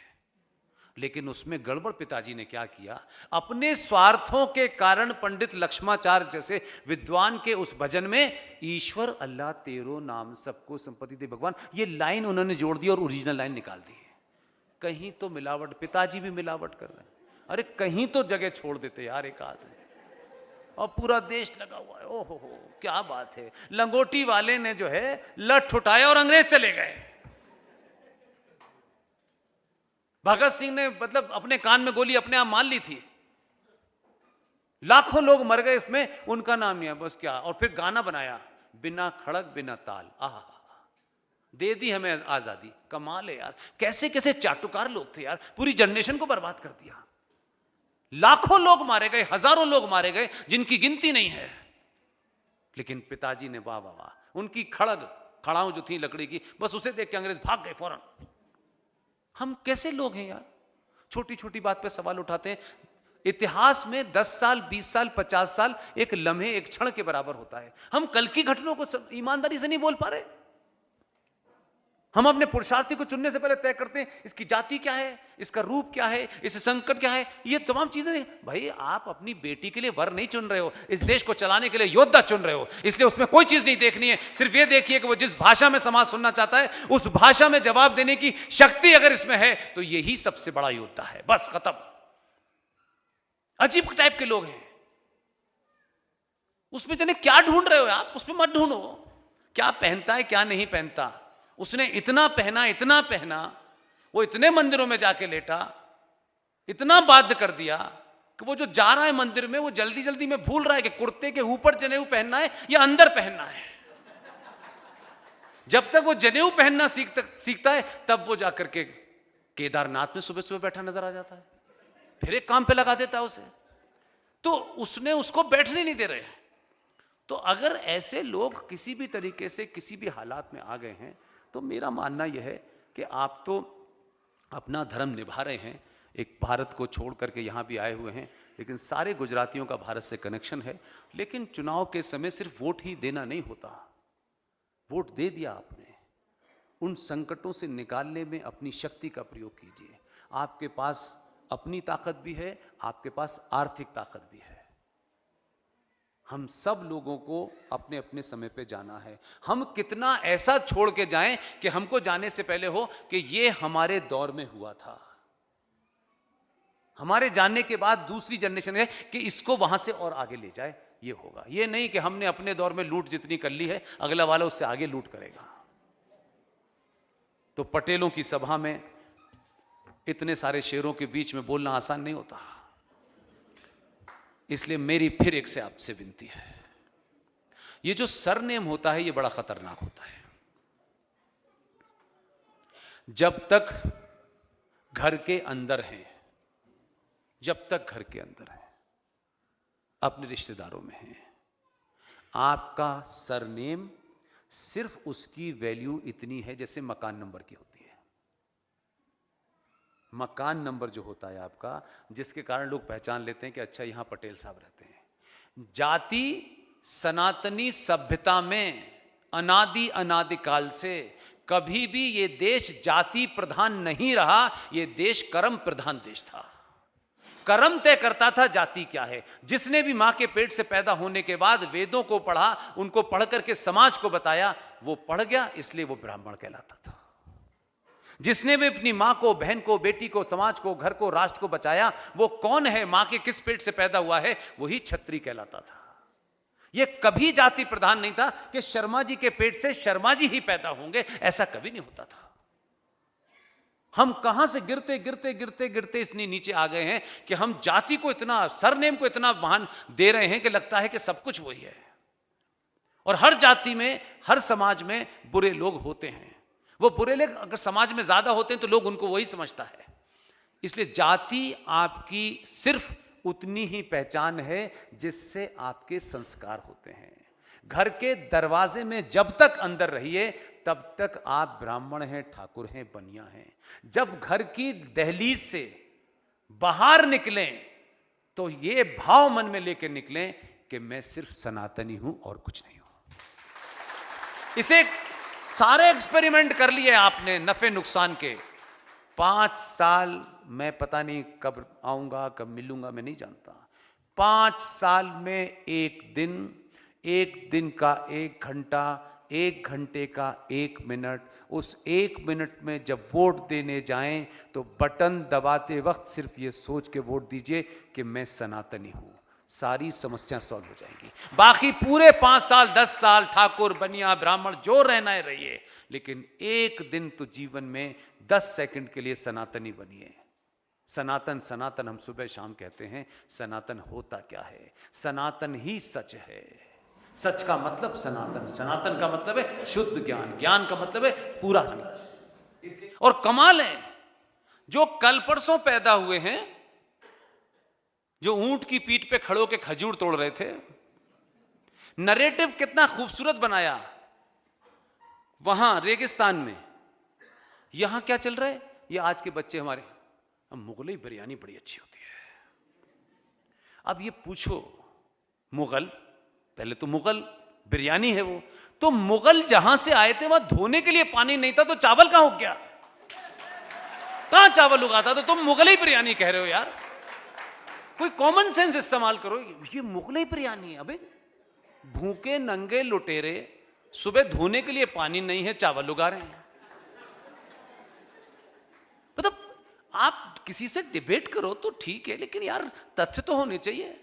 Speaker 3: लेकिन उसमें गड़बड़ पिताजी ने क्या किया, अपने स्वार्थों के कारण पंडित लक्ष्माचार्य जैसे विद्वान के उस भजन में ईश्वर अल्लाह तेरो नाम सबको संपत्ति दे भगवान, ये लाइन उन्होंने जोड़ दी और ओरिजिनल लाइन निकाल दी। कहीं तो मिलावट, पिताजी भी मिलावट कर रहे हैं। अरे कहीं तो जगह छोड़ देते यार एक आदमी, और पूरा देश लगा हुआ है। ओहो हो, क्या बात है। लंगोटी वाले ने जो है लठ उठाया और अंग्रेज चले गए। भगत सिंह ने मतलब अपने कान में गोली अपने आप मार ली थी, लाखों लोग मर गए इसमें, उनका नाम नहीं है, बस क्या। और फिर गाना बनाया, बिना खड़क बिना ताल, आहा दे दी हमें आजादी। कमाल है यार, कैसे कैसे चाटुकार लोग थे यार, पूरी जनरेशन को बर्बाद कर दिया। लाखों लोग मारे गए, हजारों लोग मारे गए जिनकी गिनती नहीं है, लेकिन पिताजी ने वाह वाह वाह, उनकी खड़ाऊ जो थी लकड़ी की, बस उसे देख के अंग्रेज भाग गए फौरन। हम कैसे लोग हैं यार, छोटी छोटी बात पे सवाल उठाते हैं। इतिहास में 10 साल 20 साल 50 साल एक लम्हे एक क्षण के बराबर होता है। हम कल की घटनाओं को ईमानदारी से नहीं बोल पा रहे। हम अपने पुरुषार्थी को चुनने से पहले तय करते हैं इसकी जाति क्या है, इसका रूप क्या है, इससे संकट क्या है, ये तमाम चीजें नहीं। भाई आप अपनी बेटी के लिए वर नहीं चुन रहे हो, इस देश को चलाने के लिए योद्धा चुन रहे हो, इसलिए उसमें कोई चीज नहीं देखनी है। सिर्फ ये देखिए कि वो जिस भाषा में समाज सुनना चाहता है उस भाषा में जवाब देने की शक्ति अगर इसमें है तो यही सबसे बड़ा योद्धा है। बस खत्म। अजीब टाइप के लोग हैं, उसमें जाने क्या ढूंढ रहे हो आप, उसमें मत ढूंढो क्या पहनता है क्या नहीं पहनता। उसने इतना पहना, वो इतने मंदिरों में जाके लेटा, इतना बाध्य कर दिया कि वो जो जा रहा है मंदिर में वो जल्दी जल्दी में भूल रहा है कि कुर्ते के ऊपर जनेऊ पहनना है या अंदर पहनना है। जब तक वो जनेऊ पहनना सीखता है तब वो जाकर के केदारनाथ में सुबह सुबह बैठा नजर आ जाता है, फिर एक काम पे लगा देता है उसे, तो उसने उसको बैठने नहीं दे रहे। तो अगर ऐसे लोग किसी भी तरीके से किसी भी हालात में आ गए हैं तो मेरा मानना यह है कि आप तो अपना धर्म निभा रहे हैं, एक भारत को छोड़ करके यहाँ भी आए हुए हैं, लेकिन सारे गुजरातियों का भारत से कनेक्शन है। लेकिन चुनाव के समय सिर्फ वोट ही देना नहीं होता। वोट दे दिया आपने, उन संकटों से निकालने में अपनी शक्ति का प्रयोग कीजिए। आपके पास अपनी ताकत भी है, आपके पास आर्थिक ताकत भी है। हम सब लोगों को अपने अपने समय पे जाना है। हम कितना ऐसा छोड़ के जाएं कि हमको जाने से पहले हो कि ये हमारे दौर में हुआ था। हमारे जानने के बाद दूसरी जनरेशन है कि इसको वहां से और आगे ले जाए, ये होगा। ये नहीं कि हमने अपने दौर में लूट जितनी कर ली है अगला वाला उससे आगे लूट करेगा। तो पटेलों की सभा में इतने सारे शेरों के बीच में बोलना आसान नहीं होता। इसलिए मेरी फिर एक से आपसे विनती है, ये जो सरनेम होता है ये बड़ा खतरनाक होता है। जब तक घर के अंदर हैं, जब तक घर के अंदर हैं, अपने रिश्तेदारों में हैं, आपका सरनेम सिर्फ उसकी वैल्यू इतनी है जैसे मकान नंबर की होती है। मकान नंबर जो होता है आपका, जिसके कारण लोग पहचान लेते हैं कि अच्छा यहां पटेल साहब रहते हैं। जाति सनातनी सभ्यता में अनादिकाल से कभी भी ये देश जाति प्रधान नहीं रहा, ये देश कर्म प्रधान देश था। कर्म तय करता था जाति क्या है। जिसने भी मां के पेट से पैदा होने के बाद वेदों को पढ़ा, उनको पढ़ करके समाज को बताया, वो पढ़ गया, इसलिए वो ब्राह्मण कहलाता था। जिसने भी अपनी मां को, बहन को, बेटी को, समाज को, घर को, राष्ट्र को बचाया, वो कौन है, मां के किस पेट से पैदा हुआ है, वही क्षत्रिय कहलाता था। ये कभी जाति प्रधान नहीं था कि शर्मा जी के पेट से शर्मा जी ही पैदा होंगे, ऐसा कभी नहीं होता था। हम कहां से गिरते गिरते गिरते गिरते इतनी नीचे आ गए हैं कि हम जाति को इतना, सरनेम को इतना महान दे रहे हैं कि लगता है कि सब कुछ वही है। और हर जाति में, हर समाज में बुरे लोग होते हैं। वो बुरे लोग अगर समाज में ज्यादा होते हैं तो लोग उनको वही समझता है। इसलिए जाति आपकी सिर्फ उतनी ही पहचान है जिससे आपके संस्कार होते हैं। घर के दरवाजे में जब तक अंदर रहिए तब तक आप ब्राह्मण हैं, ठाकुर हैं, बनिया हैं। जब घर की दहलीज से बाहर निकलें तो ये भाव मन में लेकर निकलें कि मैं सिर्फ सनातनी हूं और कुछ नहीं हूं। इसे सारे एक्सपेरिमेंट कर लिए आपने नफे नुकसान के। 5 साल मैं पता नहीं कब आऊंगा, कब मिलूंगा, मैं नहीं जानता। 5 साल में एक दिन का 1 घंटा, 1 घंटे का 1 मिनट, उस 1 मिनट में जब वोट देने जाएं तो बटन दबाते वक्त सिर्फ ये सोच के वोट दीजिए कि मैं सनातनी हूं। सारी समस्या सॉल्व हो जाएगी। बाकी पूरे 5 साल, 10 साल ठाकुर, बनिया, ब्राह्मण जो रहना है रहिए, लेकिन एक दिन तो जीवन में 10 सेकंड के लिए सनातनी बनिए। सनातन सनातन हम सुबह शाम कहते हैं। सनातन होता क्या है? सनातन ही सच है। सच का मतलब सनातन, सनातन का मतलब है शुद्ध ज्ञान, ज्ञान का मतलब है पूरा। और कमाल है, जो कल परसों पैदा हुए हैं, जो ऊंट की पीठ पे खड़े होकर खजूर तोड़ रहे थे, नरेटिव कितना खूबसूरत बनाया वहां रेगिस्तान में। यहां क्या चल रहा है? ये आज के बच्चे हमारे, मुगलई बिरयानी बड़ी अच्छी होती है। अब ये पूछो, मुगल, पहले तो मुगल बिरयानी है वो, तो मुगल जहां से आए थे वहां धोने के लिए पानी नहीं था, तो चावल कहां उग गया? कहां चावल उगाता? तो तुम मुगलई बिरयानी कह रहे हो यार। कोई कॉमन सेंस इस्तेमाल करो। ये मुगलई बिरयानी है। अबे भूखे नंगे लुटेरे, सुबह धोने के लिए पानी नहीं है, चावल उगा रहे हैं। मतलब आप किसी से डिबेट करो तो ठीक है, लेकिन यार तथ्य तो होने चाहिए।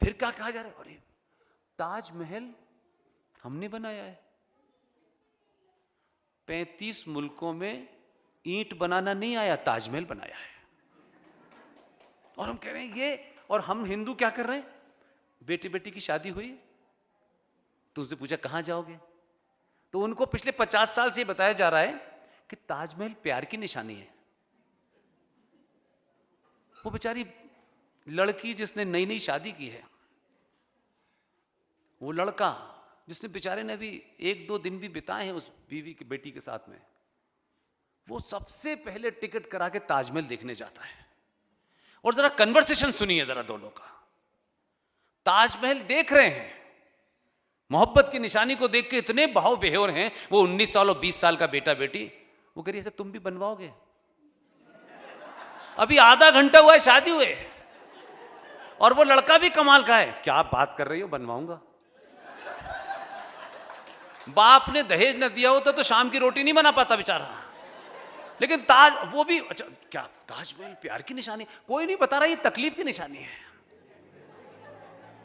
Speaker 3: फिर क्या कहा जा रहा है? अरे ताजमहल हमने बनाया है। 35 मुल्कों में ईंट बनाना नहीं आया, ताजमहल बनाया है। और हम कह रहे हैं ये, और हम हिंदू क्या कर रहे हैं? बेटी बेटी की शादी हुई तो उनसे पूछा कहां जाओगे, तो उनको पिछले 50 साल से बताया जा रहा है कि ताजमहल प्यार की निशानी है। वो बेचारी लड़की जिसने नई नई शादी की है, वो लड़का जिसने बेचारे ने अभी 1-2 दिन भी बिताए हैं उस बीवी की बेटी के साथ में, वो सबसे पहले टिकट करा के ताजमहल देखने जाता है। और जरा कन्वर्सेशन सुनिए जरा दोनों का। ताजमहल देख रहे हैं, मोहब्बत की निशानी को देख के इतने भाव बेहोर हैं। वो 19 साल और 20 साल का बेटा बेटी, वो कह रही है तुम भी बनवाओगे? अभी आधा घंटा हुआ है शादी हुए, और वो लड़का भी कमाल का है। क्या बात कर रही हो, बनवाऊंगा? बाप ने दहेज न दिया होता तो शाम की रोटी नहीं बना पाता बेचारा। लेकिन ताज, वो भी अच्छा, क्या ताजमहल प्यार की निशानी? कोई नहीं बता रहा ये तकलीफ की निशानी है।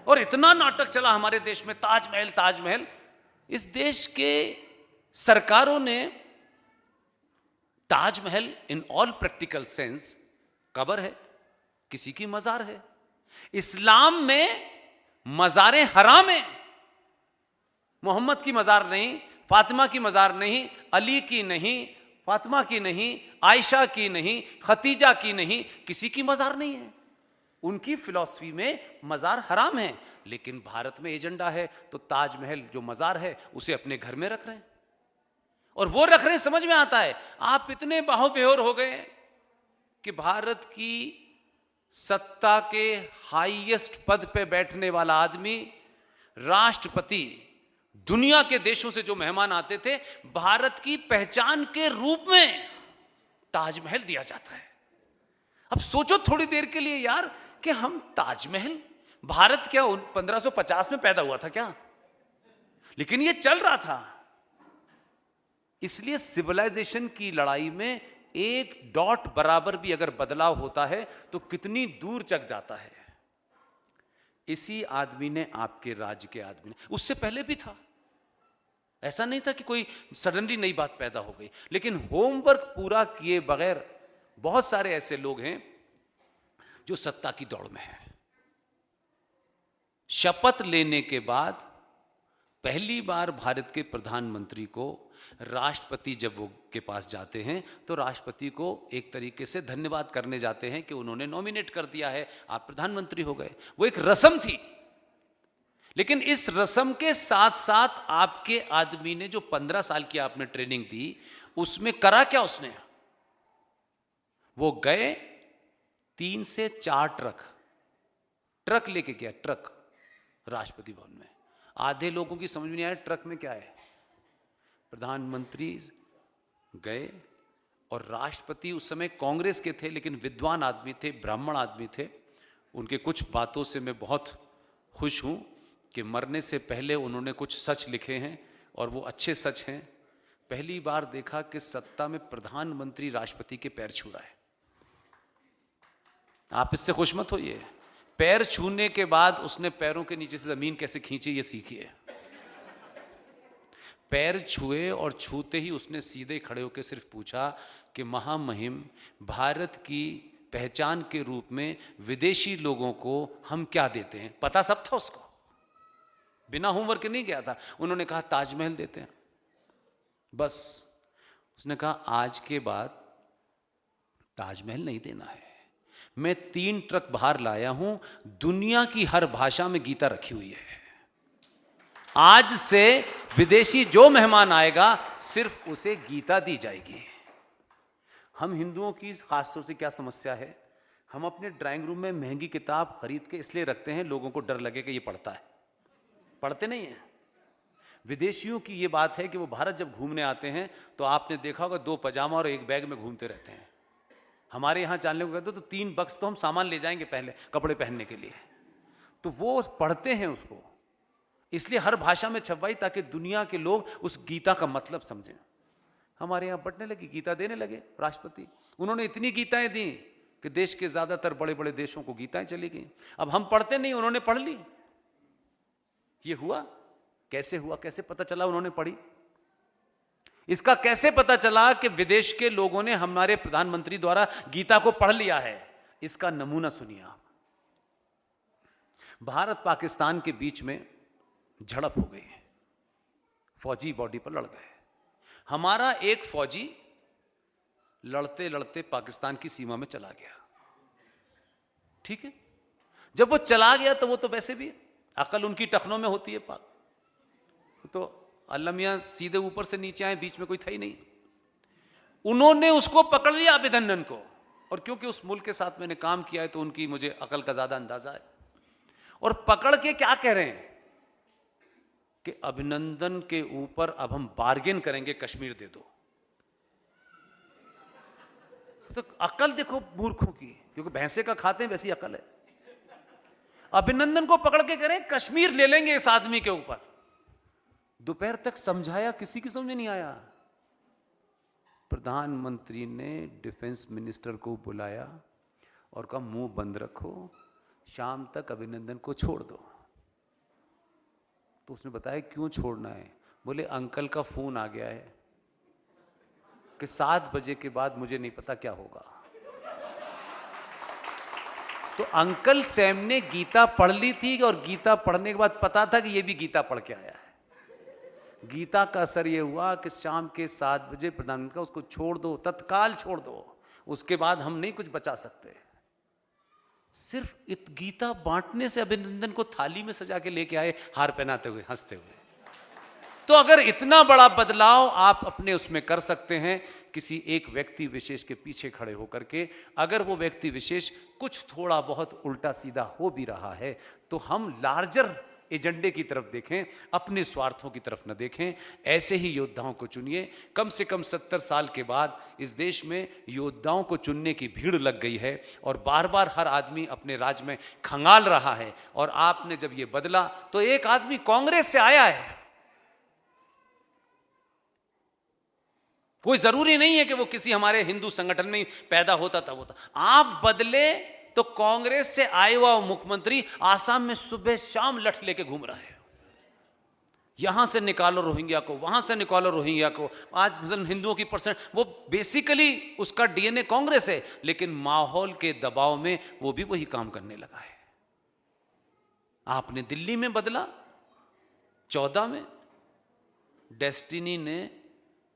Speaker 3: और इतना नाटक चला हमारे देश में, ताजमहल ताजमहल। इस देश के सरकारों ने Taj Mahal in all practical sense कब्र है, किसी की मजार है। इस्लाम में मजारें हराम हैं। मोहम्मद की मजार नहीं, फातिमा की मजार नहीं, अली की नहीं, फातिमा की नहीं, आयशा की नहीं, खतीजा की नहीं, किसी की मजार नहीं है। उनकी फिलॉसफी में मजार हराम है। लेकिन भारत में एजेंडा है तो ताजमहल जो मजार है उसे अपने घर में रख रहे हैं, और वो रख रहे हैं, समझ में आता है। आप इतने बाहुबेहोर हो गए कि भारत की सत्ता के हाईएस्ट पद पे बैठने वाला आदमी, राष्ट्रपति, दुनिया के देशों से जो मेहमान आते थे, भारत की पहचान के रूप में ताजमहल दिया जाता है। अब सोचो थोड़ी देर के लिए यार कि हम ताजमहल, भारत क्या 1550 में पैदा हुआ था क्या? लेकिन ये चल रहा था। इसलिए सिविलाइजेशन की लड़ाई में एक डॉट बराबर भी अगर बदलाव होता है तो कितनी दूर चक जाता है। इसी आदमी ने, आपके राज्य के आदमी ने, उससे पहले भी था। ऐसा नहीं था कि कोई सडनली नई बात पैदा हो गई। लेकिन होमवर्क पूरा किए बगैर बहुत सारे ऐसे लोग हैं जो सत्ता की दौड़ में हैं। शपथ लेने के बाद पहली बार भारत के प्रधानमंत्री को राष्ट्रपति जब वो के पास जाते हैं तो राष्ट्रपति को एक तरीके से धन्यवाद करने जाते हैं कि उन्होंने नॉमिनेट कर दिया है, आप प्रधानमंत्री हो गए। वो एक रस्म थी। लेकिन इस रस्म के साथ साथ आपके आदमी ने जो 15 साल की आपने ट्रेनिंग दी, उसमें करा क्या उसने? वो गए 3 से 4 ट्रक लेके गया, ट्रक राष्ट्रपति भवन में। आधे लोगों की समझ में नहीं आया ट्रक में क्या है। प्रधानमंत्री गए और राष्ट्रपति उस समय कांग्रेस के थे, लेकिन विद्वान आदमी थे, ब्राह्मण आदमी थे। उनके कुछ बातों से मैं बहुत खुश हूं कि मरने से पहले उन्होंने कुछ सच लिखे हैं और वो अच्छे सच हैं। पहली बार देखा कि सत्ता में प्रधानमंत्री राष्ट्रपति के पैर छू रहा है। आप इससे खुश मत होइए। पैर छूने के बाद उसने पैरों के नीचे से जमीन कैसे खींची ये सीखिए। पैर छुए और छूते ही उसने सीधे खड़े होकर सिर्फ पूछा कि महामहिम, भारत की पहचान के रूप में विदेशी लोगों को हम क्या देते हैं? पता सब था उसको, बिना होमवर्क नहीं गया था। उन्होंने कहा ताजमहल देते हैं। बस उसने कहा आज के बाद ताजमहल नहीं देना है। मैं 3 ट्रक बाहर लाया हूं, दुनिया की हर भाषा में गीता रखी हुई है। आज से विदेशी जो मेहमान आएगा सिर्फ उसे गीता दी जाएगी। हम हिंदुओं की खासतौर से क्या समस्या है, हम अपने ड्राइंग रूम में महंगी किताब खरीद के इसलिए रखते हैं लोगों को डर लगे कि ये पढ़ता है, पढ़ते नहीं है। विदेशियों की ये बात है कि वो भारत जब घूमने आते हैं तो आपने देखा होगा 2 पजामा और 1 बैग में घूमते रहते हैं। हमारे यहाँ जानने को कहते तो 3 बक्स तो हम सामान ले जाएंगे पहले कपड़े पहनने के लिए। तो वो पढ़ते हैं उसको, इसलिए हर भाषा में छपवाई ताकि दुनिया के लोग उस गीता का मतलब समझें। हमारे यहाँ बंटने लगी, गीता देने लगे राष्ट्रपति। उन्होंने इतनी गीताएं दी कि देश के ज्यादातर बड़े बड़े देशों को गीताएं चली गई। अब हम पढ़ते नहीं, उन्होंने पढ़ ली। ये हुआ कैसे? हुआ कैसे? पता चला उन्होंने पढ़ी। इसका कैसे पता चला कि विदेश के लोगों ने हमारे प्रधानमंत्री द्वारा गीता को पढ़ लिया है? इसका नमूना सुनिए आप। भारत पाकिस्तान के बीच में झड़प हो गई, फौजी बॉडी पर लड़ गए। हमारा एक फौजी लड़ते लड़ते पाकिस्तान की सीमा में चला गया। ठीक है, जब वो चला गया तो वो तो वैसे भी अकल उनकी टखनों में होती है पाक, तो अल्लाह मियां सीधे ऊपर से नीचे आए, बीच में कोई था ही नहीं। उन्होंने उसको पकड़ लिया अभिनंदन को, और क्योंकि उस मुल्क के साथ मैंने काम किया है तो उनकी मुझे अकल का ज्यादा अंदाजा है। और पकड़ के क्या कह रहे हैं कि अभिनंदन के ऊपर अब हम बार्गेन करेंगे, कश्मीर दे दो। तो अकल देखो मूर्खों की, क्योंकि भैंसे का खाते हैं वैसी अकल है। अभिनंदन को पकड़ के करें कश्मीर ले लेंगे इस आदमी के ऊपर। दोपहर तक समझाया, किसी की समझ में नहीं आया। प्रधानमंत्री ने डिफेंस मिनिस्टर को बुलाया और कहा मुंह बंद रखो, शाम तक अभिनंदन को छोड़ दो। तो उसने बताया क्यों छोड़ना है? बोले अंकल का फोन आ गया है कि 7 बजे के बाद मुझे नहीं पता क्या होगा। तो अंकल सैम ने गीता पढ़ ली थी और गीता पढ़ने के बाद पता था कि ये भी गीता पढ़ के आया है। गीता का असर ये हुआ कि शाम के 7 बजे प्रधानमंत्री का उसको छोड़ दो, तत्काल छोड़ दो, उसके बाद हम नहीं कुछ बचा सकते। सिर्फ गीता बांटने से अभिनंदन को थाली में सजा के लेके आए, हार पहनाते हुए, हंसते हुए। तो अगर इतना बड़ा बदलाव आप अपने उसमें कर सकते हैं किसी एक व्यक्ति विशेष के पीछे खड़े होकर के, अगर वो व्यक्ति विशेष कुछ थोड़ा बहुत उल्टा सीधा हो भी रहा है तो हम लार्जर एजेंडे की तरफ देखें, अपने स्वार्थों की तरफ न देखें। ऐसे ही योद्धाओं को चुनिए। कम से कम 70 साल के बाद इस देश में योद्धाओं को चुनने की भीड़ लग गई है और बार बार हर आदमी अपने राज्य में खंगाल रहा है। और आपने जब ये बदला तो एक आदमी कांग्रेस से आया है, कोई जरूरी नहीं है कि वो किसी हमारे हिंदू संगठन में पैदा होता था। आप बदले तो कांग्रेस से आए हुआ मुख्यमंत्री आसाम में सुबह शाम लठ लेके घूम रहा है, यहां से निकालो रोहिंग्या को, वहां से निकालो रोहिंग्या को। आज हिंदुओं की परसेंट, वो बेसिकली उसका डीएनए कांग्रेस है, लेकिन माहौल के दबाव में वो भी वही काम करने लगा है। आपने दिल्ली में बदला 14 में, डेस्टिनी ने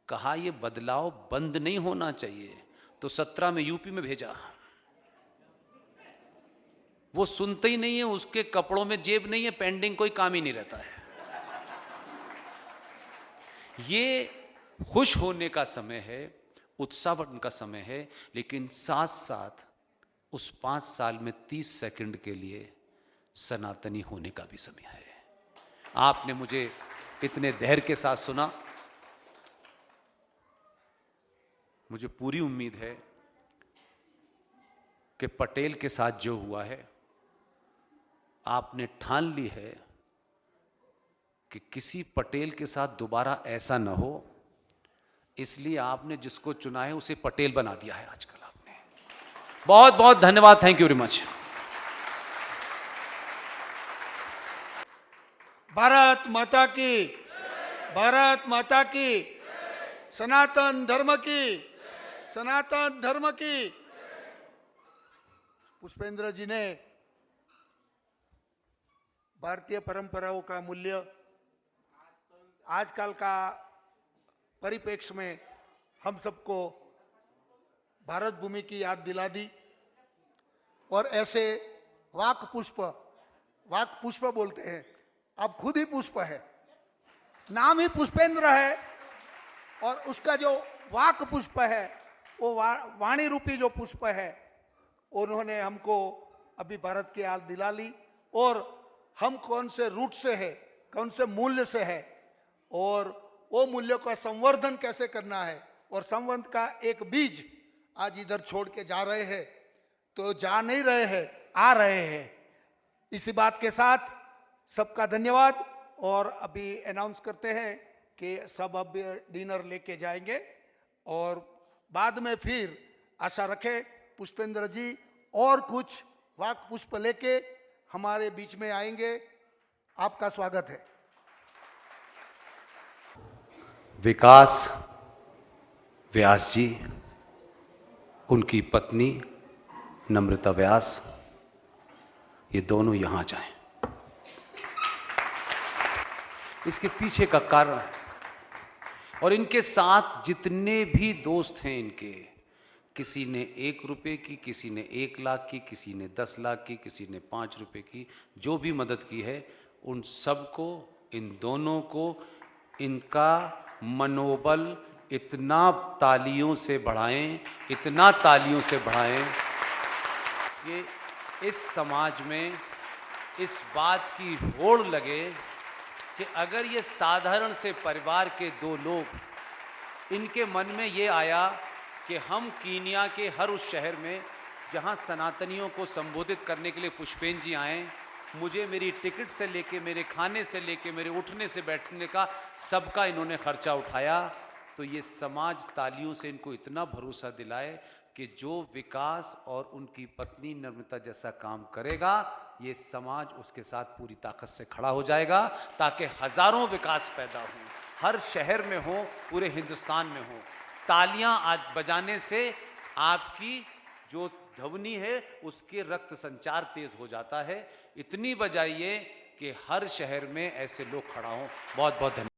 Speaker 3: कहा यह बदलाव बंद नहीं होना चाहिए, तो 17 में यूपी में भेजा। वो सुनते ही नहीं है, उसके कपड़ों में जेब नहीं है, पेंडिंग कोई काम ही नहीं रहता है। ये खुश होने का समय है, उत्साहवन का समय है, लेकिन साथ साथ उस 5 साल में 30 सेकंड के लिए सनातनी होने का भी समय है। आपने मुझे इतने धैर्य के साथ सुना, मुझे पूरी उम्मीद है कि पटेल के साथ जो हुआ है, आपने ठान ली है कि किसी पटेल के साथ दोबारा ऐसा न हो, इसलिए आपने जिसको चुना है उसे पटेल बना दिया है आजकल आपने। बहुत बहुत धन्यवाद, thank you very much.
Speaker 1: Bharat माता की, भारत माता की, सनातन धर्म की, सनातन धर्म की। पुष्पेंद्र जी ने भारतीय परंपराओं का मूल्य आजकल का परिप्रेक्ष्य में हम सबको भारत भूमि की याद दिला दी। और ऐसे वाक पुष्प बोलते हैं, अब खुद ही पुष्प है, नाम ही पुष्पेंद्र है, और उसका जो वाक पुष्प है, वो वाणी रूपी जो पुष्प है, उन्होंने हमको अभी भारत की याद दिला ली। और हम कौन से रूट से है, कौन से मूल्य से है, और वो मूल्यों का संवर्धन कैसे करना है, और संवर्धन का एक बीज आज इधर छोड़ के जा रहे हैं, तो जा नहीं रहे हैं, आ रहे हैं। इसी बात के साथ सबका धन्यवाद। और अभी अनाउंस करते हैं कि सब अब डिनर लेके जाएंगे, और बाद में फिर आशा रखें पुष्पेंद्र जी और कुछ वाक पुष्प लेके हमारे बीच में आएंगे। आपका स्वागत है।
Speaker 3: विकास व्यास जी, उनकी पत्नी नम्रता व्यास, ये दोनों यहां जाएं। इसके पीछे का कारण है, और इनके साथ जितने भी दोस्त हैं इनके, किसी ने 1 रुपए की, किसी ने 1 लाख की, किसी ने 10 लाख की, किसी ने 5 रुपए की, जो भी मदद की है, उन सबको, इन दोनों को, इनका मनोबल इतना तालियों से बढ़ाएं, इतना तालियों से बढ़ाएं कि इस समाज में इस बात की होड़ लगे कि अगर ये साधारण से परिवार के 2 लोग, इनके मन में ये आया कि हम कीनिया के हर उस शहर में जहां सनातनियों को संबोधित करने के लिए पुष्पेंद्र जी आए, मुझे मेरी टिकट से लेके, मेरे खाने से लेके, मेरे उठने से बैठने का सबका इन्होंने खर्चा उठाया। तो ये समाज तालियों से इनको इतना भरोसा दिलाए कि जो विकास और उनकी पत्नी नम्रता जैसा काम करेगा, ये समाज उसके साथ पूरी ताकत से खड़ा हो जाएगा, ताकि हजारों विकास पैदा हों, हर शहर में हो, पूरे हिंदुस्तान में हो। तालियां आज बजाने से आपकी जो ध्वनि है उसके रक्त संचार तेज हो जाता है। इतनी बजाइए कि हर शहर में ऐसे लोग खड़ा हों। बहुत बहुत धन्यवाद।